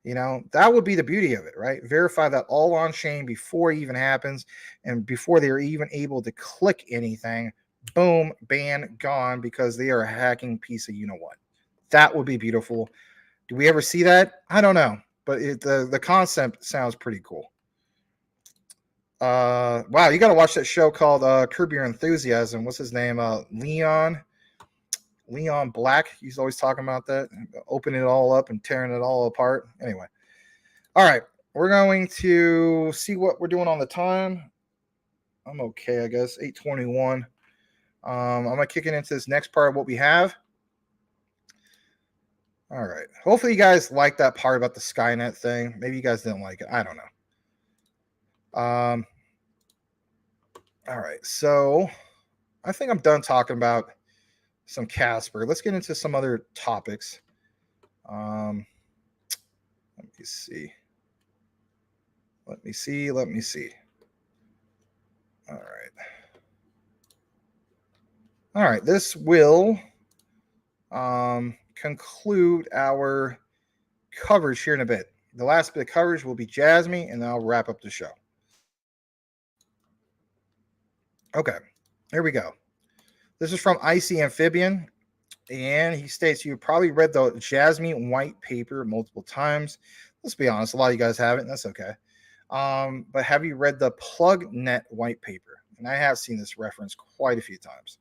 You know, that would be the beauty of it, right? Verify that all on chain before it even happens and before they're even able to click anything. Boom, ban, gone because they are a hacking piece of you know what. That would be beautiful. Do we ever see that? I don't know, but the concept sounds pretty cool. Wow, you got to watch that show called Curb Your Enthusiasm. What's his name? Leon Black. He's always talking about that, opening it all up and tearing it all apart. Anyway, all right, we're going to see what we're doing on the time. I'm okay, I guess. 8:21. I'm gonna kick it into this next part of what we have. All right. Hopefully you guys like that part about the Skynet thing. Maybe you guys didn't like it. I don't know. All right. So I think I'm done talking about some Casper. Let's get into some other topics. Let me see. Let me see. All right. This will conclude our coverage here in a bit. The last bit of coverage will be Jasmine, and then I'll wrap up the show. Okay, here we go. This is from Icy Amphibian, and he states you probably read the Jasmine white paper multiple times. Let's be honest, a lot of you guys haven't, and that's okay. But have you read the PlugNet white paper? And I have seen this reference quite a few times.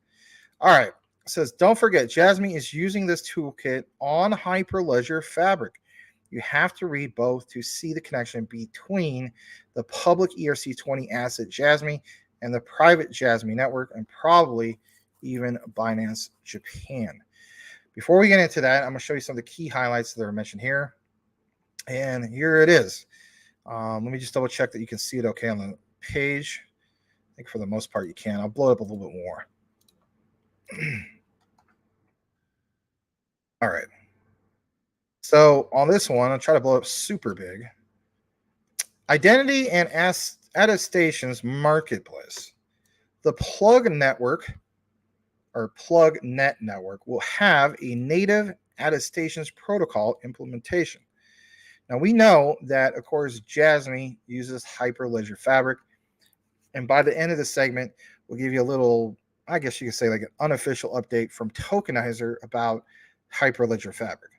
All right, it says, don't forget, Jasmine is using this toolkit on Hyperledger Fabric. You have to read both to see the connection between the public ERC20 asset Jasmine and the private Jasmine network, and probably even Binance Japan. Before we get into that, I'm going to show you some of the key highlights that are mentioned here. And here it is. Let me just double check that you can see it okay on the page. I think for the most part you can. I'll blow it up a little bit more. All right. So on this one, I'll try to blow it up super big. Identity and attestations marketplace. The Plug network or PlugNet network will have a native attestations protocol implementation. Now we know that, of course, Jasmine uses Hyperledger Fabric, and by the end of the segment, we'll give you a little, I guess you could say, like an unofficial update from Tokenizer about Hyperledger Fabric.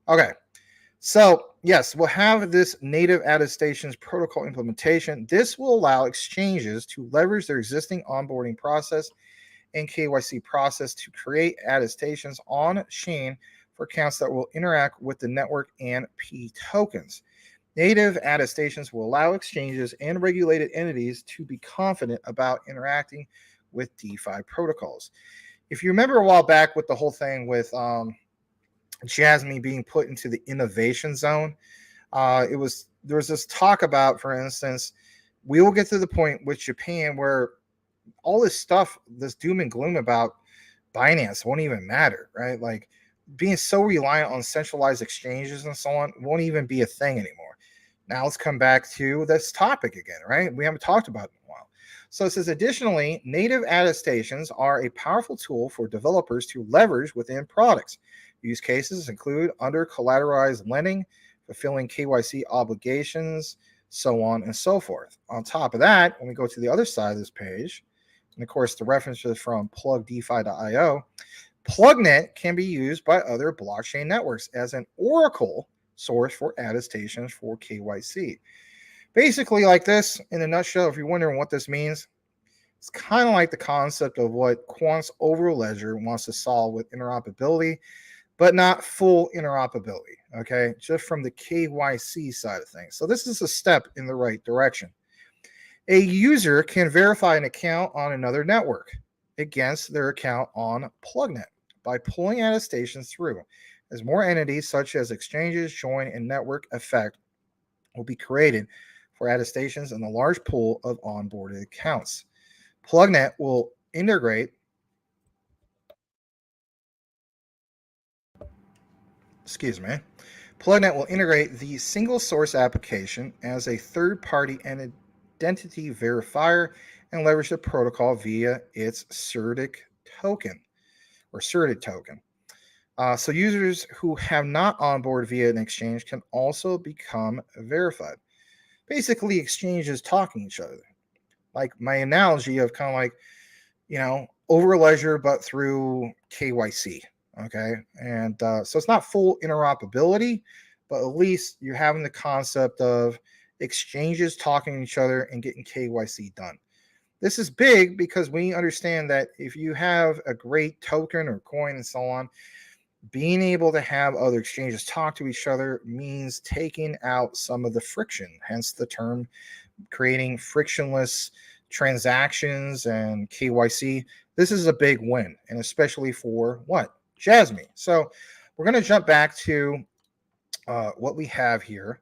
Okay, so yes, we'll have this native attestations protocol implementation. This will allow exchanges to leverage their existing onboarding process and KYC process to create attestations on chain for accounts that will interact with the network and P tokens. Native attestations will allow exchanges and regulated entities to be confident about interacting with DeFi protocols. If you remember a while back with the whole thing with Jasmine being put into the innovation zone, there was this talk about, for instance, we will get to the point with Japan where all this stuff, this doom and gloom about Binance won't even matter, right? Like being so reliant on centralized exchanges and so on won't even be a thing anymore. Now let's come back to this topic again, right? We haven't talked about it in a while. So it says, additionally, native attestations are a powerful tool for developers to leverage within products. Use cases include under collateralized lending, fulfilling KYC obligations, so on and so forth. On top of that, when we go to the other side of this page, and of course the reference is from plugdefi.io, PlugNet can be used by other blockchain networks as an oracle source for attestations for KYC. Basically, like this, in a nutshell, if you're wondering what this means, it's kind of like the concept of what Quant's Overledger wants to solve with interoperability, but not full interoperability, okay? Just from the KYC side of things. So this is a step in the right direction. A user can verify an account on another network against their account on PlugNet by pulling attestations through. As more entities such as exchanges, join, and network effect will be created for attestations in a large pool of onboarded accounts. PlugNet will integrate PlugNet will integrate the single source application as a third-party identity verifier and leverage the protocol via its CertiK token or certed token. So users who have not onboarded via an exchange can also become verified. Basically, exchanges talking to each other. Like my analogy of kind of like, Overledger, but through KYC. Okay. And so it's not full interoperability, but at least you're having the concept of exchanges talking to each other and getting KYC done. This is big because we understand that if you have a great token or coin and so on, being able to have other exchanges talk to each other means taking out some of the friction, hence the term creating frictionless transactions and KYC. This is a big win, and especially for what? Jasmine. So we're going to jump back to what we have here.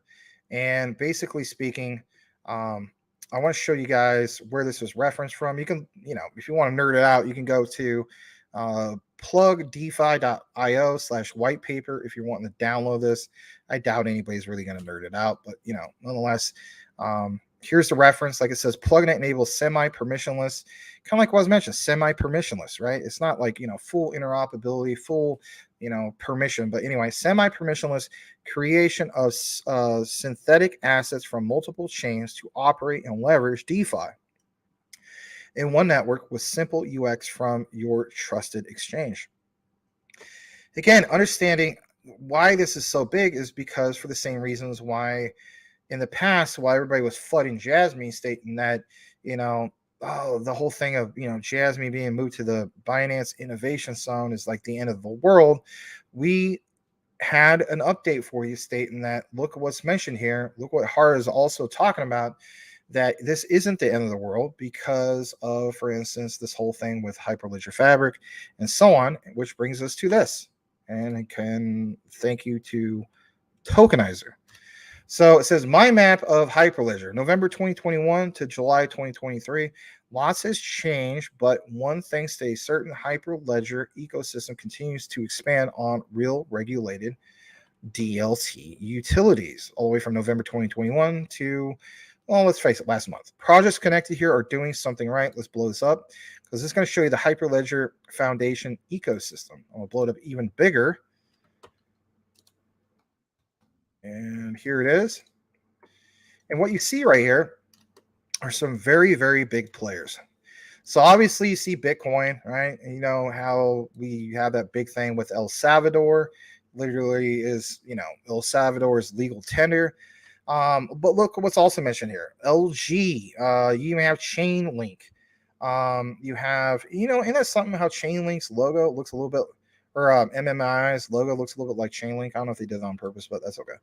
And basically speaking, I want to show you guys where this is referenced from. You can, if you want to nerd it out, you can go to plugdefi.io/white paper if you're wanting to download this. I doubt anybody's really going to nerd it out, but nonetheless, here's the reference. Like it says, PlugNet enables semi-permissionless, kind of like what I was mentioned, semi-permissionless, right? It's not like full interoperability, full permission, but anyway, semi-permissionless creation of synthetic assets from multiple chains to operate and leverage DeFi in one network with simple UX from your trusted exchange. Again, understanding why this is so big is because for the same reasons why in the past, why everybody was flooding Jasmine, stating that, the whole thing of, Jasmine being moved to the Binance Innovation Zone is like the end of the world. We had an update for you stating that, look at what's mentioned here. Look what Hara is also talking about, that this isn't the end of the world because of, for instance, this whole thing with Hyperledger Fabric and so on, which brings us to this. And I can thank you to Tokenizer. So it says, my map of Hyperledger, November 2021 to July 2023. Lots has changed, but one thing stays certain. Hyperledger ecosystem continues to expand on real regulated DLT utilities, all the way from November 2021 to, well, let's face it, last month. Projects connected here are doing something right. Let's blow this up because this is going to show you the Hyperledger Foundation ecosystem. I'm going to blow it up even bigger. And here it is. And what you see right here are some very, very big players. So obviously you see Bitcoin, right? And you know how we have that big thing with El Salvador. Literally is, El Salvador's legal tender. But look what's also mentioned here. LG, you even have Chainlink. You have, and that's something how Chainlink's logo looks a little bit, or MMI's logo looks a little bit like Chainlink. I don't know if they did that on purpose, but that's okay.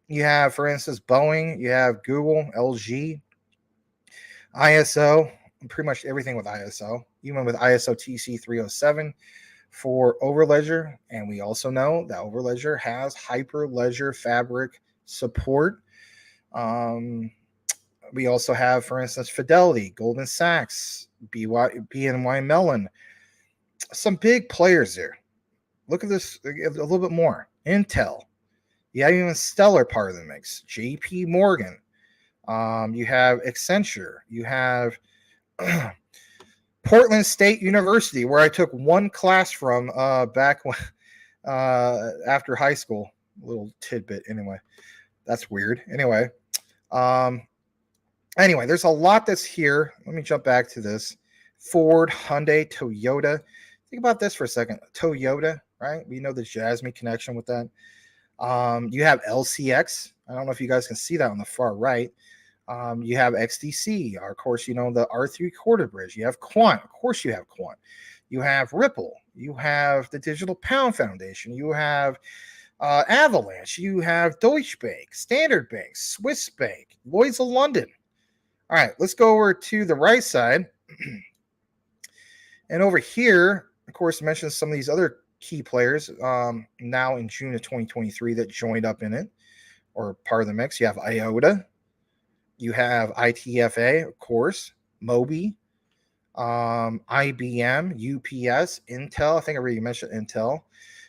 You have, for instance, Boeing, you have Google, LG, ISO, pretty much everything with ISO, even with ISO TC 307 for Overledger. And we also know that Overledger has Hyperledger Fabric support. We also have, for instance, Fidelity, Goldman Sachs, BNY Mellon, some big players there. Look at this a little bit more. Intel. You have even Stellar part of the mix. JP Morgan. You have Accenture. You have Portland State University, where I took one class from back when, after high school. A little tidbit, anyway. That's weird. Anyway, there's a lot that's here. Let me jump back to this. Ford, Hyundai, Toyota. Think about this for a second. Toyota, right? We know the Jasmine connection with that. You have LCX. I don't know if you guys can see that on the far right. You have XDC. Of course, you know the R3 quarter bridge. You have Quant. Of course, you have Quant. You have Ripple. You have the Digital Pound Foundation. You have Avalanche. You have Deutsche Bank, Standard Bank, Swiss Bank, Lloyd's of London. All right, let's go over to the right side. And over here, of course, mentions some of these other key players now in June of 2023 that joined up in it or part of the mix. You have IOTA. You have ITFA, of course, Mobi, IBM, UPS, Intel. I think I already mentioned Intel.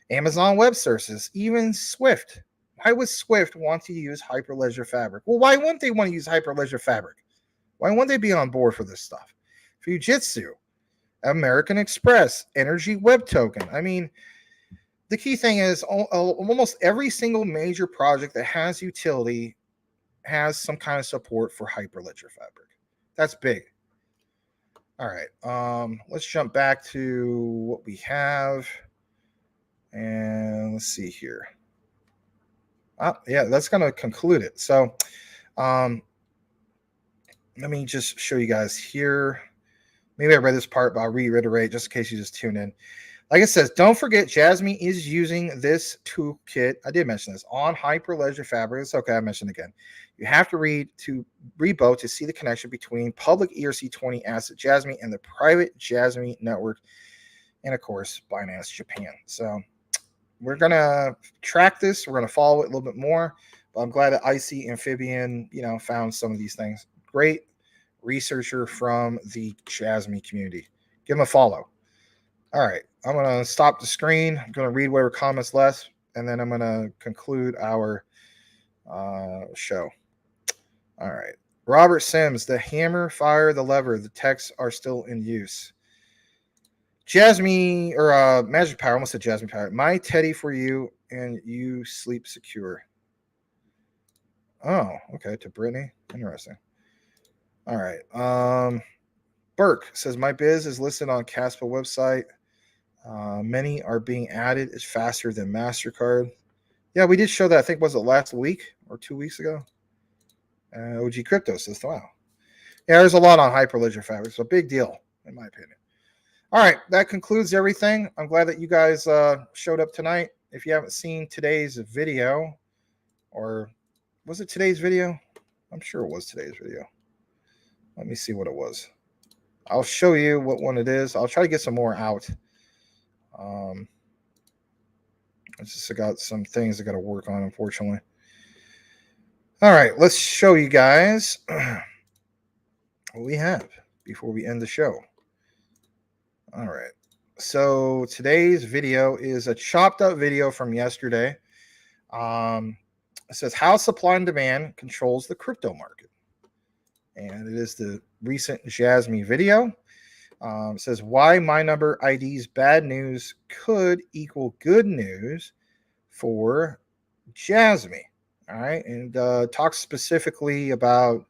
Amazon Web Services, even Swift. Why would Swift want to use Hyperledger Fabric? Well, why wouldn't they want to use Hyperledger Fabric? Why wouldn't they be on board for this stuff? Fujitsu, American Express, Energy Web Token. I mean, the key thing is almost every single major project that has utility has some kind of support for Hyperledger Fabric. That's big. All right. Let's jump back to what we have. And let's see here. Yeah, that's going to conclude it. So let me just show you guys here. Maybe I read this part, but I'll reiterate just in case you just tune in. Like it says, don't forget Jasmine is using this toolkit. I did mention this on Hyperledger Fabric. It's okay. I mentioned it again. You have to read both to see the connection between public ERC20 asset Jasmine and the private Jasmine network, and of course, Binance Japan. So we're going to track this. We're going to follow it a little bit more, but I'm glad that IC Amphibian, found some of these things. Great researcher from the Jasmine community. Give him a follow. All right. I'm going to stop the screen. I'm going to read whatever comments left, and then I'm going to conclude our show. All right. Robert Sims, the hammer, fire, the lever, the texts are still in use. Jasmine, or Magic Power, almost said Jasmine Power. My teddy for you, and you sleep secure. Oh, okay. To Brittany. Interesting. All right. Burke says, my biz is listed on Casper website. Many are being added. It's faster than MasterCard. Yeah, we did show that. I think, was it last week or 2 weeks ago? OG Crypto says, wow. Yeah, there's a lot on Hyperledger Fabric. It's a big deal, in my opinion. All right, that concludes everything. I'm glad that you guys showed up tonight. If you haven't seen today's video, or was it today's video? I'm sure it was today's video. Let me see what it was. I'll show you what one it is. I'll try to get some more out. I just got some things I got to work on, unfortunately. All right, let's show you guys what we have before we end the show. All right, so today's video is a chopped up video from yesterday. It says how supply and demand controls the crypto market. And it is the recent Jasmine video. It says why my number ID's bad news could equal good news for Jasmine. All right. And talks specifically about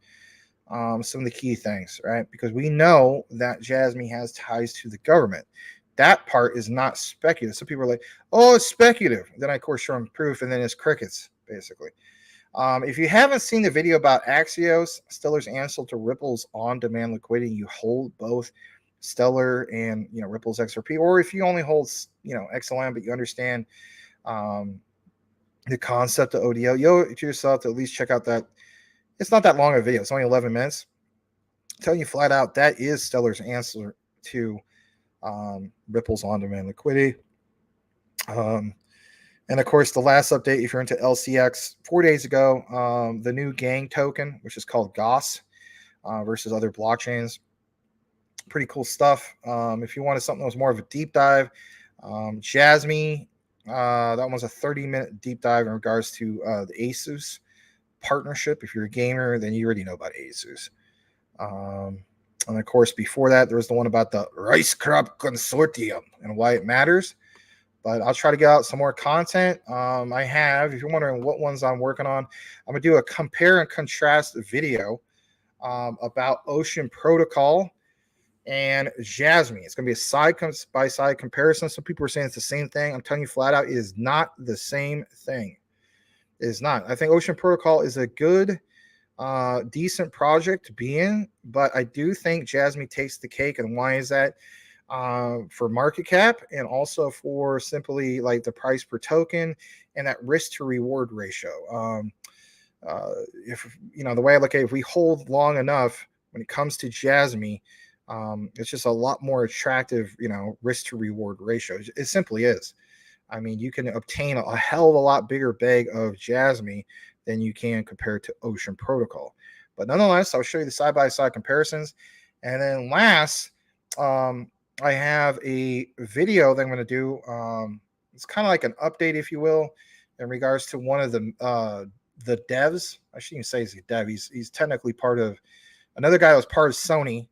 some of the key things, right? Because we know that Jasmine has ties to the government. That part is not speculative. Some people are like, oh, it's speculative. Then I, of course, show them proof, and then it's crickets, basically. If you haven't seen the video about Axios, Stellar's answer to Ripple's on-demand liquidity, you hold both Stellar and Ripple's XRP, or if you only hold XLM, but you understand the concept of ODL, you owe it to yourself to at least check out that. It's not that long a video. It's only 11 minutes. I'm telling you flat out, that is Stellar's answer to Ripple's on-demand liquidity. And of course, the last update, if you're into LCX, 4 days ago, the new gang token, which is called GOS versus other blockchains. Pretty cool stuff. If you wanted something that was more of a deep dive, Jasmine That was a 30-minute deep dive in regards to the ASUS partnership. If you're a gamer, then you already know about ASUS. And of course, before that, there was the one about the Rice Crop Consortium and why it matters. But I'll try to get out some more content. I have, if you're wondering what ones I'm working on, I'm going to do a compare and contrast video about Ocean Protocol and Jasmine. It's going to be a side-by-side comparison. Some people are saying it's the same thing. I'm telling you flat out, it is not the same thing. It is not. I think Ocean Protocol is a good, decent project to be in, but I do think Jasmine takes the cake. And why is that? For market cap and also for simply like the price per token and that risk to reward ratio. If you know the way I look at it, if we hold long enough when it comes to Jasmine, it's just a lot more attractive, risk to reward ratio. It simply is. I mean, you can obtain a hell of a lot bigger bag of Jasmine than you can compared to Ocean Protocol. But nonetheless, I'll show you the side-by-side comparisons. And then last, I have a video that I'm going to do. It's kind of like an update, if you will, in regards to one of the devs. I shouldn't even say he's a dev. He's technically part of another guy that was part of Sony,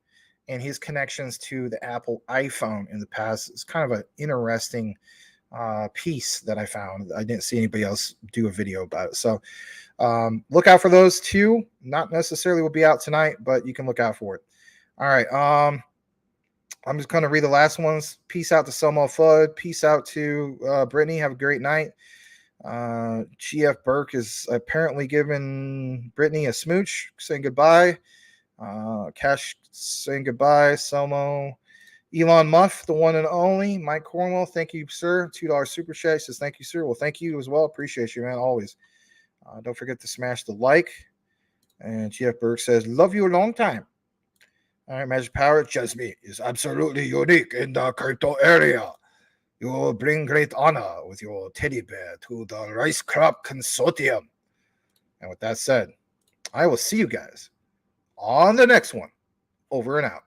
and his connections to the Apple iPhone in the past. It's kind of an interesting piece that I found. I didn't see anybody else do a video about it. So look out for those two. Not necessarily will be out tonight, but you can look out for it. All right. I'm just going to read the last ones. Peace out to Selma Fudd. Peace out to Brittany. Have a great night. GF Burke is apparently giving Brittany a smooch, saying goodbye. Cash saying goodbye. Selmo. Elon Muff, the one and only. Mike Cornwell, thank you, sir. $2 super chat says thank you, sir. Well, thank you as well. Appreciate you, man, always. Don't forget to smash the like. And GF Burke says, love you a long time. All right, Magic Power, Jasmine is absolutely unique in the crypto area. You will bring great honor with your teddy bear to the Rice Crop Consortium. And with that said, I will see you guys on the next one. Over and out.